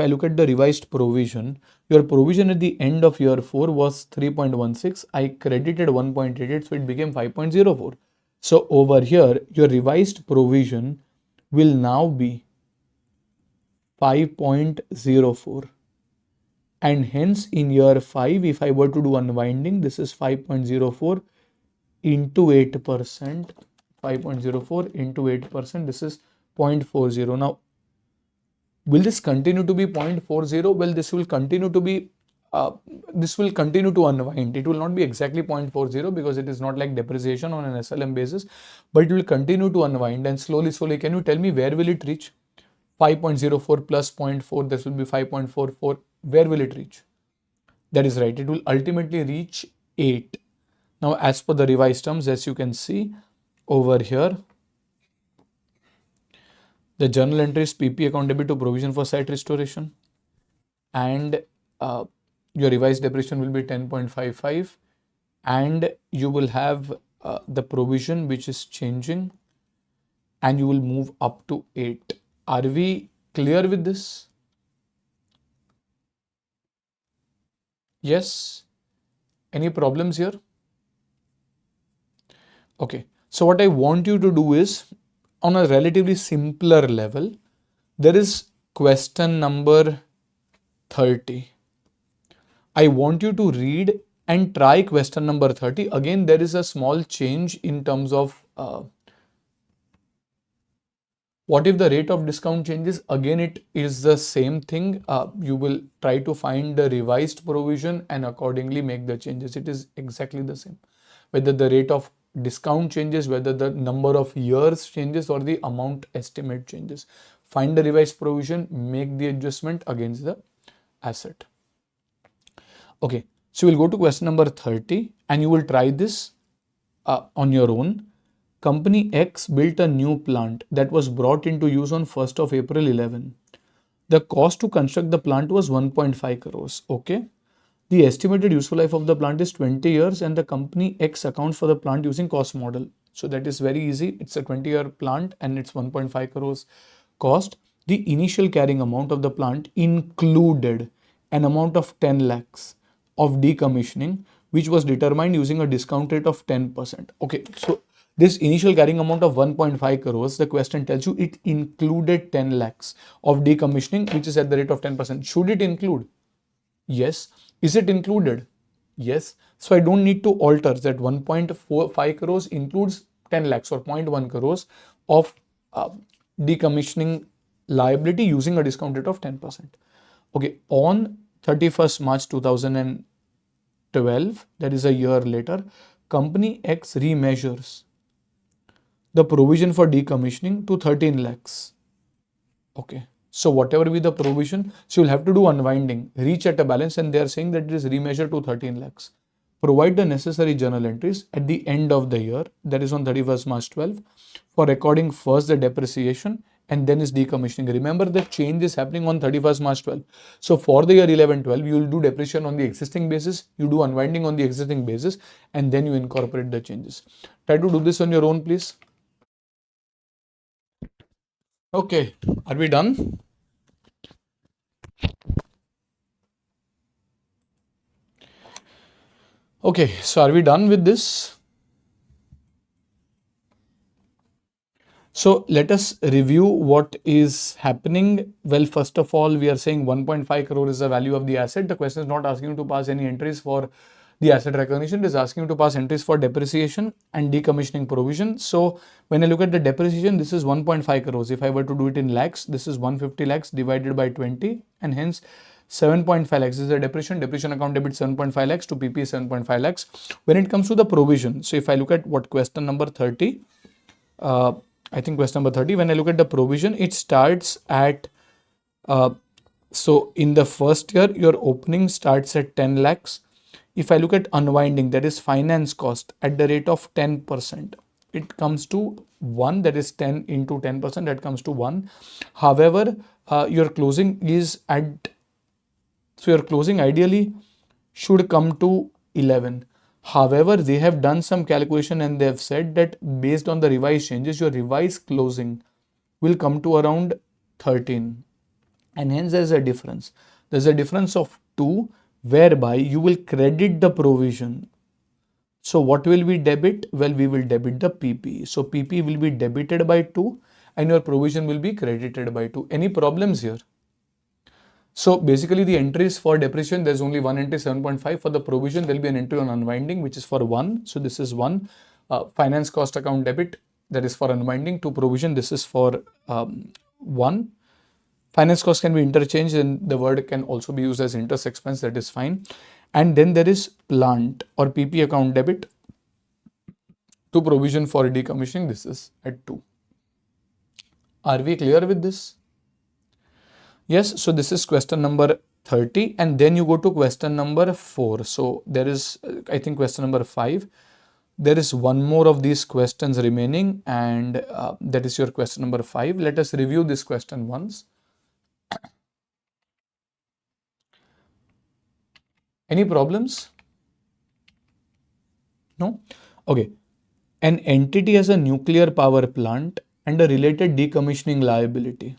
Speaker 1: provision at the end of year 4 was 3.16. I credited 1.88, so it became 5.04. So over here, your revised provision will now be 5.04. And hence in year 5, if I were to do unwinding, this is 5.04 into 8%. 5.04 into 8%, this is 0.40. Now, will this continue to be 0.40? Well, this will continue to be, this will continue to unwind. It will not be exactly 0.40 because it is not like depreciation on an SLM basis, but it will continue to unwind, and slowly, can you tell me where will it reach? 5.04 plus 0.4, this will be 5.44. Where will it reach? That is right, it will ultimately reach 8. Now, as per the revised terms, as you can see over here, the journal entry is PP account debit to provision for site restoration, and your revised depreciation will be 10.55, and you will have the provision which is changing, and you will move up to 8. Are we clear with this? Yes? Any problems here? Okay. So what I want you to do is, on a relatively simpler level, there is question number 30. I want you to read and try question number 30. Again, there is a small change in terms of what if the rate of discount changes? Again, it is the same thing. You will try to find the revised provision and accordingly make the changes. It is exactly the same. Whether the rate of discount changes, whether the number of years changes, or the amount estimate changes. Find the revised provision, make the adjustment against the asset. Okay, so we'll go to question number 30 and you will try this on your own. Company X built a new plant that was brought into use on 1st of April 11. The cost to construct the plant was 1.5 crores. Okay. The estimated useful life of the plant is 20 years and the company X accounts for the plant using cost model. So that is very easy. It's a 20-year plant and it's 1.5 crores cost. The initial carrying amount of the plant included an amount of 10 lakhs of decommissioning, which was determined using a discount rate of 10%. Okay, so this initial carrying amount of 1.5 crores, the question tells you it included 10 lakhs of decommissioning, which is at the rate of 10%. Should it include? Yes. Is it included? Yes. So I don't need to alter that 1.45 crores includes 10 lakhs or 0.1 crores of decommissioning liability using a discount rate of 10%. Okay, on 31st March 2012, that is a year later, company X remeasures the provision for decommissioning to 13 lakhs. Okay, so whatever be the provision, so you'll have to do unwinding, reach at a balance, and they are saying that it is remeasured to 13 lakhs. Provide the necessary journal entries at the end of the year, that is on 31st March 12, for recording first the depreciation and then is decommissioning. Remember, the change is happening on 31st March 12. So for the year 11-12, you will do depreciation on the existing basis, you do unwinding on the existing basis, and then you incorporate the changes. Try to do this on your own, please. Okay, are we done? Okay, so are we done with this? So let us review what is happening. Well, first of all, we are saying 1.5 crore is the value of the asset. The question is not asking you to pass any entries for the asset recognition. It is asking you to pass entries for depreciation and decommissioning provision. So when I look at the depreciation, this is 1.5 crores. If I were to do it in lakhs, this is 150 lakhs divided by 20, and hence 7.5 lakhs is the depreciation account debit 7.5 lakhs to PP 7.5 lakhs. When it comes to the provision, so if I look at what question number 30, I think question number 30, when I look at the provision, it starts at, so in the first year, your opening starts at 10 lakhs. If I look at unwinding, that is finance cost at the rate of 10%, it comes to 1, that is 10 into 10%, that comes to 1. However, your closing is at, so your closing ideally should come to 11. However, they have done some calculation and they have said that based on the revised changes, your revised closing will come to around 13. And hence there's a difference. There's a difference of 2, whereby you will credit the provision. So what will we debit? Well, we will debit the PP. So PP will be debited by 2 and your provision will be credited by 2. Any problems here? So basically the entries for depreciation, there's only one entry 7.5. For the provision, there'll be an entry on unwinding, which is for 1. So this is 1. Finance cost account debit, that is for unwinding. To provision, this is for 1. Finance cost can be interchanged and the word can also be used as interest expense, that is fine. And then there is plant or PP account debit to provision for decommissioning, this is at 2. Are we clear with this? Yes, so this is question number 30, and then you go to question number 4. So there is, I think, question number 5. There is one more of these questions remaining, and that is your question number 5. Let us review this question once. Any problems? No? Okay. An entity has a nuclear power plant and a related decommissioning liability.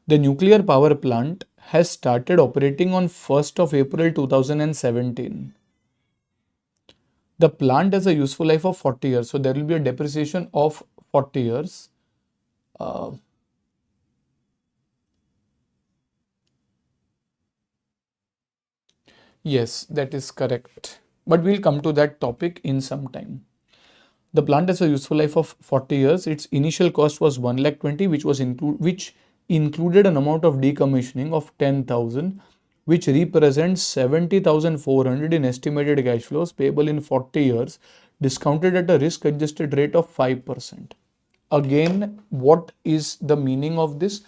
Speaker 1: The nuclear power plant has started operating on 1st of April 2017. The plant has a useful life of 40 years. So there will be a depreciation of 40 years. Yes, that is correct. But we'll come to that topic in some time. The plant has a useful life of 40 years. Its initial cost was 1,20,000, which included an amount of decommissioning of 10,000, which represents 70,400 in estimated cash flows payable in 40 years, discounted at a risk-adjusted rate of 5%. Again, what is the meaning of this?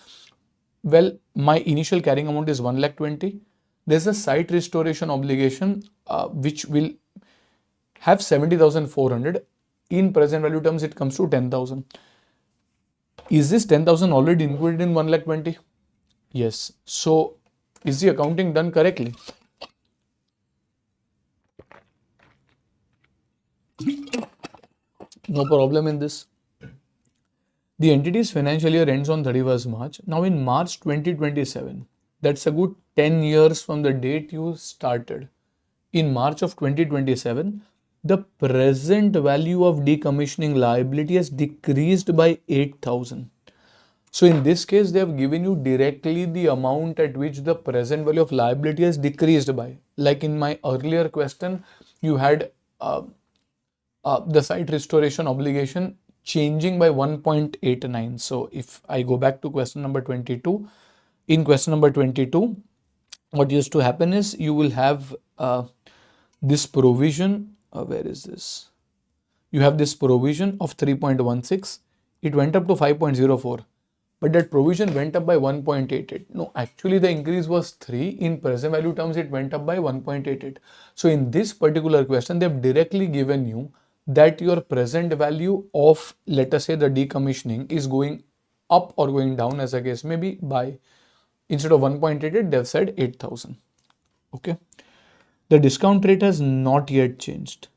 Speaker 1: Well, my initial carrying amount is 1,20,000. There's a site restoration obligation which will have 70,400. In present value terms, it comes to 10,000. Is this 10,000 already included in 1,20,000? Yes. So is the accounting done correctly? No problem in this. The entity's financial year ends on 31st March. Now in March 2027, that's a good 10 years from the date you started. In March of 2027, the present value of decommissioning liability has decreased by 8,000. So in this case, they have given you directly the amount at which the present value of liability has decreased by. Like in my earlier question, you had the site restoration obligation changing by 1.89. So if I go back to question number 22, in question number 22, what used to happen is you will have this provision. Where is this? You have this provision of 3.16. It went up to 5.04. But that provision went up by 1.88. No, actually the increase was 3. In present value terms, it went up by 1.88. So in this particular question, they've directly given you that your present value of, let us say, the decommissioning is going up or going down, as a case may be, by instead of 1.88 they've said 8,000. Okay, the discount rate has not yet changed.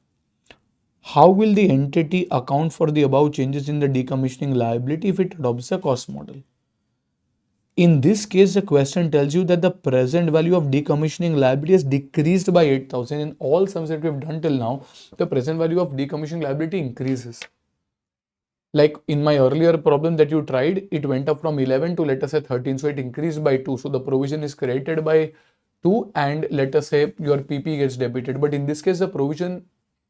Speaker 1: How will the entity account for the above changes in the decommissioning liability if it adopts the cost model? In this case, the question tells you that the present value of decommissioning liability has decreased by 8,000. In all sums that we've done till now, the present value of decommissioning liability increases. Like in my earlier problem that you tried, it went up from 11 to let us say 13. So it increased by 2. So the provision is created by 2 and let us say your PP gets debited. But in this case, the provision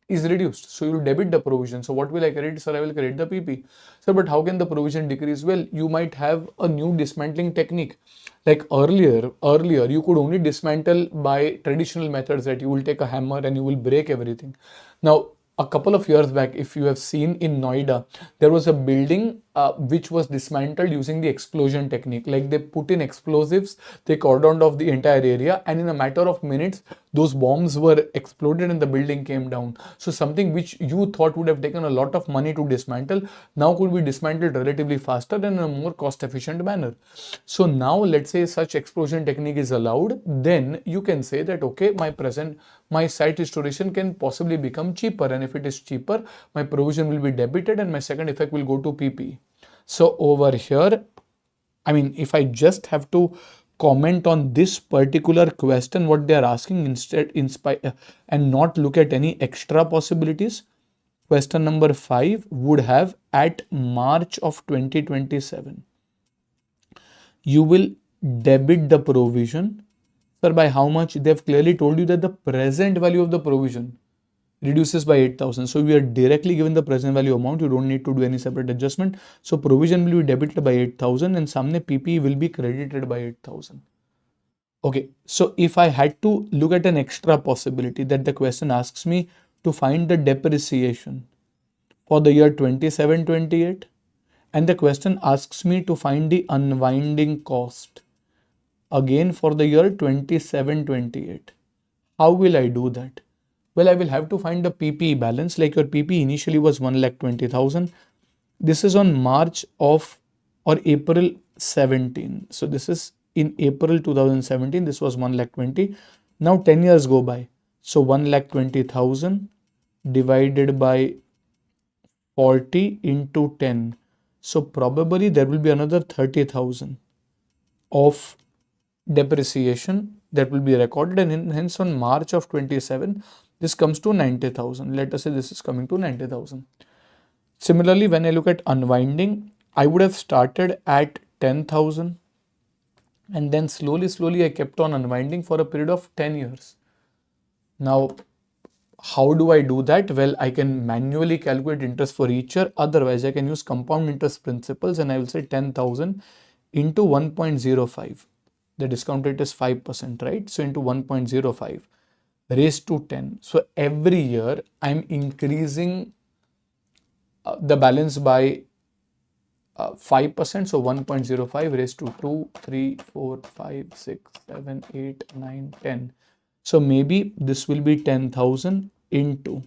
Speaker 1: is reduced. So you will debit the provision. So what will I credit? Sir, I will credit the PP. Sir, but how can the provision decrease? Well, you might have a new dismantling technique. Like earlier you could only dismantle by traditional methods, that you will take a hammer and you will break everything. Now, a couple of years back, if you have seen in Noida, there was a building which was dismantled using the explosion technique. Like they put in explosives, they cordoned off the entire area, and in a matter of minutes, those bombs were exploded and the building came down. So something which you thought would have taken a lot of money to dismantle now could be dismantled relatively faster and in a more cost efficient manner. So now let's say such explosion technique is allowed, then you can say that okay, my site restoration can possibly become cheaper, and if it is cheaper, my provision will be debited and my second effect will go to PP. So over here, I mean, if I just have to comment on this particular question, what they are asking instead, and not look at any extra possibilities, question number 5 would have at March of 2027, you will debit the provision. Sir, by how much? They've clearly told you that the present value of the provision reduces by 8,000. So we are directly given the present value amount. You don't need to do any separate adjustment. So provision will be debited by 8,000 and samne PP will be credited by 8,000. Okay, so if I had to look at an extra possibility that the question asks me to find the depreciation for the year 27-28, and the question asks me to find the unwinding cost again for the year 27-28. How will I do that? Well, I will have to find the PP balance. Like your PP initially was 1,20,000. This is on March of or April 17. So this is in April 2017. This was 1,20,000. Now 10 years go by. So 1,20,000 divided by 40 into 10. So probably there will be another 30,000 of depreciation that will be recorded, and hence on March of 27 this comes to 90,000. Let us say this is coming to 90,000. Similarly, when I look at unwinding, I would have started at 10,000 and then slowly I kept on unwinding for a period of 10 years. Now, how do I do that? Well, I can manually calculate interest for each year. Otherwise, I can use compound interest principles, and I will say 10,000 into 1.05. The discount rate is 5%, right? So into 1.05 raised to 10. So every year I'm increasing the balance by 5%. So 1.05 raised to 2, 3, 4, 5, 6, 7, 8, 9, 10. So maybe this will be 10,000 into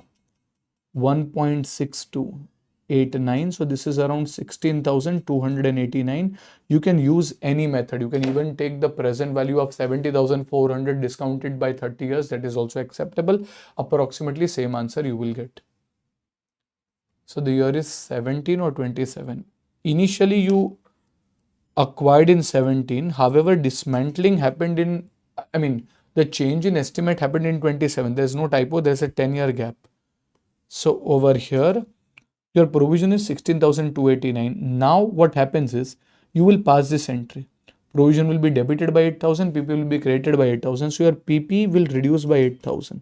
Speaker 1: 1.6289. So this is around 16,289. You can use any method. You can even take the present value of 70,400 discounted by 30 years. That is also acceptable. Approximately same answer you will get. So the year is 17 or 27. Initially you acquired in 17. However, dismantling happened in, the change in estimate happened in 27. There's no typo. There's a 10-year gap. So over here, your provision is 16,289. Now what happens is you will pass this entry. Provision will be debited by 8,000. PP will be credited by 8,000. So your PP will reduce by 8,000.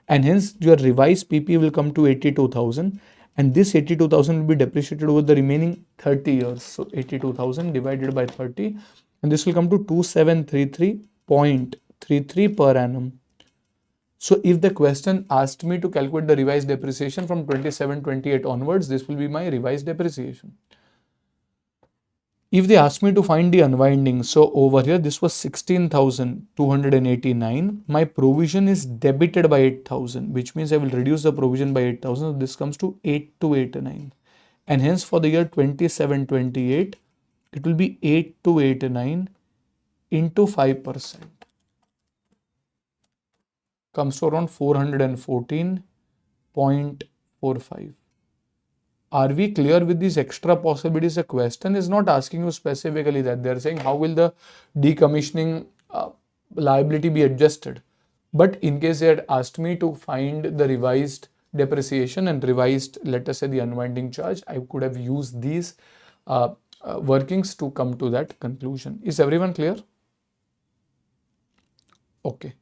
Speaker 1: And hence your revised PP will come to 82,000. And this 82,000 will be depreciated over the remaining 30 years. So 82,000 divided by 30. And this will come to 2733.33 per annum. So if the question asked me to calculate the revised depreciation from 27-28 onwards, this will be my revised depreciation. If they ask me to find the unwinding, so over here, this was 16,289. My provision is debited by 8,000, which means I will reduce the provision by 8,000. So this comes to 8289. And hence for the year 27-28, it will be 8289 into 5%. Comes to around 414.45. Are we clear with these extra possibilities? The question is not asking you specifically that. They are saying how will the decommissioning liability be adjusted. But in case they had asked me to find the revised depreciation and revised, let us say, the unwinding charge, I could have used these workings to come to that conclusion. Is everyone clear? Okay.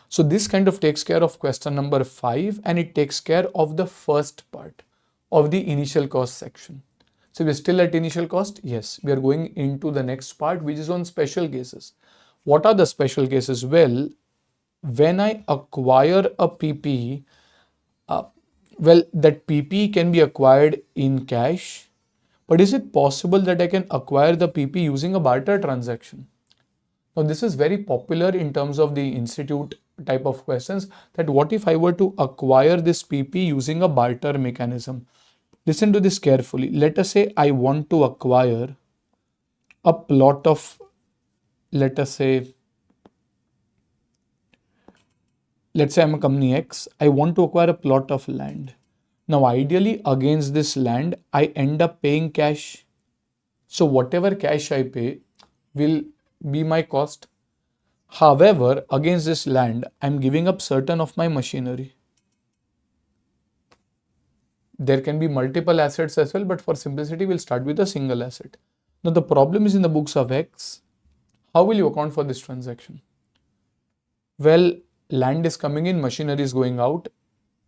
Speaker 1: So this kind of takes care of question number 5, and it takes care of the first part of the initial cost section. So we're still at initial cost? Yes. We are going into the next part, which is on special cases. What are the special cases? Well, when I acquire a PP, that PP can be acquired in cash, but is it possible that I can acquire the PP using a barter transaction? Now, this is very popular in terms of the institute type of questions, that what if I were to acquire this PP using a barter mechanism? Listen to this carefully. Let us say I want to acquire a plot of, let's say I'm a company X. I want to acquire a plot of land. Now, ideally, against this land, I end up paying cash. So whatever cash I pay will be my cost. However, against this land, I'm giving up certain of my machinery. There can be multiple assets as well, but for simplicity, we'll start with a single asset. Now, the problem is in the books of X. How will you account for this transaction? Well, land is coming in, machinery is going out.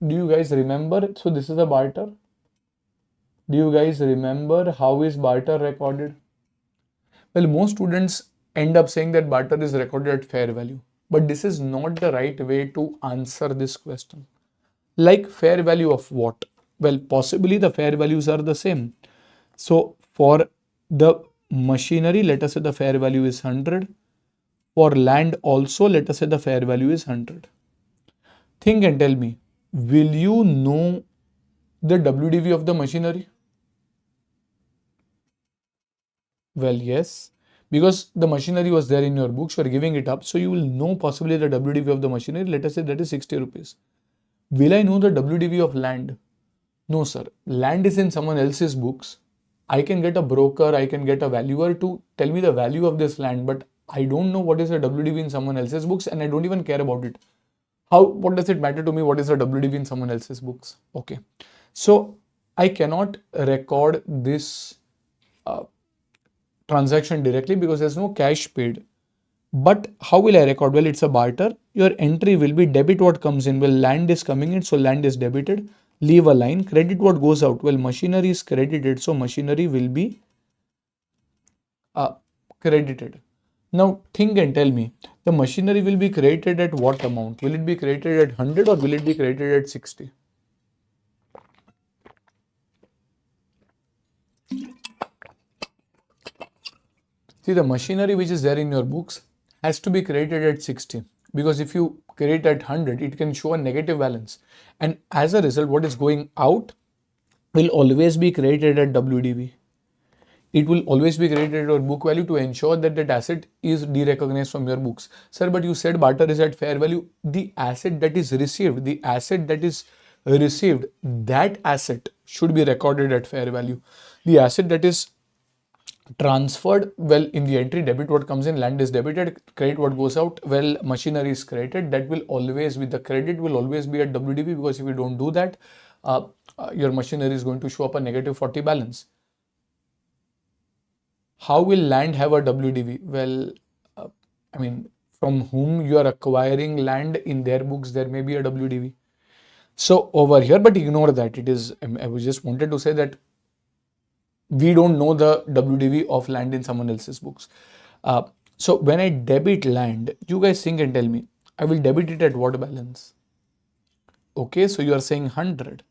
Speaker 1: Do you guys remember? So this is a barter. Do you guys remember how is barter recorded? Well, most students end up saying that barter is recorded at fair value, but this is not the right way to answer this question. Like fair value of what? Well, possibly the fair values are the same. So for the machinery, let us say the fair value is 100. For land also, let us say the fair value is 100. Think and tell me, will you know the WDV of the machinery? Well, yes, because the machinery was there in your books, you are giving it up. So you will know possibly the WDV of the machinery. Let us say that is 60 rupees. Will I know the WDV of land? No, sir. Land is in someone else's books. I can get a broker, I can get a valuer to tell me the value of this land, but I don't know what is the WDV in someone else's books, and I don't even care about it. What does it matter to me what is the WDV in someone else's books? Okay. So I cannot record this transaction directly because there's no cash paid. But how will I record? Well, it's a barter. Your entry will be debit what comes in. Well, land is coming in, so land is debited. Leave a line. Credit what goes out. Well, machinery is credited, so machinery will be credited. Now think and tell me, the machinery will be credited at what amount? Will it be credited at 100 or will it be credited at 60? See, the machinery which is there in your books has to be credited at 60, because if you credit at 100, it can show a negative balance. And as a result, what is going out will always be credited at WDV. It will always be credited at your book value to ensure that that asset is derecognized from your books. Sir, but you said barter is at fair value. The asset that is received, that asset should be recorded at fair value. The asset that is transferred, well, in the entry, debit what comes in, land is debited, credit what goes out, well, machinery is credited. That will always be, the credit will always be at WDV, because if you don't do that, your machinery is going to show up a negative 40 balance. How will land have a WDV? Well, I mean, from whom you are acquiring land, in their books, there may be a WDV. So over here, but ignore that. It is, I just wanted to say that we don't know the WDV of land in someone else's books. So when I debit land, you guys think and tell me, I will debit it at what balance? Okay, so you are saying 100.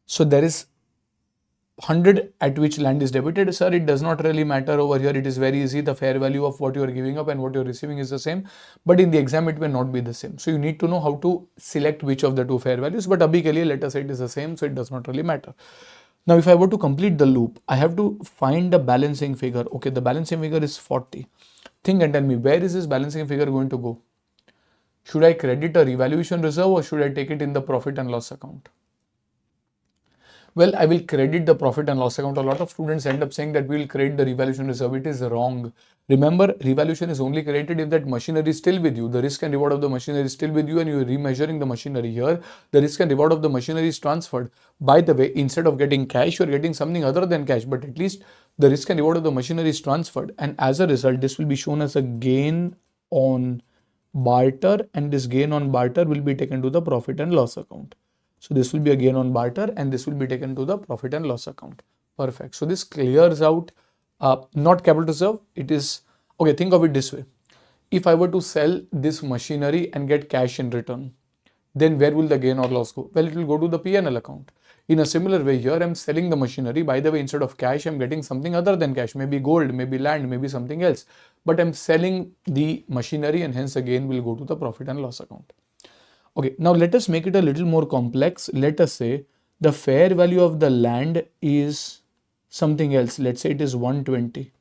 Speaker 1: So there is 100 at which land is debited. Sir, it does not really matter over here. It is very easy. The fair value of what you are giving up and what you are receiving is the same. But in the exam, it may not be the same. So you need to know how to select which of the two fair values. But abhi ke liye, let us say it is the same. So it does not really matter. Now, if I were to complete the loop, I have to find the balancing figure. Okay, the balancing figure is 40. Think and tell me, where is this balancing figure going to go? Should I credit a revaluation reserve or should I take it in the profit and loss account? Well, I will credit the profit and loss account. A lot of students end up saying that we will credit the revaluation reserve. It is wrong. Remember, revaluation is only credited if that machinery is still with you. The risk and reward of the machinery is still with you and you are remeasuring the machinery. Here, the risk and reward of the machinery is transferred. By the way, instead of getting cash, you are getting something other than cash, but at least the risk and reward of the machinery is transferred. And as a result, this will be shown as a gain on barter, and this gain on barter will be taken to the profit and loss account. So this will be a gain on barter and this will be taken to the profit and loss account. Perfect. So this clears out not capital reserve. It is, okay, think of it this way. If I were to sell this machinery and get cash in return, then where will the gain or loss go? Well, it will go to the P&L account. In a similar way, here I'm selling the machinery. By the way, instead of cash, I'm getting something other than cash, maybe gold, maybe land, maybe something else. But I'm selling the machinery and hence the gain will go to the profit and loss account. Okay, now let us make it a little more complex. Let us say the fair value of the land is something else. Let's say it is 120.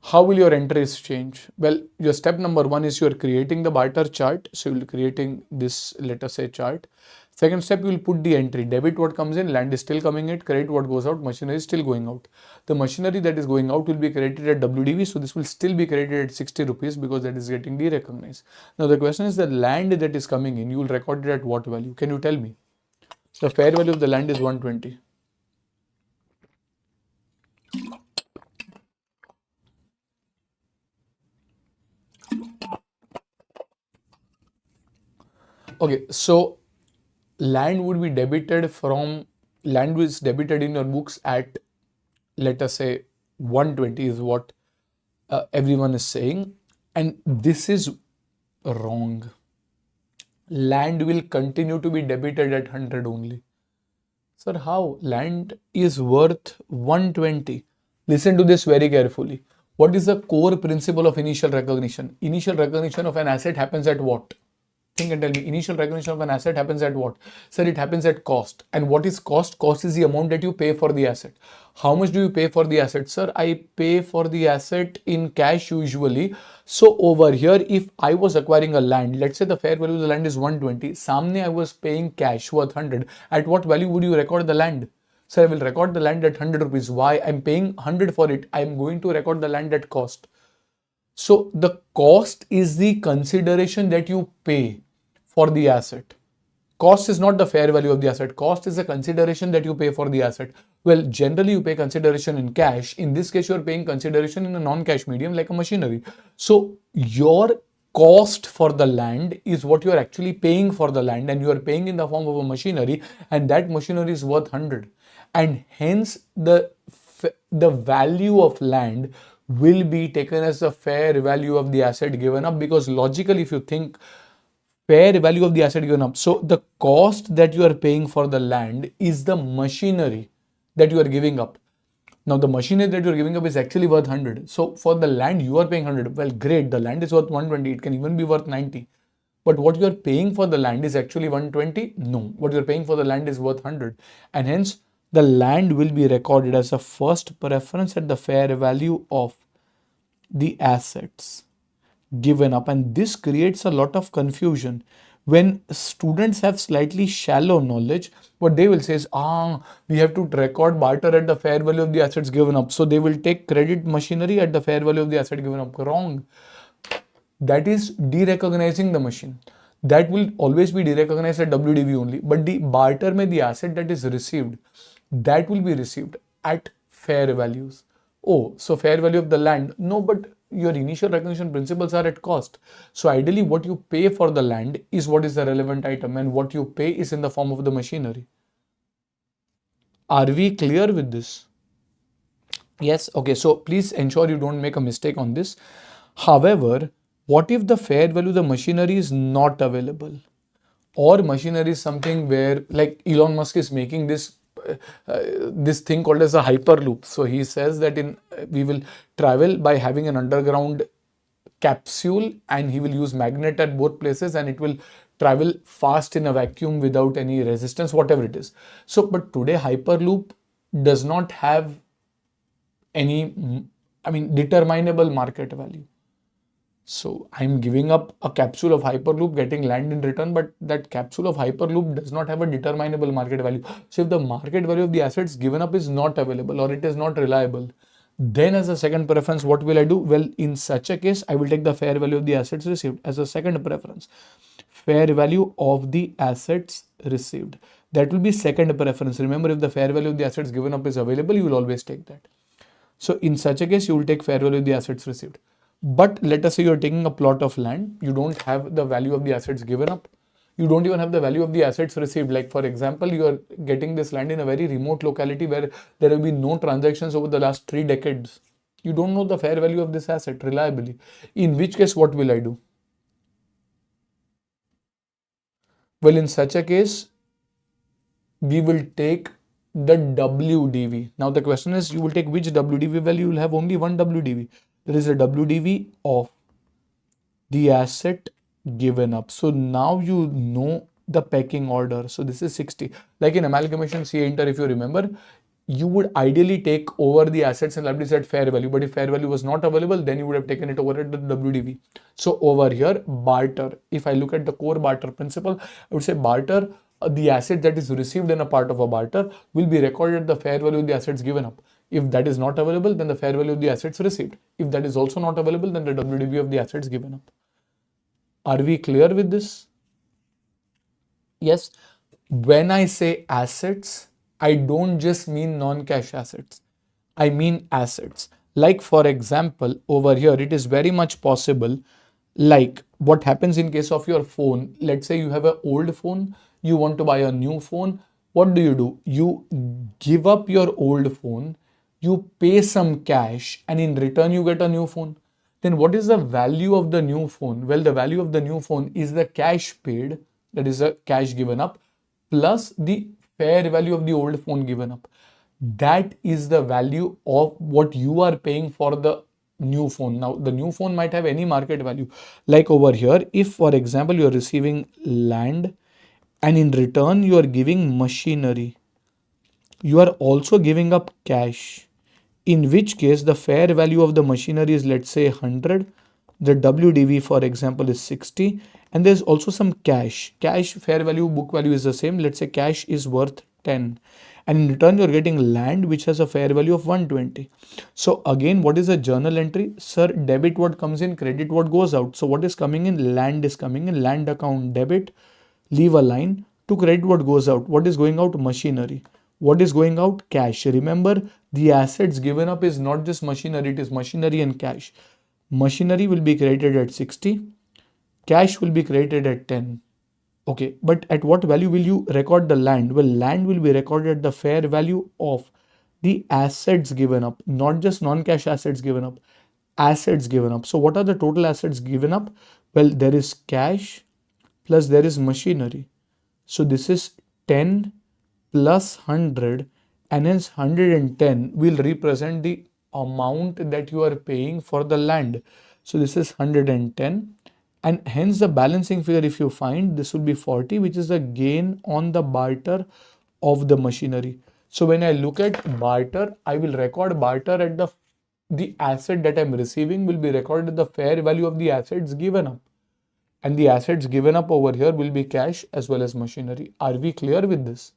Speaker 1: How will your entries change? Well, your step number one is you are creating the barter chart. So you'll be creating this, let us say, chart. Second step, you will put the entry. Debit what comes in, land is still coming in, credit what goes out, machinery is still going out. The machinery that is going out will be credited at WDV. So this will still be credited at 60 rupees because that is getting derecognized. Now the question is the land that is coming in, you will record it at what value? Can you tell me? The fair value of the land is 120. Okay, so land would be debited from, land was debited in your books at, let us say, 120 is what everyone is saying, and this is wrong. Land will continue to be debited at 100 only. Sir, how? Land is worth 120. Listen to this very carefully. What is the core principle of initial recognition? Initial recognition of an asset happens at what? Think and tell me. Initial recognition of an asset happens at what? Sir, it happens at cost. And what is cost? Cost is the amount that you pay for the asset. How much do you pay for the asset? Sir, I pay for the asset in cash usually. So over here, if I was acquiring a land, let's say the fair value of the land is 120. Samne I was paying cash worth 100. At what value would you record the land? Sir, I will record the land at 100 rupees. Why? I'm paying 100 for it. I'm going to record the land at cost. So the cost is the consideration that you pay for the asset. Cost is not the fair value of the asset. Cost is the consideration that you pay for the asset. Well, generally you pay consideration in cash. In this case, you are paying consideration in a non-cash medium like a machinery. So your cost for the land is what you are actually paying for the land, and you are paying in the form of a machinery, and that machinery is worth 100. And hence the value of land will be taken as the fair value of the asset given up, because logically, if you think, fair value of the asset given up. So the cost that you are paying for the land is the machinery that you are giving up. Now the machinery that you are giving up is actually worth 100. So for the land you are paying 100. Well, great. The land is worth 120. It can even be worth 90. But what you are paying for the land is actually 120? No. What you are paying for the land is worth 100. And hence the land will be recorded as a first preference at the fair value of the assets given up, and this creates a lot of confusion. When students have slightly shallow knowledge, what they will say is, we have to record barter at the fair value of the assets given up. So they will take credit machinery at the fair value of the asset given up. Wrong. That is derecognizing the machine. That will always be derecognized at WDV only. But the barter mein the asset that is received, that will be received at fair values. Oh, so fair value of the land. No, but your initial recognition principles are at cost. So ideally what you pay for the land is what is the relevant item, and what you pay is in the form of the machinery. Are we clear with this? Yes. Okay. So please ensure you don't make a mistake on this. However, what if the fair value of the machinery is not available? Or machinery is something where, like Elon Musk is making this this thing called as a hyperloop. So he says that we will travel by having an underground capsule and he will use magnet at both places and it will travel fast in a vacuum without any resistance, whatever it is. So, but today Hyperloop does not have any, determinable market value. So I'm giving up a capsule of Hyperloop, getting land in return, but that capsule of Hyperloop does not have a determinable market value. So if the market value of the assets given up is not available or it is not reliable, then as a second preference, what will I do? Well, in such a case, I will take the fair value of the assets received as a second preference. Fair value of the assets received. That will be second preference. Remember, if the fair value of the assets given up is available, you will always take that. So in such a case, you will take fair value of the assets received. But let us say you're taking a plot of land, you don't have the value of the assets given up. You don't even have the value of the assets received. Like for example, you are getting this land in a very remote locality where there have been no transactions over the last 3 decades. You don't know the fair value of this asset reliably. In which case, what will I do? Well, in such a case, we will take the WDV. Now the question is, you will take which WDV? Well, you will have only one WDV. There is a WDV of the asset given up. So now you know the pecking order. So this is 60. Like in amalgamation CA Inter, if you remember, you would ideally take over the assets and liabilities at fair value. But if fair value was not available, then you would have taken it over at the WDV. So over here, barter. If I look at the core barter principle, I would say barter, the asset that is received in a part of a barter will be recorded at the fair value of the assets given up. If that is not available, then the fair value of the assets received. If that is also not available, then the WDV of the assets given up. Are we clear with this? Yes. When I say assets, I don't just mean non-cash assets. I mean assets. Like for example, over here, it is very much possible, like what happens in case of your phone. Let's say you have an old phone, you want to buy a new phone. What do? You give up your old phone, you pay some cash, and in return you get a new phone. Then what is the value of the new phone? Well, the value of the new phone is the cash paid, that is the cash given up, plus the fair value of the old phone given up. That is the value of what you are paying for the new phone. Now, the new phone might have any market value. Like over here, if for example, you are receiving land and in return you are giving machinery, you are also giving up cash, in which case the fair value of the machinery is, let's say, 100. The WDV, for example, is 60. And there's also some cash. Cash fair value, book value is the same. Let's say cash is worth 10. And in return, you're getting land, which has a fair value of 120. So again, what is a journal entry? Sir, debit what comes in, credit what goes out. So what is coming in? Land is coming in. Land account debit. Leave a line to credit what goes out. What is going out? Machinery. What is going out? Cash. Remember, the assets given up is not just machinery, it is machinery and cash. Machinery will be credited at 60. Cash will be credited at 10. Okay, but at what value will you record the land? Well, land will be recorded at the fair value of the assets given up, not just non-cash assets given up, assets given up. So what are the total assets given up? Well, there is cash plus there is machinery. So this is 10 plus 100, and hence 110 will represent the amount that you are paying for the land. So this is 110, and hence the balancing figure, if you find, this will be 40, which is the gain on the barter of the machinery. So when I look at barter, I will record barter at the asset that I'm receiving will be recorded at the fair value of the assets given up. And the assets given up over here will be cash as well as machinery. Are we clear with this?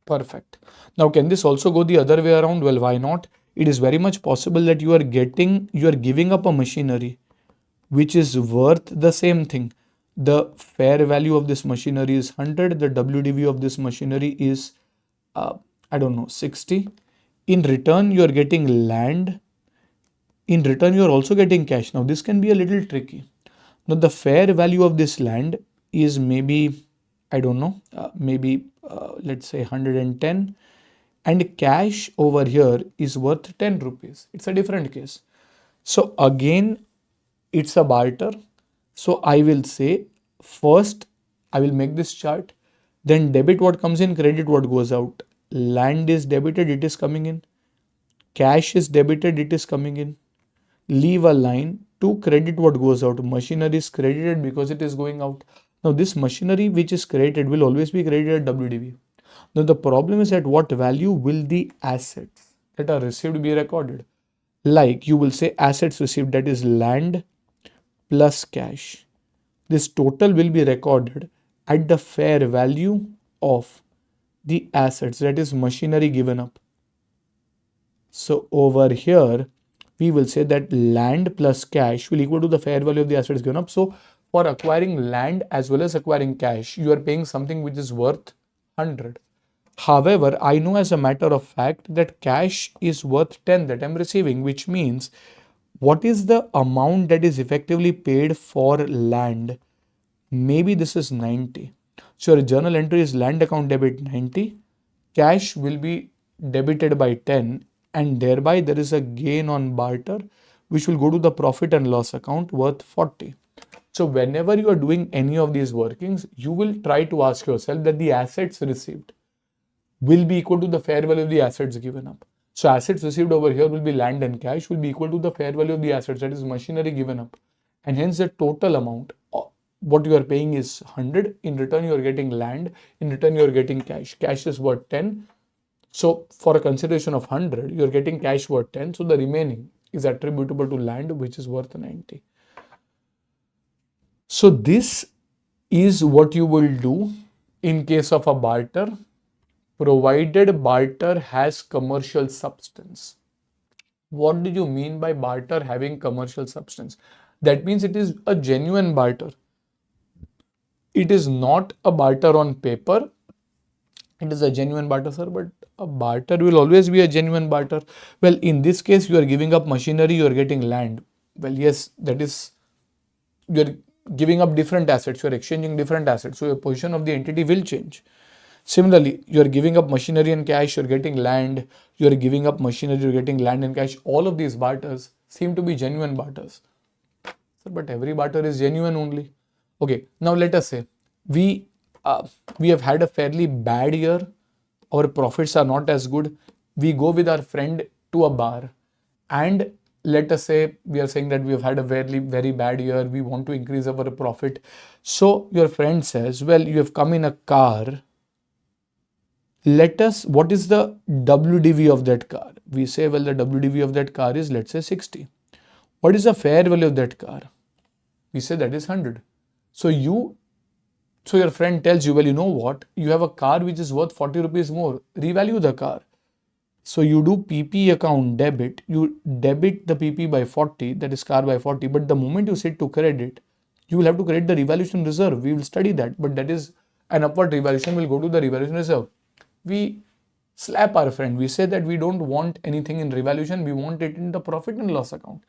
Speaker 1: Perfect. Now, can this also go the other way around? Well, why not? It is very much possible that you are giving up a machinery which is worth the same thing. The fair value of this machinery is 100. The WDV of this machinery is, 60. In return, you are getting land. In return, you are also getting cash. Now, this can be a little tricky. Now, the fair value of this land is maybe, let's say 110, and cash over here is worth 10 rupees. It's a different case. So again, it's a barter. So I will say, first I will make this chart, then debit what comes in, credit what goes out. Land is debited, it is coming in. Cash is debited, it is coming in. leave a line to credit what goes out. Machinery is credited because it is going out. Now this machinery which is credited will always be credited at WDV. Now the problem is at what value will the assets that are received be recorded? Like you will say assets received, that is land plus cash. This total will be recorded at the fair value of the assets, that is machinery given up. So over here, we will say that land plus cash will equal to the fair value of the assets given up. So for acquiring land as well as acquiring cash, you are paying something which is worth 100. However, I know as a matter of fact that cash is worth 10 that I'm receiving, which means what is the amount that is effectively paid for land? Maybe this is 90. So your journal entry is land account debit 90, cash will be debited by 10, and thereby there is a gain on barter which will go to the profit and loss account worth 40. So whenever you are doing any of these workings, you will try to ask yourself that the assets received will be equal to the fair value of the assets given up. So assets received over here will be land and cash will be equal to the fair value of the assets, that is machinery given up. And hence the total amount, what you are paying is 100. In return, you are getting land. In return, you are getting cash. Cash is worth 10. So for a consideration of 100, you are getting cash worth 10. So the remaining is attributable to land, which is worth 90. So this is what you will do in case of a barter, provided barter has commercial substance. What do you mean by barter having commercial substance? That means it is a genuine barter. It is not a barter on paper. It is a genuine barter, sir, but a barter will always be a genuine barter. Well, in this case, you are giving up machinery, you are getting land. Well, yes, that is, you are giving up different assets, you are exchanging different assets. So your position of the entity will change. Similarly, you are giving up machinery and cash, you are getting land, you are giving up machinery, you are getting land and cash. All of these barters seem to be genuine barters. Sir, but every barter is genuine only. Okay, now let us say we have had a fairly bad year. Our profits are not as good. We go with our friend to a bar, and let us say we are saying that we have had a very bad year. We want to increase our profit. So your friend says, well, you have come in a car. What is the WDV of that car? We say, well, the WDV of that car is, let's say, 60. What is the fair value of that car? We say that is 100. So your friend tells you, well, you know what? You have a car which is worth 40 rupees more. Revalue the car. So you do PP account debit. You debit the PP by 40, that is car by 40. But the moment you sit to credit, you will have to credit the revaluation reserve. We will study that. But that is an upward revaluation will go to the revaluation reserve. We slap our friend. We say that we don't want anything in revaluation. We want it in the profit and loss account.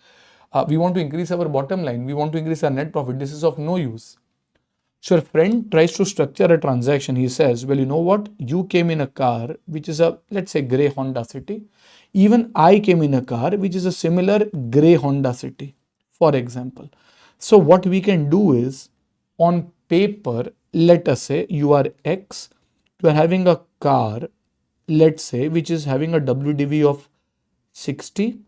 Speaker 1: We want to increase our bottom line. We want to increase our net profit. This is of no use. So your friend tries to structure a transaction. He says, well, you know what? You came in a car, which is a, let's say, grey Honda City. Even I came in a car, which is a similar grey Honda City, for example. So what we can do is, on paper, let us say you are X, you are having a car, let's say, which is having a WDV of 60,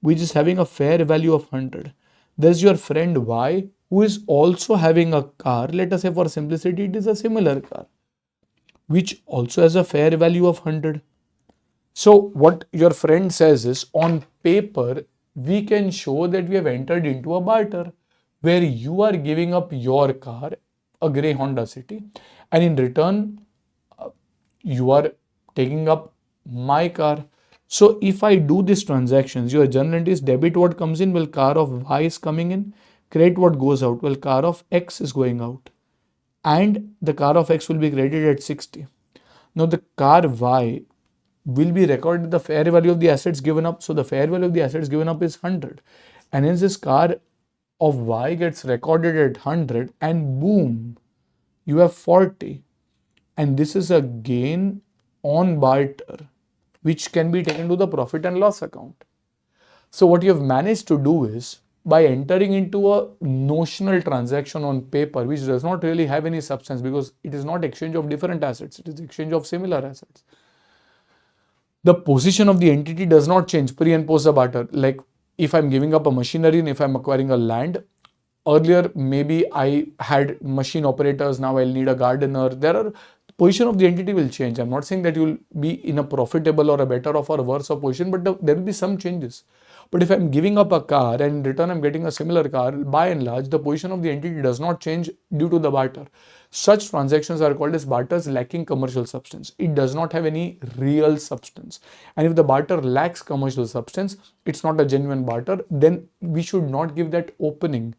Speaker 1: which is having a fair value of 100. There's your friend Y, who is also having a car. Let us say for simplicity, it is a similar car, which also has a fair value of 100. So what your friend says is, on paper, we can show that we have entered into a barter where you are giving up your car, a grey Honda City, and in return, you are taking up my car. So if I do these transactions, your journal entry is debit what comes in, well, car of Y is coming in, credit what goes out, well, car of X is going out, and the car of X will be credited at 60. Now the car Y will be recorded the fair value of the assets given up. So the fair value of the assets given up is 100. And hence this car of Y gets recorded at 100 and boom, you have 40. And this is a gain on barter, which can be taken to the profit and loss account. So what you have managed to do is, by entering into a notional transaction on paper, which does not really have any substance because it is not exchange of different assets, it is exchange of similar assets. The position of the entity does not change pre and post the barter. Like if I'm giving up a machinery and if I'm acquiring a land, earlier maybe I had machine operators, now I'll need a gardener. There are position of the entity will change. I'm not saying that you'll be in a profitable or a better off or worse of position, but there will be some changes. But if I'm giving up a car and in return I'm getting a similar car, by and large, the position of the entity does not change due to the barter. Such transactions are called as barters lacking commercial substance. It does not have any real substance. And if the barter lacks commercial substance, it's not a genuine barter, then we should not give that opening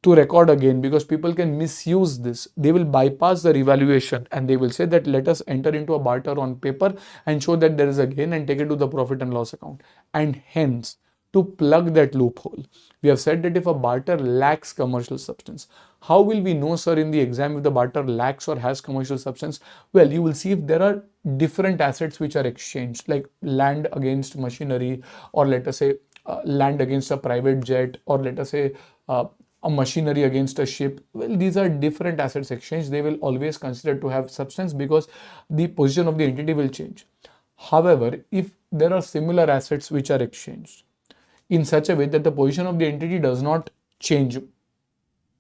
Speaker 1: to record again, because people can misuse this. They will bypass the revaluation and they will say that let us enter into a barter on paper and show that there is a gain and take it to the profit and loss account. And hence, to plug that loophole, we have said that if a barter lacks commercial substance, how will we know, sir, in the exam if the barter lacks or has commercial substance? Well, you will see if there are different assets which are exchanged, like land against machinery, or let us say land against a private jet, or let us say a machinery against a ship. Well, these are different assets exchanged. They will always consider to have substance because the position of the entity will change. However, if there are similar assets which are exchanged in such a way that the position of the entity does not change,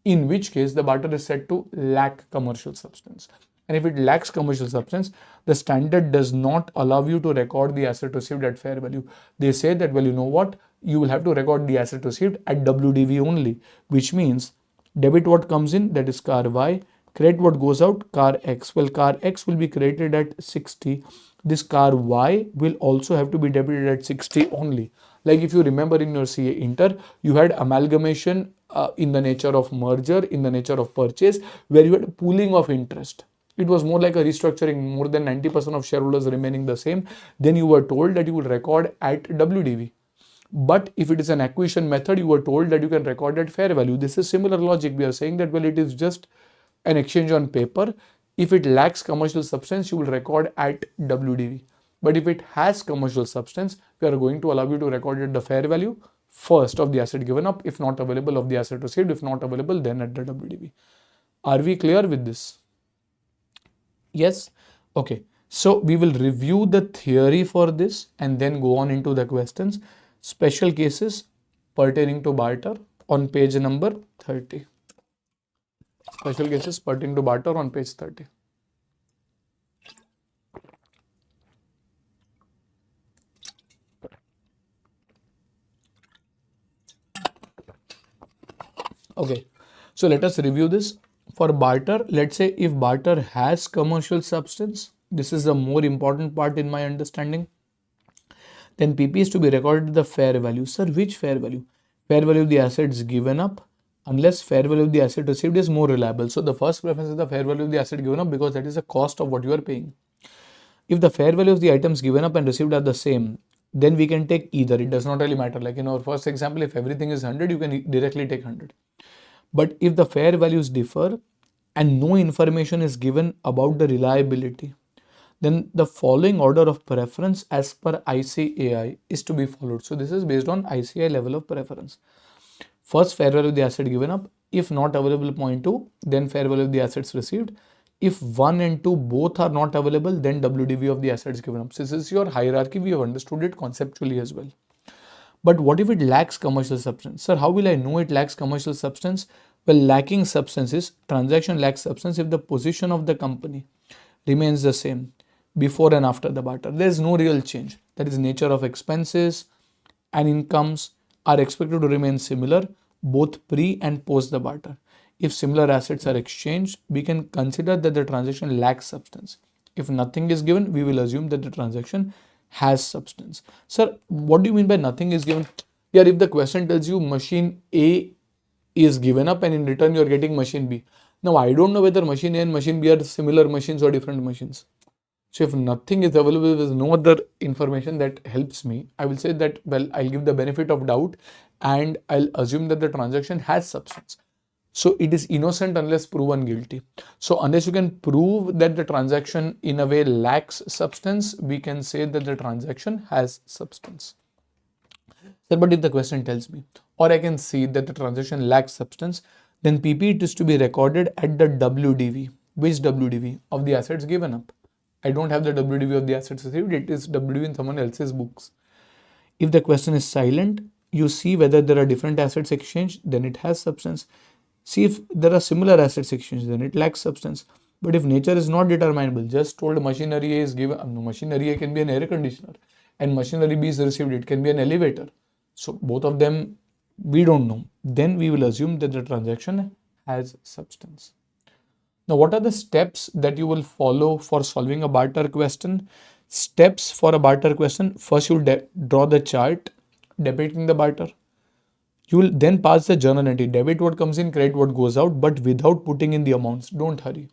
Speaker 1: in which case the barter is said to lack commercial substance. And if it lacks commercial substance, the standard does not allow you to record the asset received at fair value. They say that, well, you know what? You will have to record the asset received at WDV only, which means debit what comes in, that is car Y, credit what goes out, car X. Well, car X will be credited at 60. This car Y will also have to be debited at 60 only. Like if you remember in your CA Inter, you had amalgamation in the nature of merger, in the nature of purchase, where you had pooling of interest. It was more like a restructuring, more than 90% of shareholders remaining the same. Then you were told that you will record at WDV. But if it is an acquisition method, you were told that you can record at fair value. This is similar logic. We are saying that, well, it is just an exchange on paper. If it lacks commercial substance, you will record at WDV. But if it has commercial substance, we are going to allow you to record at the fair value first of the asset given up, if not available, of the asset received. If not available, then at the WDV. Are we clear with this? Yes? Okay. So we will review the theory for this and then go on into the questions. Special cases pertaining to barter on page number 30. Special cases pertaining to barter on page 30. Okay, so let us review this. For barter, let's say if barter has commercial substance, this is the more important part in my understanding, then PP is to be recorded at the fair value. Sir, which fair value? Fair value of the assets given up, unless fair value of the asset received is more reliable. So the first preference is the fair value of the asset given up, because that is the cost of what you are paying. If the fair value of the items given up and received are the same, then we can take either. It does not really matter. Like in our first example, if everything is 100, you can directly take 100. But if the fair values differ and no information is given about the reliability, then the following order of preference as per ICAI is to be followed. So this is based on ICAI level of preference. First, fair value of the asset given up. If not available, 0.2, then fair value of the assets received. If 1 and 2 both are not available, then WDV of the assets given up. So this is your hierarchy. We have understood it conceptually as well. But what if it lacks commercial substance? Sir, how will I know it lacks commercial substance? Well, lacking substance is transaction lacks substance if the position of the company remains the same before and after the barter. There is no real change. That is, nature of expenses and incomes are expected to remain similar both pre and post the barter. If similar assets are exchanged, we can consider that the transaction lacks substance. If nothing is given, we will assume that the transaction has substance. Sir, what do you mean by nothing is given? Yeah, if the question tells you machine A is given up and in return you are getting machine B. Now, I don't know whether machine A and machine B are similar machines or different machines. So if nothing is available, there is no other information that helps me, I will say that, well, I'll give the benefit of doubt and I'll assume that the transaction has substance. So it is innocent unless proven guilty. So unless you can prove that the transaction in a way lacks substance, we can say that the transaction has substance. Sir, but if the question tells me, or I can see that the transaction lacks substance, then PP it is to be recorded at the WDV. Which WDV? Of the assets given up. I don't have the WDV of the assets received. It is WDV in someone else's books. If the question is silent, you see whether there are different assets exchanged, then it has substance. See if there are similar assets exchanged, then it lacks substance. But if nature is not determinable, just told machinery A is given, no, machinery A can be an air conditioner, and machinery B is received, it can be an elevator. So both of them we don't know. Then we will assume that the transaction has substance. Now, what are the steps that you will follow for solving a barter question? Steps for a barter question: first, you will draw the chart debiting the barter. You will then pass the journal entry, debit what comes in, credit what goes out, but without putting in the amounts. Don't hurry.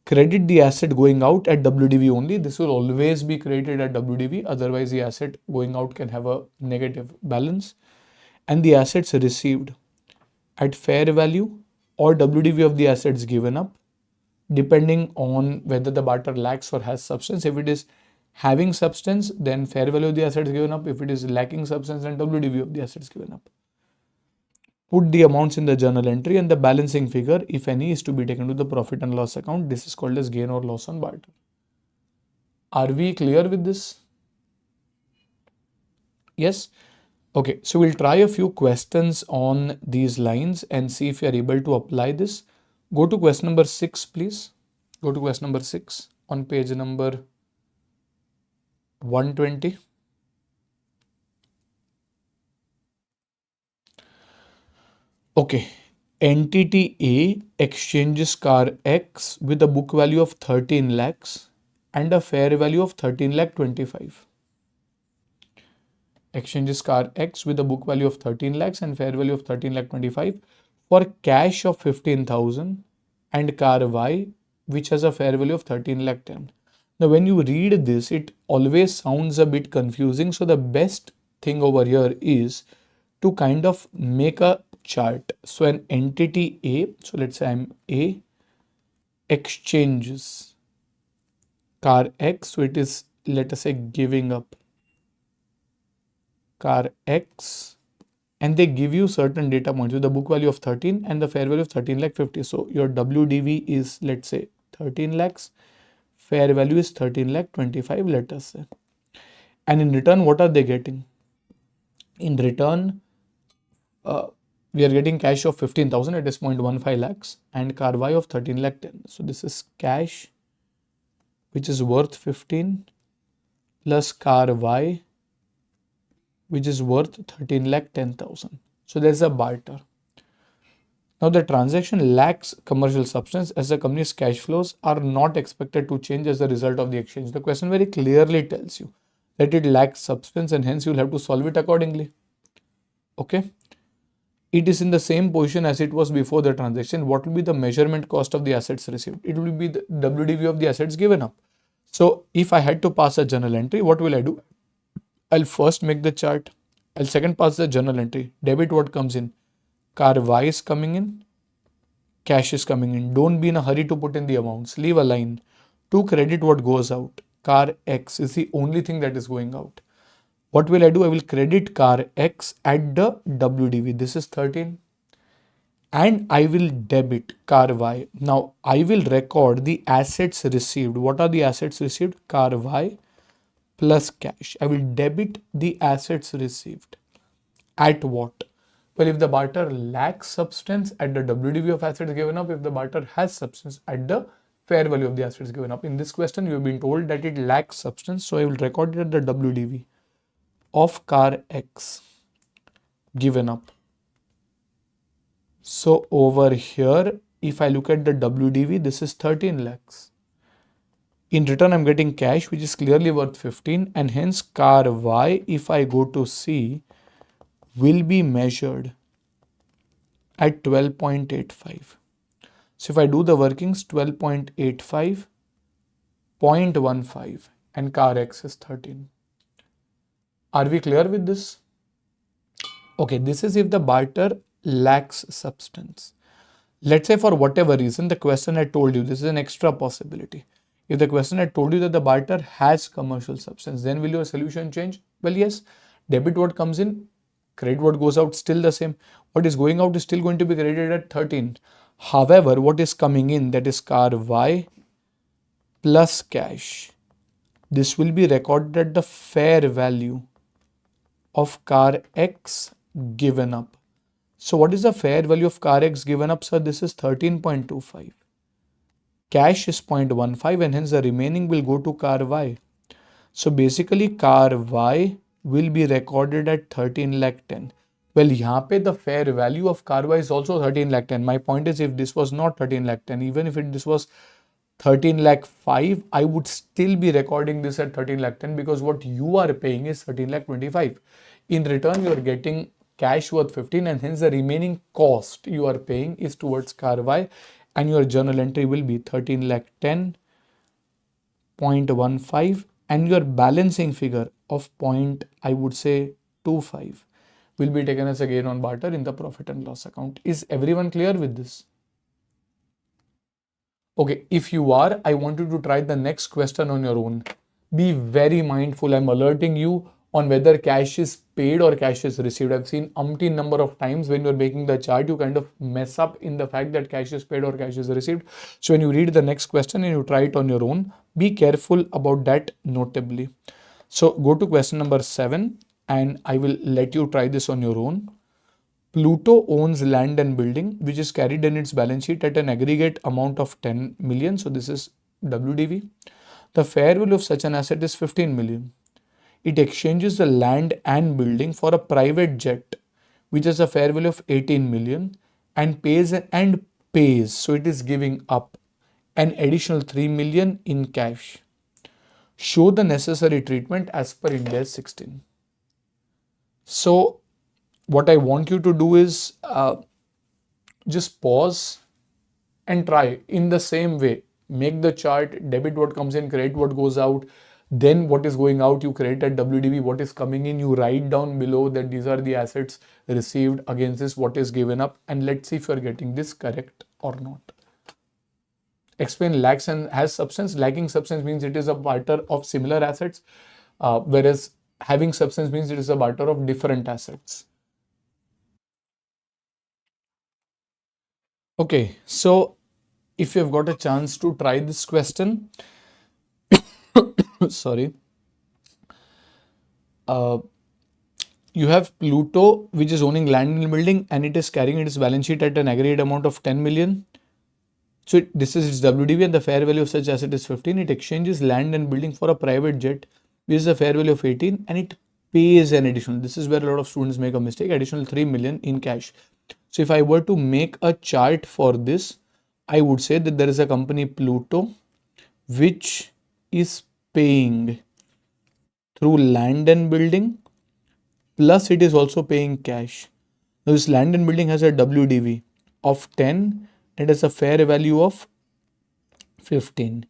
Speaker 1: Credit the asset going out at WDV only. This will always be credited at WDV. Otherwise, the asset going out can have a negative balance. And the assets received at fair value or WDV of the assets given up, depending on whether the barter lacks or has substance. If it is having substance, then fair value of the assets given up. If it is lacking substance, then WDV of the assets given up. Put the amounts in the journal entry, and the balancing figure, if any, is to be taken to the profit and loss account. This is called as gain or loss on barter. Are we clear with this? Yes? Okay, so we'll try a few questions on these lines and see if you are able to apply this. Go to question number 6, please. Go to question number 6 on page number 120. Okay, entity A exchanges car X with a book value of 13 lakhs and a fair value of 13 lakh 25. Exchanges car X with a book value of 13 lakhs and fair value of 13 lakh 25 for cash of 15,000 and car Y, which has a fair value of 13 lakh 10. Now, when you read this, it always sounds a bit confusing. So the best thing over here is to kind of make a chart. So an entity A, so let's say I'm A, exchanges car X, so it is, let us say, giving up car X, and they give you certain data points with the book value of 13 and the fair value of 13 lakh 50. So your WDV is, let's say, 13 lakhs, fair value is 13 lakh 25, let us say. And in return, what are they getting? In return, we are getting cash of 15,000, it is 0.15 lakhs, and car Y of 13 lakh 10. So this is cash, which is worth 15, plus car Y, which is worth 13 lakh 10,000. So there's a barter. Now the transaction lacks commercial substance as the company's cash flows are not expected to change as a result of the exchange. The question very clearly tells you that it lacks substance and hence you'll have to solve it accordingly. Okay. It is in the same position as it was before the transaction. What will be the measurement cost of the assets received? It will be the WDV of the assets given up. So if I had to pass a journal entry, what will I do? I'll first make the chart. I'll second pass the journal entry. Debit what comes in. Car Y is coming in. Cash is coming in. Don't be in a hurry to put in the amounts. Leave a line. To credit what goes out. Car X is the only thing that is going out. What will I do? I will credit car X at the WDV. This is 13. And I will debit car Y. Now I will record the assets received. What are the assets received? Car Y plus cash. I will debit the assets received. At what? Well, if the barter lacks substance, at the WDV of assets given up. If the barter has substance, at the fair value of the assets given up. In this question, you have been told that it lacks substance. So I will record it at the WDV of car X given up. So over here, if I look at the WDV, this is 13 lakhs. In return, I'm getting cash, which is clearly worth 15, and hence car Y, if I go to C, will be measured at 12.85. So if I do the workings, 12.85, 0.15, and car X is 13. Are we clear with this? Okay, this is if the barter lacks substance. Let's say for whatever reason, the question had told you, this is an extra possibility. If the question had told you that the barter has commercial substance, then will your solution change? Well, yes, debit what comes in, credit what goes out, still the same. What is going out is still going to be credited at 13. However, what is coming in, that is car Y plus cash. This will be recorded at the fair value of car X given up. So what is the fair value of car X given up, sir? This is 13.25. Cash is 0.15 and hence the remaining will go to car Y. So basically car Y will be recorded at 13 lakh 10. Well, यहाँ पे the fair value of car Y is also 13 lakh 10. My point is, if this was not 13 lakh 10, even if this was 13 lakh 5, I would still be recording this at 13 lakh 10 because what you are paying is 13 lakh 25. In return, you are getting cash worth 15 and hence the remaining cost you are paying is towards car Y and your journal entry will be 13 lakh 10.15 and your balancing figure of I would say 25 will be taken as a gain on barter in the profit and loss account. Is everyone clear with this? Okay, if you are, I want you to try the next question on your own. Be very mindful. I'm alerting you on whether cash is paid or cash is received. I've seen umpteen number of times when you're making the chart, you kind of mess up in the fact that cash is paid or cash is received. So when you read the next question and you try it on your own, be careful about that notably. So go to question number 7 and I will let you try this on your own. Pluto owns land and building which is carried in its balance sheet at an aggregate amount of 10 million. So this is WDV. The fair value of such an asset is 15 million. It exchanges the land and building for a private jet which has a fair value of 18 million and pays. So it is giving up an additional 3 million in cash. Show the necessary treatment as per Ind AS 16. So what I want you to do is just pause and try in the same way. Make the chart, debit what comes in, credit what goes out. Then what is going out, you credit at WDV. What is coming in, you write down below that these are the assets received against this, what is given up. And let's see if you're getting this correct or not. Explain lacks and has substance. Lacking substance means it is a barter of similar assets, whereas having substance means it is a barter of different assets. Okay, so if you've got a chance to try this question, sorry, you have Pluto which is owning land and building and it is carrying its balance sheet at an aggregate amount of 10 million. So this is its WDV and the fair value of such asset is 15. It exchanges land and building for a private jet which is a fair value of 18 and it pays an additional, this is where a lot of students make a mistake, additional 3 million in cash. So if I were to make a chart for this, I would say that there is a company Pluto which is paying through land and building plus it is also paying cash. Now this land and building has a WDV of 10 and has a fair value of 15.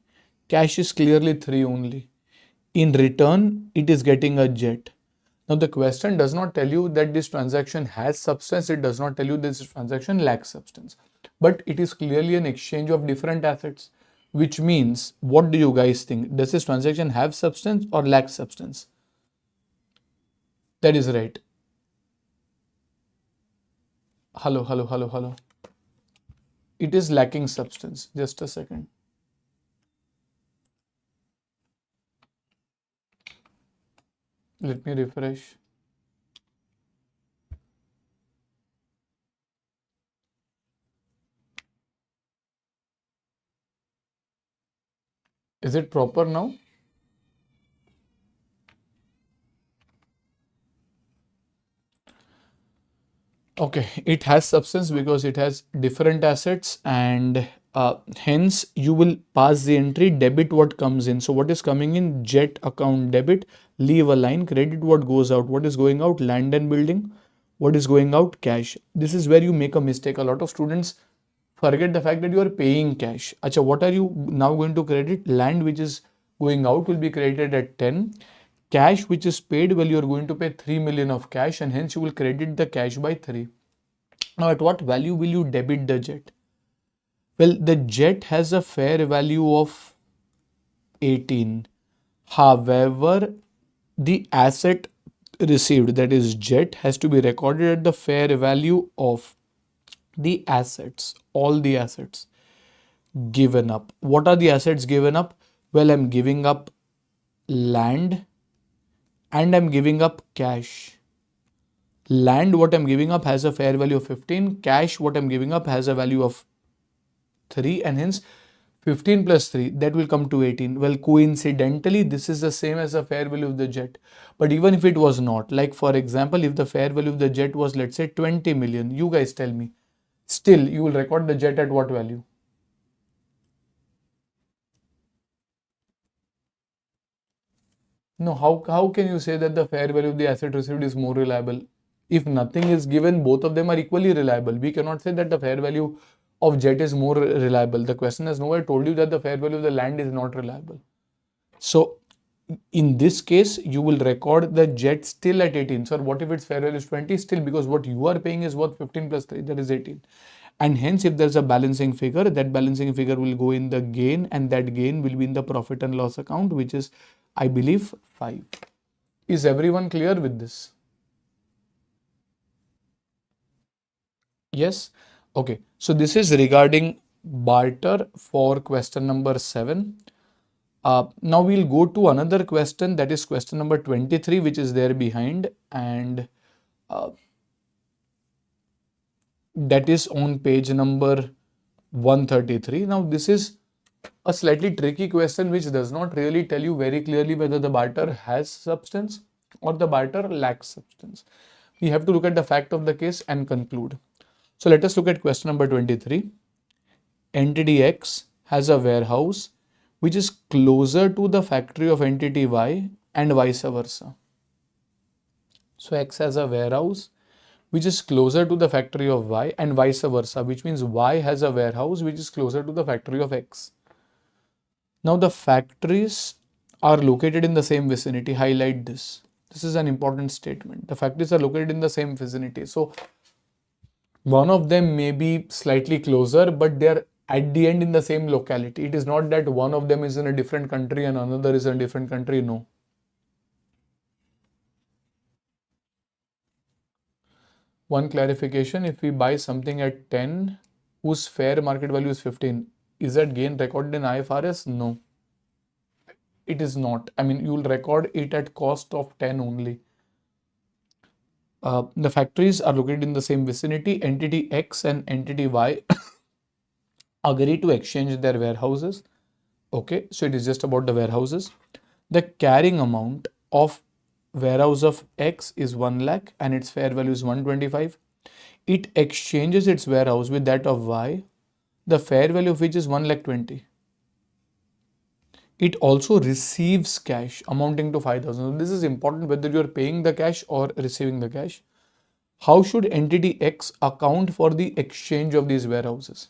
Speaker 1: Cash is clearly 3 only. In return, it is getting a jet. Now the question does not tell you that this transaction has substance. It does not tell you this transaction lacks substance. But it is clearly an exchange of different assets, which means, what do you guys think? Does this transaction have substance or lack substance? That is right. Hello. It is lacking substance. Just a second. Let me refresh. Is it proper now? Okay, it has substance because it has different assets and hence you will pass the entry debit what comes in. So what is coming in? Jet account debit, leave a line, credit what goes out. What is going out? Land and building. What is going out? Cash. This is where you make a mistake. A lot of students forget the fact that you are paying cash. Acha, what are you now going to credit? Land which is going out will be credited at 10. Cash which is paid, well, you are going to pay 3 million of cash and hence you will credit the cash by 3. Now at what value will you debit the jet? Well, the jet has a fair value of 18. However, the asset received, that is jet, has to be recorded at the fair value of the assets, all the assets given up. What are the assets given up? Well, I'm giving up land and I'm giving up cash. Land, what I'm giving up, has a fair value of 15. Cash, what I'm giving up, has a value of 3, and hence 15 plus 3, that will come to 18. Well, coincidentally, this is the same as the fair value of the jet. But even if it was not, like for example, if the fair value of the jet was, let's say, 20 million, you guys tell me, still you will record the jet at what value? No, how can you say that the fair value of the asset received is more reliable? If nothing is given, both of them are equally reliable. We cannot say that the fair value of jet is more reliable. The question has nowhere told you that the fair value of the land is not reliable. So in this case, you will record the jet still at 18. So what if its fair value is 20? Still, because what you are paying is worth 15 plus 3, that is 18. And hence, if there's a balancing figure, that balancing figure will go in the gain, and that gain will be in the profit and loss account, which is, I believe, 5. Is everyone clear with this? Yes? Okay. So this is regarding barter for question number 7. Now we'll go to another question, that is question number 23, which is there behind, and uh, that is on page number 133. Now this is a slightly tricky question which does not really tell you very clearly whether the barter has substance or the barter lacks substance. We have to look at the fact of the case and conclude. So let us look at question number 23. Entity X has a warehouse which is closer to the factory of entity Y and vice versa. So X has a warehouse which is closer to the factory of Y and vice versa, which means Y has a warehouse which is closer to the factory of X. Now the factories are located in the same vicinity. Highlight this. This is an important statement. The factories are located in the same vicinity. So one of them may be slightly closer, but they are at the end in the same locality. It is not that one of them is in a different country and another is in a different country. No. One clarification, if we buy something at 10 whose fair market value is 15, is that gain recorded in IFRS? No, it is not. I mean, you will record it at cost of 10 only. The factories are located in the same vicinity. Entity X and entity Y agree to exchange their warehouses. Okay, so it is just about the warehouses. The carrying amount of warehouse of X is 1 lakh and its fair value is 125. It exchanges its warehouse with that of Y, the fair value of which is 1 lakh 20. It also receives cash amounting to 5,000. So this is important whether you are paying the cash or receiving the cash. How should entity X account for the exchange of these warehouses?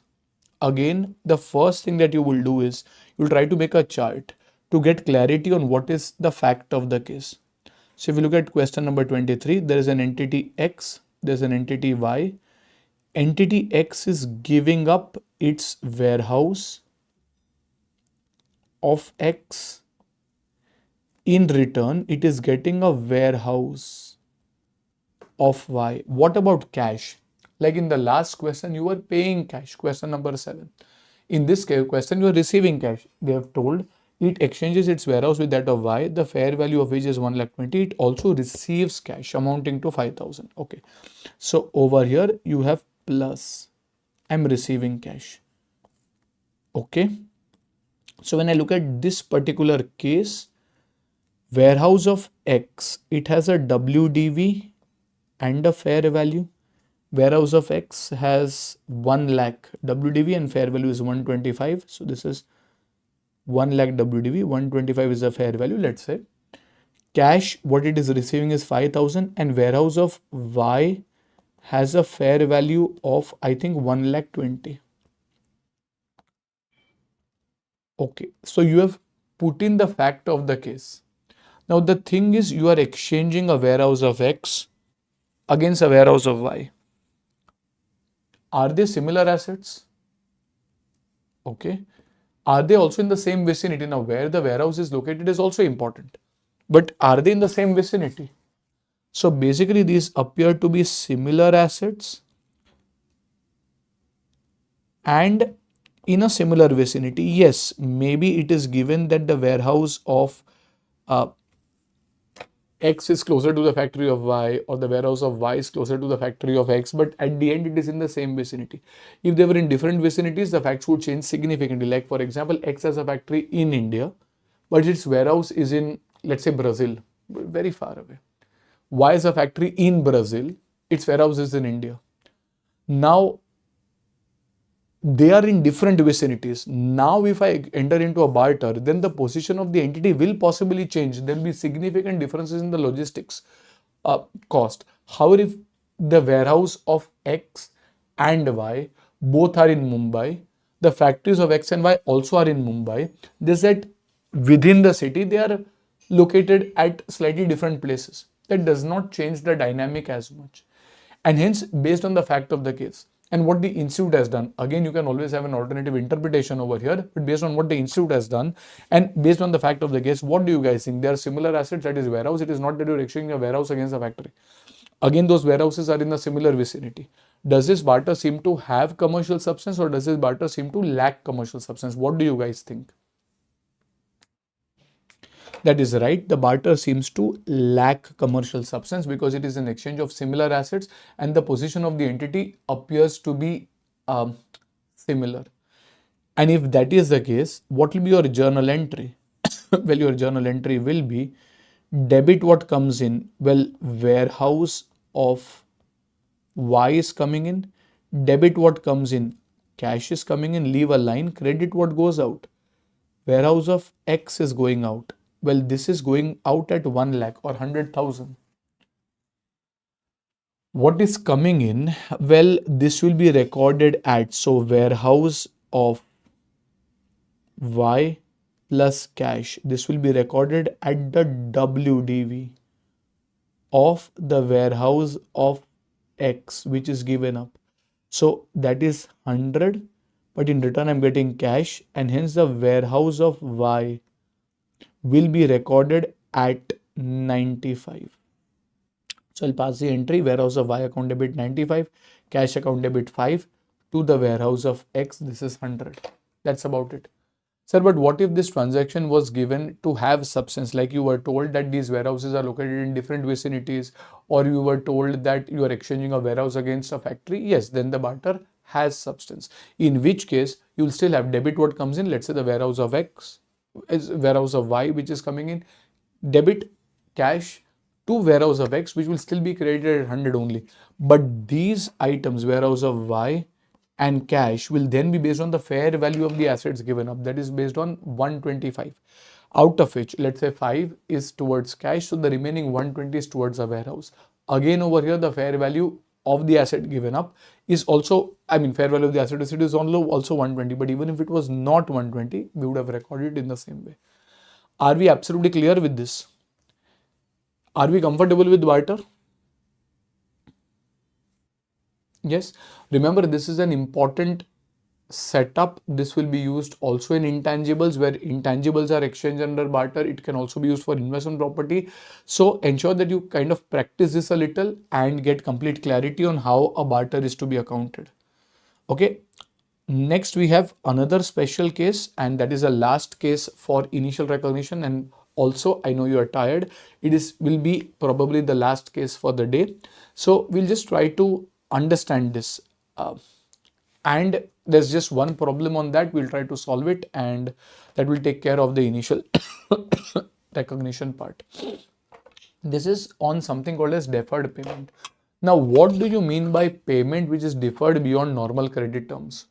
Speaker 1: Again, the first thing that you will do is you will try to make a chart to get clarity on what is the fact of the case. So if you look at question number 23, there is an entity X, there is an entity Y. Entity X is giving up its warehouse of X. In return, it is getting a warehouse of Y. What about cash? Like in the last question, you were paying cash, question number 7. In this question, you are receiving cash. They have told it exchanges its warehouse with that of Y, the fair value of which is 1 lakh 20. It also receives cash amounting to 5,000. Okay. So over here, you have plus. I'm receiving cash. Okay. So when I look at this particular case, warehouse of X, it has a WDV and a fair value. Warehouse of X has 1 lakh WDV and fair value is 125. So this is 1 lakh WDV, 125 is a fair value, let's say. Cash, what it is receiving is 5,000 and warehouse of Y has a fair value of, I think, 1 lakh 20. Okay, so you have put in the fact of the case. Now the thing is, you are exchanging a warehouse of X against a warehouse of Y. Are they similar assets? Okay. Are they also in the same vicinity? Now, where the warehouse is located is also important. But are they in the same vicinity? So basically, these appear to be similar assets and in a similar vicinity. Yes, maybe it is given that the warehouse of X is closer to the factory of Y, or the warehouse of Y is closer to the factory of X, but at the end it is in the same vicinity. If they were in different vicinities, the facts would change significantly. Like for example, X has a factory in India, but its warehouse is in, let's say, Brazil, very far away. Y has a factory in Brazil, its warehouse is in India. Now they are in different vicinities. Now, if I enter into a barter, then the position of the entity will possibly change. There will be significant differences in the logistics cost. However, if the warehouse of X and Y both are in Mumbai, the factories of X and Y also are in Mumbai, they said within the city they are located at slightly different places. That does not change the dynamic as much. And hence, based on the fact of the case and what the institute has done, again, you can always have an alternative interpretation over here, but based on what the institute has done and based on the fact of the case, what do you guys think? They are similar assets, that is warehouse. It is not that you're exchanging a warehouse against a factory. Again, those warehouses are in a similar vicinity. Does this barter seem to have commercial substance, or does this barter seem to lack commercial substance? What do you guys think? That is right. The barter seems to lack commercial substance because it is an exchange of similar assets and the position of the entity appears to be similar. And if that is the case, what will be your journal entry? Well, your journal entry will be debit what comes in. Well, warehouse of Y is coming in, debit what comes in, cash is coming in, leave a line, credit what goes out. Warehouse of X is going out. Well, this is going out at 1 lakh or 100,000. What is coming in? Well, this will be recorded at, so warehouse of Y plus cash. This will be recorded at the WDV of the warehouse of X, which is given up. So that is 100, but in return I'm getting cash, and hence the warehouse of Y will be recorded at 95. So I'll pass the entry warehouse of Y account debit 95, cash account debit 5 to the warehouse of X. This is 100. That's about it. Sir, but what if this transaction was given to have substance? Like you were told that these warehouses are located in different vicinities, or you were told that you are exchanging a warehouse against a factory. Yes, then the barter has substance. In which case, you'll still have debit what comes in. Let's say the warehouse of X is warehouse of Y, which is coming in, debit cash to warehouse of X, which will still be credited at 100 only. But these items, warehouse of Y and cash, will then be based on the fair value of the assets given up. That is based on 125, out of which, let's say 5 is towards cash. So the remaining 120 is towards a warehouse. Again, over here, the fair value of the asset given up is also, fair value of the asset is also 120, but even if it was not 120, we would have recorded it in the same way. Are we absolutely clear with this? Are we comfortable with barter? Yes. Remember, this is an important setup. This will be used also in intangibles, where intangibles are exchanged under barter. It can also be used for investment property. So ensure that you kind of practice this a little and get complete clarity on how a barter is to be accounted. Okay. Next, we have another special case, and that is a last case for initial recognition. And also, I know you are tired. Will be probably the last case for the day. So we'll just try to understand this. And there's just one problem on that. We'll try to solve it, and that will take care of the initial recognition part. This is on something called as deferred payment. Now, what do you mean by payment which is deferred beyond normal credit terms?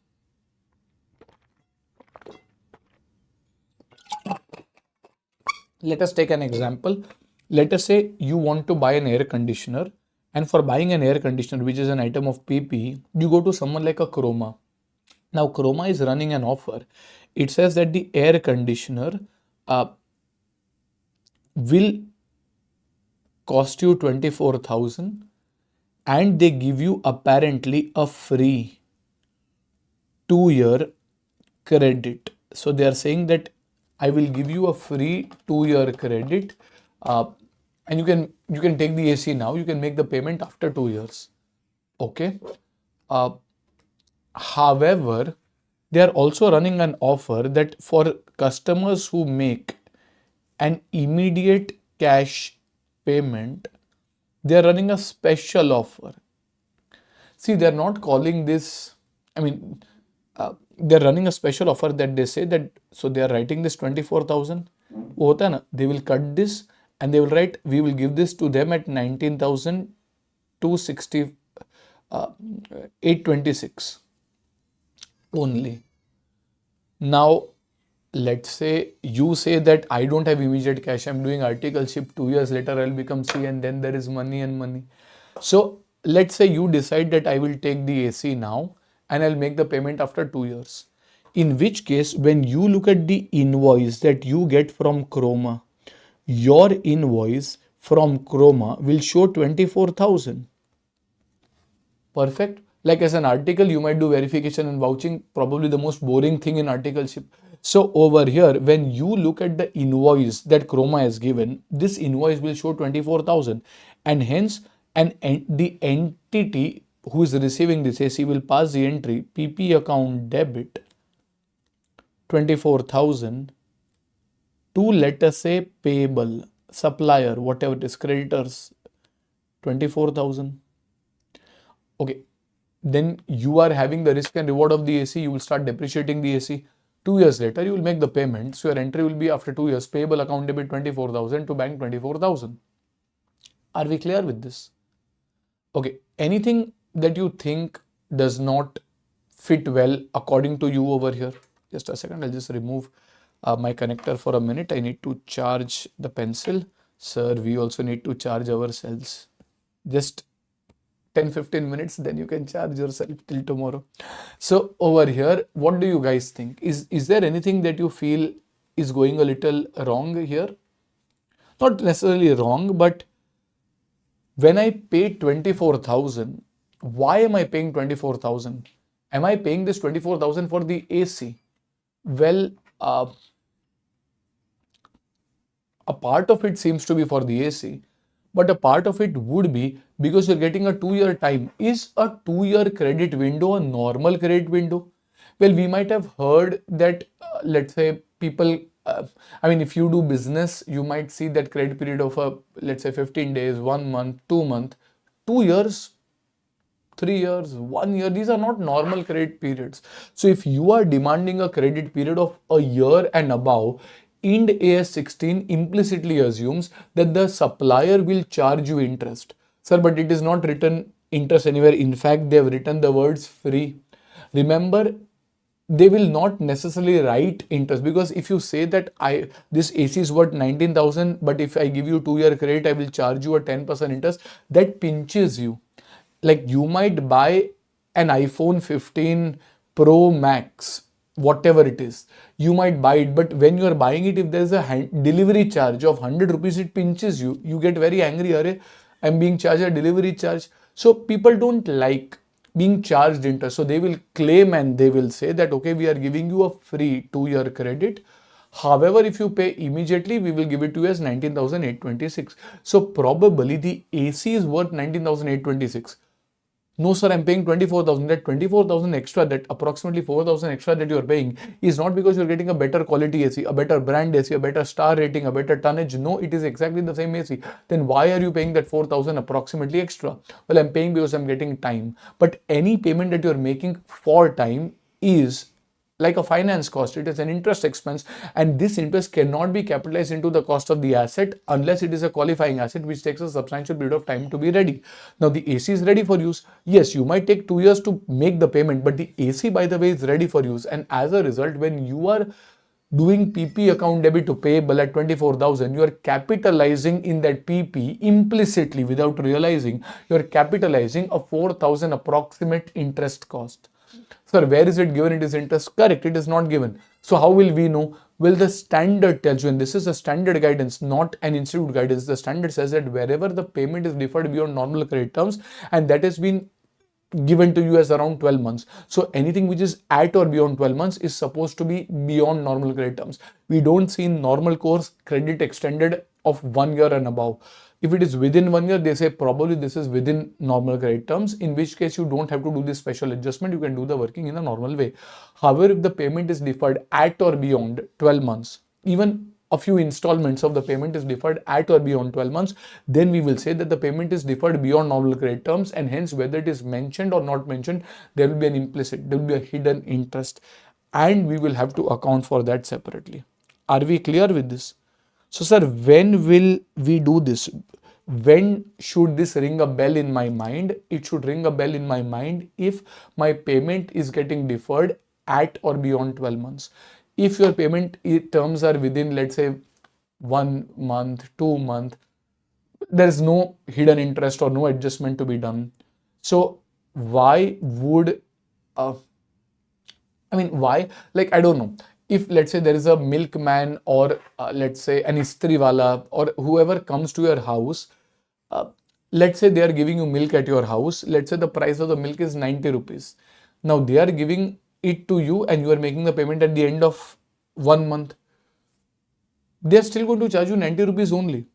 Speaker 1: Let us take an example. Let us say you want to buy an air conditioner, and for buying an air conditioner, which is an item of PP, you go to someone like a Chroma. Now, Chroma is running an offer. It says that the air conditioner will cost you 24,000, and they give you apparently a free 2-year credit. So they are saying that I will give you a free 2-year credit, and you can take the AC now. You can make the payment after 2 years. Okay. However, they are also running an offer that for customers who make an immediate cash payment, they are running a special offer. See, they're not calling this, I mean, they're running a special offer that they say that, so they are writing this 24,000. वो होता है ना, they will cut this and they will write, we will give this to them at 19,260, 826 only. Now, let's say you say that I don't have immediate cash, I'm doing articleship, 2 years later I'll become C, and then there is money and money. So let's say you decide that I will take the AC now and I'll make the payment after 2 years. In which case, when you look at the invoice that you get from Chroma, your invoice from Chroma will show 24,000. Perfect. Like as an article, you might do verification and vouching, probably the most boring thing in articleship. So over here, when you look at the invoice that Chroma has given, this invoice will show 24,000, and hence the entity who is receiving this AC will pass the entry PP account debit 24,000 to, let us say, payable supplier, whatever it is, creditors 24,000. Okay, then you are having the risk and reward of the AC. You will start depreciating the AC. 2 years later, you will make the payment. So your entry will be after 2 years, payable account debit 24,000 to bank 24,000. Are we clear with this? Okay, anything that you think does not fit well according to you over here? Just a second, I'll just remove my connector for a minute. I need to charge the pencil. Sir, we also need to charge ourselves. Just 10-15 minutes, then you can charge yourself till tomorrow. So over here, what do you guys think? Is there anything that you feel is going a little wrong here? Not necessarily wrong, but when I pay 24,000, why am I paying 24,000? Am I paying this 24,000 for the AC? Well, a part of it seems to be for the AC, but a part of it would be because you're getting a 2-year time. Is a 2-year credit window a normal credit window? Well, we might have heard that, let's say, people, if you do business, you might see that credit period of, let's say, 15 days, 1 month, 2 months, 2 years, 3 years, 1 year. These are not normal credit periods. So if you are demanding a credit period of a year and above, Ind AS 16 implicitly assumes that the supplier will charge you interest. Sir, but it is not written interest anywhere. In fact, they have written the words free. Remember, they will not necessarily write interest, because if you say that this AC is worth 19,000, but if I give you 2-year credit, I will charge you a 10% interest, that pinches you. Like you might buy an iPhone 15 Pro Max, whatever it is, you might buy it, but when you are buying it, if there is a delivery charge of 100 rupees, it pinches you. You get very angry, Are I'm being charged a delivery charge. So people don't like being charged interest. So they will claim and they will say that, okay, we are giving you a free 2-year credit. However, if you pay immediately, we will give it to you as 19,826. So probably the AC is worth 19,826. No, sir, I'm paying 24,000. That 24,000 extra, that approximately 4,000 extra that you're paying is not because you're getting a better quality AC, a better brand AC, a better star rating, a better tonnage. No, it is exactly the same AC. Then why are you paying that 4,000 approximately extra? Well, I'm paying because I'm getting time. But any payment that you're making for time is like a finance cost. It is an interest expense, and this interest cannot be capitalized into the cost of the asset unless it is a qualifying asset, which takes a substantial period of time to be ready. Now the AC is ready for use. Yes, you might take 2 years to make the payment, but the AC, by the way, is ready for use. And as a result, when you are doing PP account debit to payable at 24,000, you are capitalizing in that PP implicitly, without realizing, you are capitalizing a 4,000 approximate interest cost. Sir, where is it given it is interest? Correct, it is not given. So how will we know? Well, the standard tells you, and this is a standard guidance, not an institute guidance. The standard says that wherever the payment is deferred beyond normal credit terms, and that has been given to you as around 12 months. So anything which is at or beyond 12 months is supposed to be beyond normal credit terms. We don't see in normal course credit extended of 1 year and above. If it is within 1 year, they say probably this is within normal credit terms, in which case you don't have to do this special adjustment. You can do the working in a normal way. However, if the payment is deferred at or beyond 12 months, even a few installments of the payment is deferred at or beyond 12 months, then we will say that the payment is deferred beyond normal credit terms, and hence whether it is mentioned or not mentioned, there will be an implicit, there will be a hidden interest, and we will have to account for that separately. Are we clear with this? So sir, when will we do this? When should this ring a bell in my mind? It should ring a bell in my mind if my payment is getting deferred at or beyond 12 months. If your payment terms are within, let's say, 1 month, 2 month, there is no hidden interest or no adjustment to be done. So why would why? Like, I don't know. If let's say there is a milkman or let's say an istriwala or whoever comes to your house, uh, let's say they are giving you milk at your house. Let's say the price of the milk is 90 rupees. Now they are giving it to you and you are making the payment at the end of 1 month. They are still going to charge you 90 rupees only.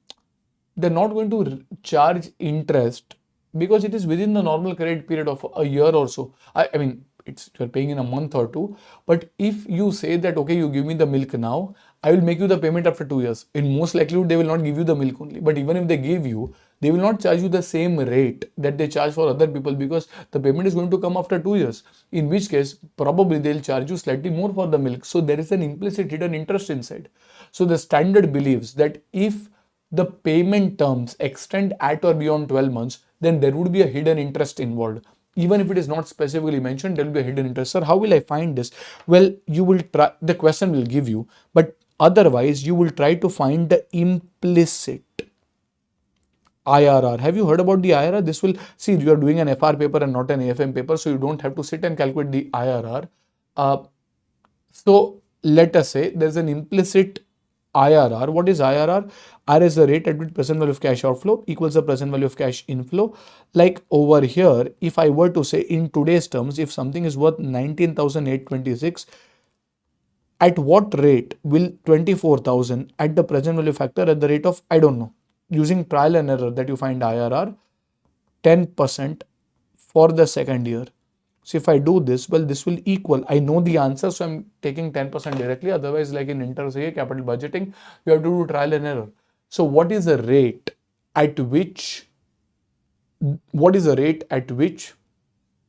Speaker 1: They're not going to charge interest because it is within the normal credit period of a year or so. I mean, it's you're paying in a month or two. But if you say that, okay, you give me the milk now, I will make you the payment after 2 years. In most likelihood, they will not give you the milk only. But even if they give you, they will not charge you the same rate that they charge for other people because the payment is going to come after 2 years. In which case, probably they'll charge you slightly more for the milk. So there is an implicit hidden interest inside. So the standard believes that if the payment terms extend at or beyond 12 months, then there would be a hidden interest involved. Even if it is not specifically mentioned, there will be a hidden interest. Sir, how will I find this? Well, you will try, the question will give you, but otherwise you will try to find the implicit IRR. Have you heard about the IRR? This will, see, you are doing an FR paper and not an AFM paper, so you don't have to sit and calculate the IRR. So let us say there's an implicit IRR. What is IRR? R is the rate at which present value of cash outflow equals the present value of cash inflow. Like over here, if I were to say in today's terms, if something is worth 19,826, at what rate will 24,000 at the present value factor at the rate of, I don't know, using trial and error that you find IRR, 10% for the second year. So if I do this, well, this will equal, I know the answer, so I'm taking 10% directly. Otherwise, like in inter-CA capital budgeting, you have to do trial and error. So what is the rate at which,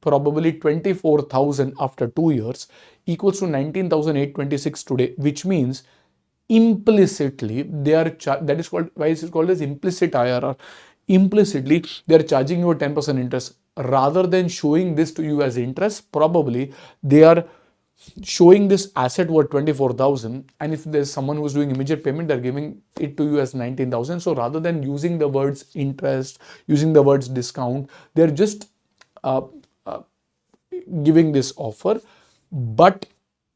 Speaker 1: probably 24,000 after 2 years equals to 19,826 today, which means implicitly they are, that is called, why is it called as implicit IRR? Implicitly, they are charging you a 10% interest. Rather than showing this to you as interest, probably they are showing this asset worth 24,000, and if there's someone who's doing immediate payment, they're giving it to you as 19,000. So rather than using the words interest, using the words discount, they're just giving this offer. But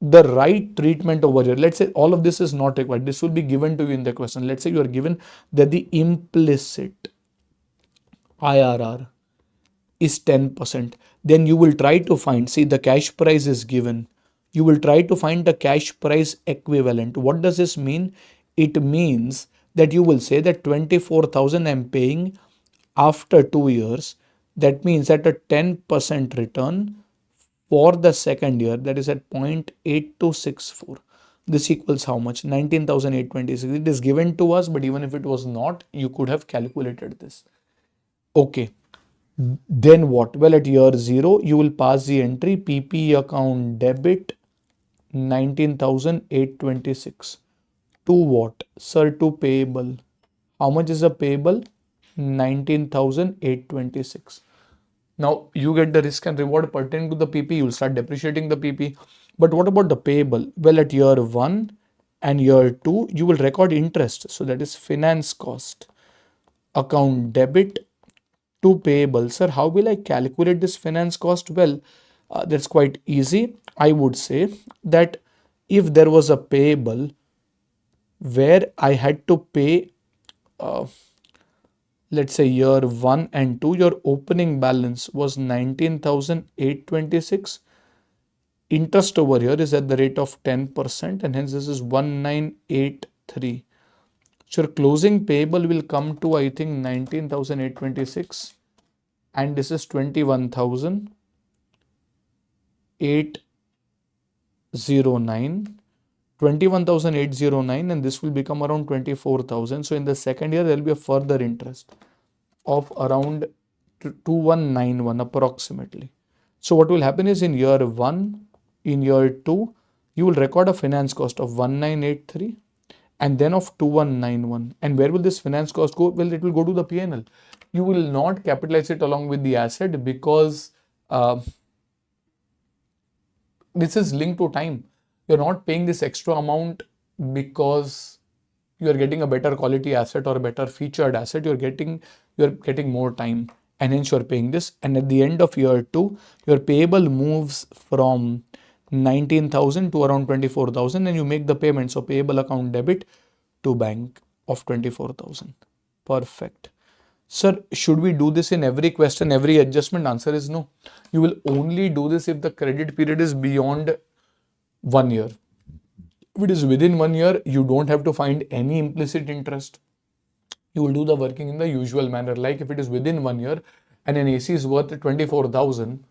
Speaker 1: the right treatment over here, let's say all of this is not required, this will be given to you in the question. Let's say you are given that the implicit IRR is 10%, then you will try to find, see, the cash price is given, you will try to find the cash price equivalent. What does this mean? It means that you will say that 24,000 I'm paying after 2 years. That means at a 10% return for the second year, that is at 0.8264. This equals how much? 19,826. It is given to us, but even if it was not, you could have calculated this. Okay. Then what? Well, at year 0, you will pass the entry PP account debit 19,826 to what? Sir, to payable. How much is the payable? 19,826. Now you get the risk and reward pertaining to the PP. You'll start depreciating the PP. But what about the payable? Well, at year 1 and year 2, you will record interest. So that is finance cost. Account debit to payable. Sir, how will I calculate this finance cost? Well, that's quite easy. I would say that if there was a payable where I had to pay, let's say year 1 and 2, your opening balance was 19,826. Interest over here is at the rate of 10%, and hence this is 1983. So your closing payable will come to, I think, 19,826, and this is 21,809. 21,809 and this will become around 24,000. So in the second year, there will be a further interest of around 2191 approximately. So what will happen is in year 1, in year 2, you will record a finance cost of 1983 and then of 2191. And where will this finance cost go? Well, it will go to the P&L. You will not capitalize it along with the asset because this is linked to time. You're not paying this extra amount because you are getting a better quality asset or a better featured asset. You're getting more time and hence you're paying this. And at the end of year 2, your payable moves from 19,000 to around 24,000 and you make the payment. So payable account debit to bank of 24,000. Perfect. Sir, should we do this in every question, every adjustment? Answer is no. You will only do this if the credit period is beyond 1 year. If it is within 1 year, you don't have to find any implicit interest. You will do the working in the usual manner. Like if it is within 1 year and an AC is worth 24,000,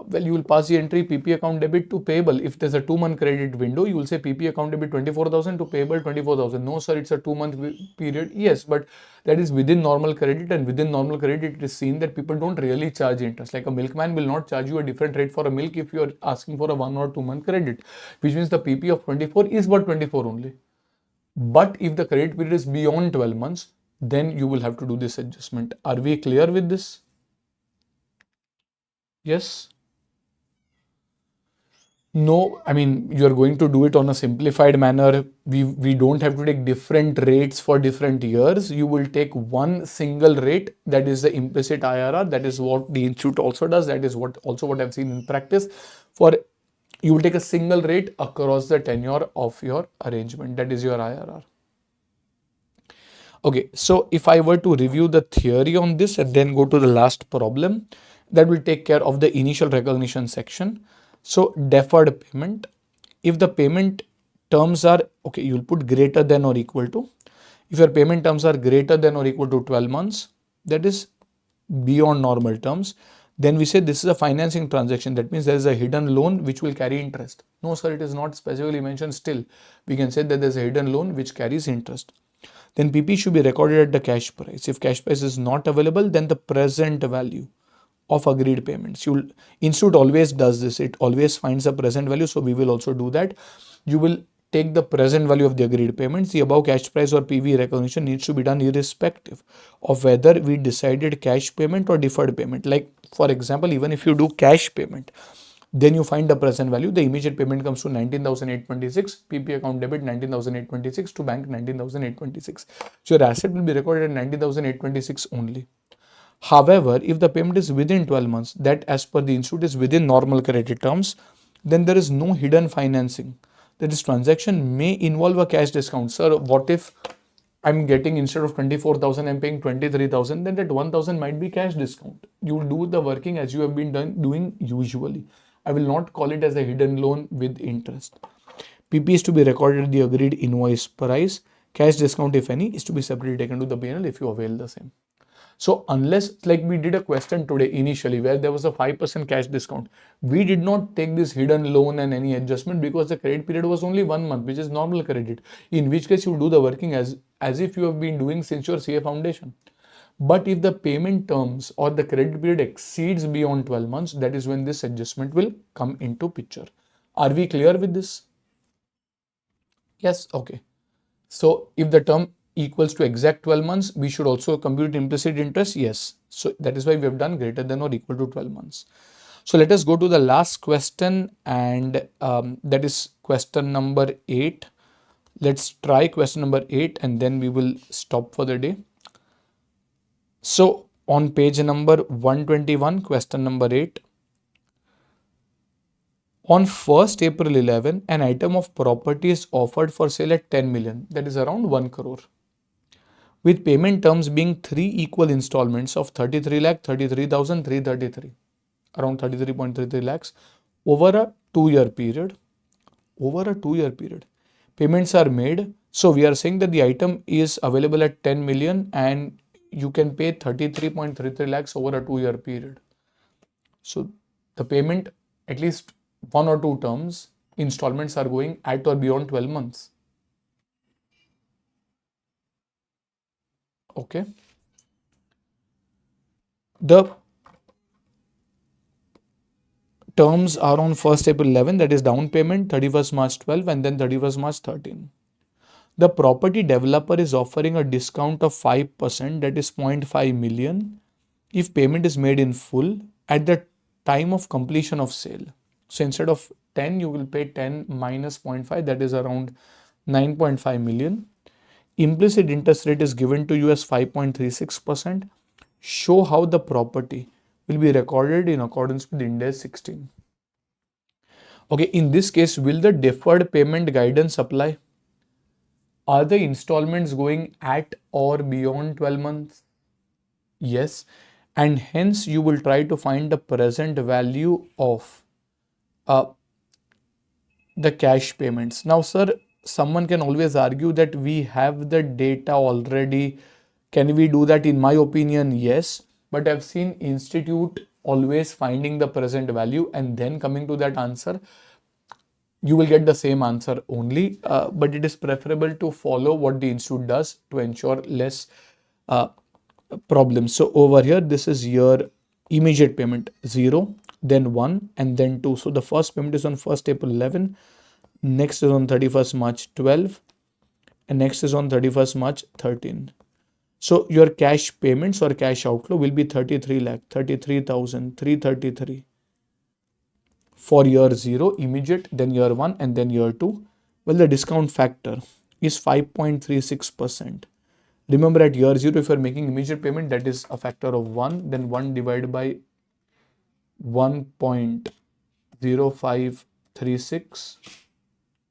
Speaker 1: well, you will pass the entry PP account debit to payable. If there's a 2-month credit window, you will say PP account debit 24,000 to payable 24,000. No, sir, it's a 2-month period. Yes, but that is within normal credit, and within normal credit, it is seen that people don't really charge interest. Like a milkman will not charge you a different rate for a milk if you are asking for a 1 or 2-month credit, which means the PP of 24 is what 24 only. But if the credit period is beyond 12 months, then you will have to do this adjustment. Are we clear with this? Yes? No, I mean, you're going to do it on a simplified manner. We don't have to take different rates for different years. You will take one single rate, that is the implicit IRR. That is what the institute also does. That is what I've seen in practice. You will take a single rate across the tenure of your arrangement. That is your IRR. Okay, so if I were to review the theory on this and then go to the last problem, that will take care of the initial recognition section. So deferred payment, if the payment terms are, okay, you'll put greater than or equal to. If your payment terms are greater than or equal to 12 months, that is beyond normal terms, then we say this is a financing transaction. That means there is a hidden loan which will carry interest. No, sir, it is not specifically mentioned. Still, we can say that there's a hidden loan which carries interest. Then PP should be recorded at the cash price. If cash price is not available, then the present value of agreed payments. Institute always does this. It always finds a present value. So we will also do that. You will take the present value of the agreed payments. The above cash price or PV recognition needs to be done irrespective of whether we decided cash payment or deferred payment. Like for example, even if you do cash payment, then you find the present value. The immediate payment comes to 19,826. PP account debit 19,826 to bank 19,826. So your asset will be recorded at 19,826 only. However, if the payment is within 12 months, that as per the institute is within normal credit terms, then there is no hidden financing. That is, transaction may involve a cash discount. Sir, what if I'm getting, instead of 24,000, I'm paying 23,000, then that 1,000 might be cash discount. You will do the working as you have been doing usually. I will not call it as a hidden loan with interest. PP is to be recorded at the agreed invoice price. Cash discount, if any, is to be separately taken to the P&L if you avail the same. So unless, like we did a question today initially where there was a 5% cash discount, we did not take this hidden loan and any adjustment because the credit period was only 1 month, which is normal credit, in which case you do the working as if you have been doing since your CA foundation. But if the payment terms or the credit period exceeds beyond 12 months, that is when this adjustment will come into picture. Are we clear with this? Yes, okay. So if the term equals to exact 12 months, we should also compute implicit interest. Yes. So that is why we have done greater than or equal to 12 months. So let us go to the last question, and that is question number 8. Let's try question number 8 and then we will stop for the day. So on page number 121, question number 8. On 1st April 11, an item of property is offered for sale at 10 million, that is around 1 crore. With payment terms being 3 equal installments of 33 lakh, 33,333, around 33.33 lakhs over a 2-year period. Over a 2-year period, payments are made. So we are saying that the item is available at 10 million and you can pay 33.33 lakhs over a 2-year period. So the payment, at least 1 or 2 terms, installments are going at or beyond 12 months. Okay. The terms are on 1st April 11, that is down payment, 31st March 12, and then 31st March 13. The property developer is offering a discount of 5%, that is 0.5 million, if payment is made in full at the time of completion of sale. So instead of 10, you will pay 10 minus 0.5, that is around 9.5 million. Implicit interest rate is given to you as 5.36%. Show how the property will be recorded in accordance with Ind AS 16. Okay, in this case, will the deferred payment guidance apply? Are the installments going at or beyond 12 months? Yes. And hence you will try to find the present value of the cash payments. Now, sir, someone can always argue that we have the data already. Can we do that? In my opinion, yes. But I've seen institute always finding the present value and then coming to that answer. You will get the same answer only, but it is preferable to follow what the institute does to ensure less problems. So over here, this is your immediate payment 0, then 1, and then 2. So the first payment is on 1st April 11, next is on 31st March 12, and next is on 31st March 13. So your cash payments or cash outflow will be 33,333,333 for year 0 immediate, then year 1, and then year 2. Well, the discount factor is 5.36%. Remember, at year 0, if you are making immediate payment, that is a factor of 1, then 1 divided by 1.0536.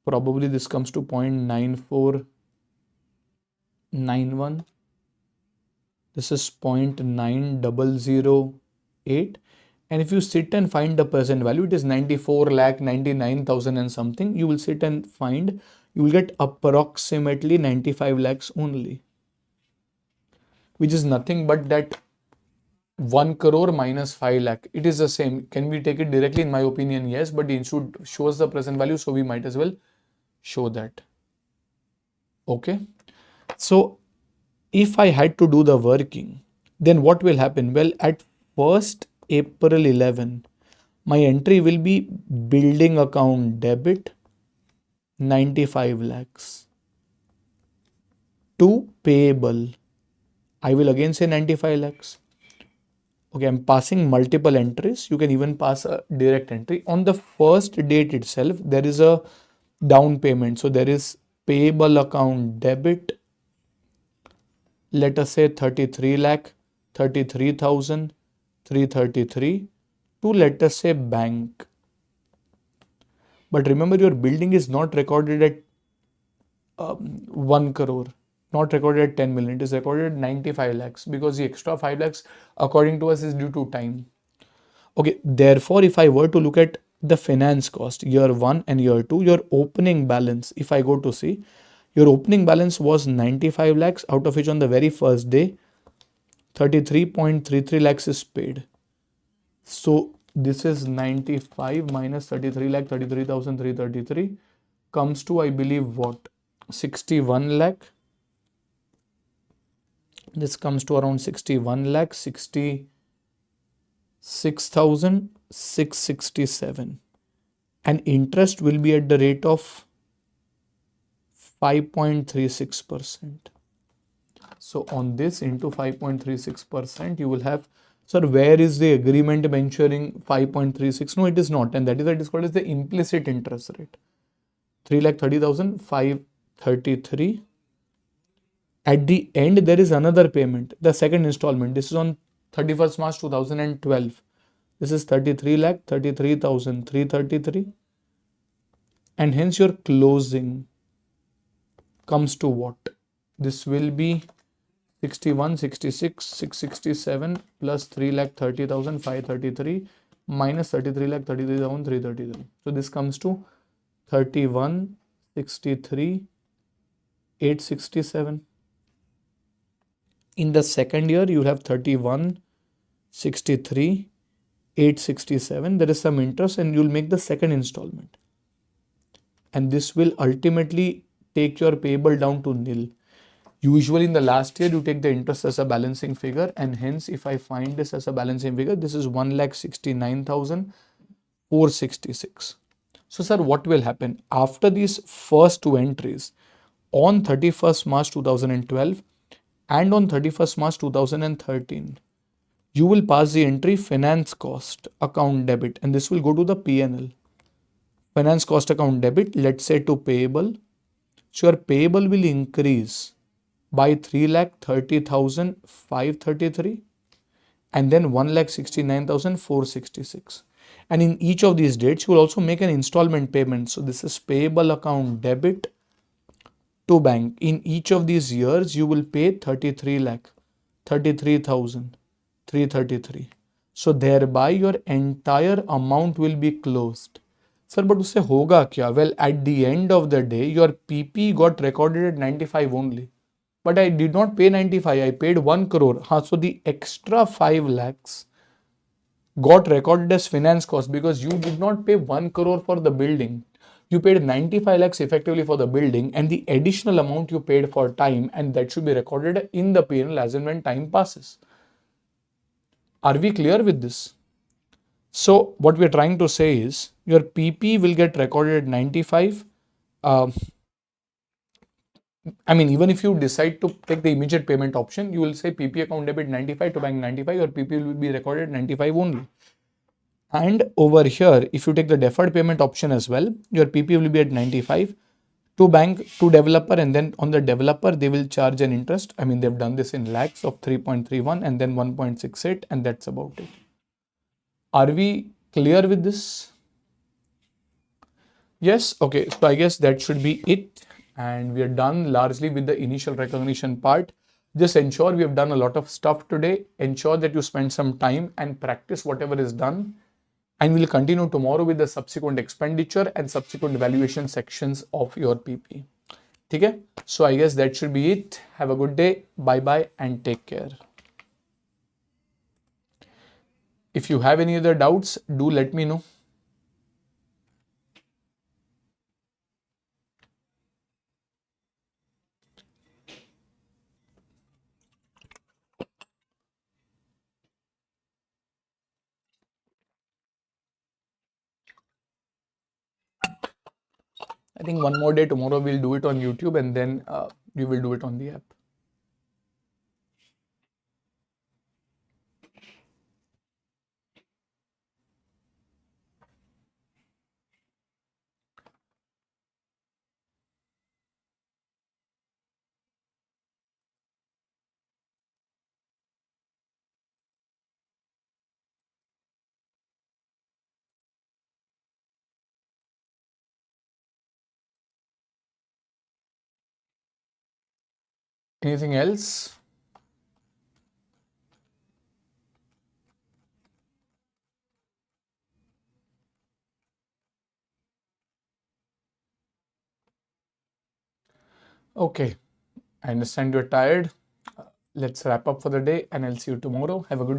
Speaker 1: Probably this comes to 0.9491. This is 0.9008. And if you sit and find the present value, it is 94,99,000 and something. You will sit and find, you will get approximately 95 lakhs only, which is nothing but that 1 crore minus 5 lakh. It is the same. Can we take it directly? In my opinion, yes, but the institute shows the present value, so we might as well show that. Okay. So if I had to do the working, then what will happen? Well, at 1st April 11, my entry will be building account debit 95 lakhs to payable. I will again say 95 lakhs. Okay, I'm passing multiple entries. You can even pass a direct entry. On the first date itself, there is a down payment. So there is payable account debit, let us say 33 lakh, 33,333 to, let us say, bank. But remember, your building is not recorded at 1 crore, not recorded at 10 million. It is recorded at 95 lakhs because the extra 5 lakhs, according to us, is due to time. Okay, therefore, if I were to look at the finance cost, year 1 and year 2, your opening balance, if I go to see, your opening balance was 95 lakhs, out of which on the very first day, 33.33 lakhs is paid. So this is 95 minus 33 lakh, 33,333 comes to, I believe, what? 61 lakh. This comes to around 61 lakh, 66,667. And interest will be at the rate of 5.36%. So on this into 5.36%, you will have, sir, where is the agreement mentioning 5.36? No, it is not. And that is what is called as the implicit interest rate. 3,30,533. At the end, there is another payment, the second installment. This is on 31st March 2012. This is 33 lakh, 33,333. And hence your closing comes to what? This will be 61, 66, 667 plus 3,30,533 minus 33,33,333. So this comes to 31,63,867. In the second year, you have 31,63,867. There is some interest and you'll make the second installment. and this will ultimately take your payable down to nil. Usually in the last year, you take the interest as a balancing figure, and hence if I find this as a balancing figure, this is 1,69,466. So sir, what will happen? After these first two entries, on 31st March 2012 and on 31st March 2013, you will pass the entry finance cost account debit, and this will go to the P&L. Finance cost account debit, let's say to payable. So your payable will increase by 3,30,533 and then 1,69,466. And in each of these dates, you will also make an installment payment. So this is payable account debit to bank. In each of these years, you will pay 33,333. So thereby your entire amount will be closed. Sir, but usse hoga kya? Well, at the end of the day, your PP got recorded at 95 only. But I did not pay 95, I paid 1 crore. So the extra 5 lakhs got recorded as finance cost because you did not pay 1 crore for the building. You paid 95 lakhs effectively for the building and the additional amount you paid for time, and that should be recorded in the P&L as and when time passes. Are we clear with this? So what we're trying to say is your PP will get recorded at 95. I mean, even if you decide to take the immediate payment option, you will say PP account debit 95 to bank 95, your PP will be recorded 95 only. And over here, if you take the deferred payment option as well, your PP will be at 95 to bank to developer, and then on the developer, they will charge an interest. I mean, they've done this in lakhs of 3.31 and then 1.68, and that's about it. Are we clear with this? Yes. Okay. So I guess that should be it. And we are done largely with the initial recognition part. Just ensure we have done a lot of stuff today. Ensure that you spend some time and practice whatever is done. And we'll continue tomorrow with the subsequent expenditure and subsequent evaluation sections of your PP. Okay? So I guess that should be it. Have a good day. Bye-bye and take care. If you have any other doubts, do let me know. I think one more day tomorrow we'll do it on YouTube, and then we will do it on the app. Anything else? Okay, I understand you're tired. Let's wrap up for the day, and I'll see you tomorrow. Have a good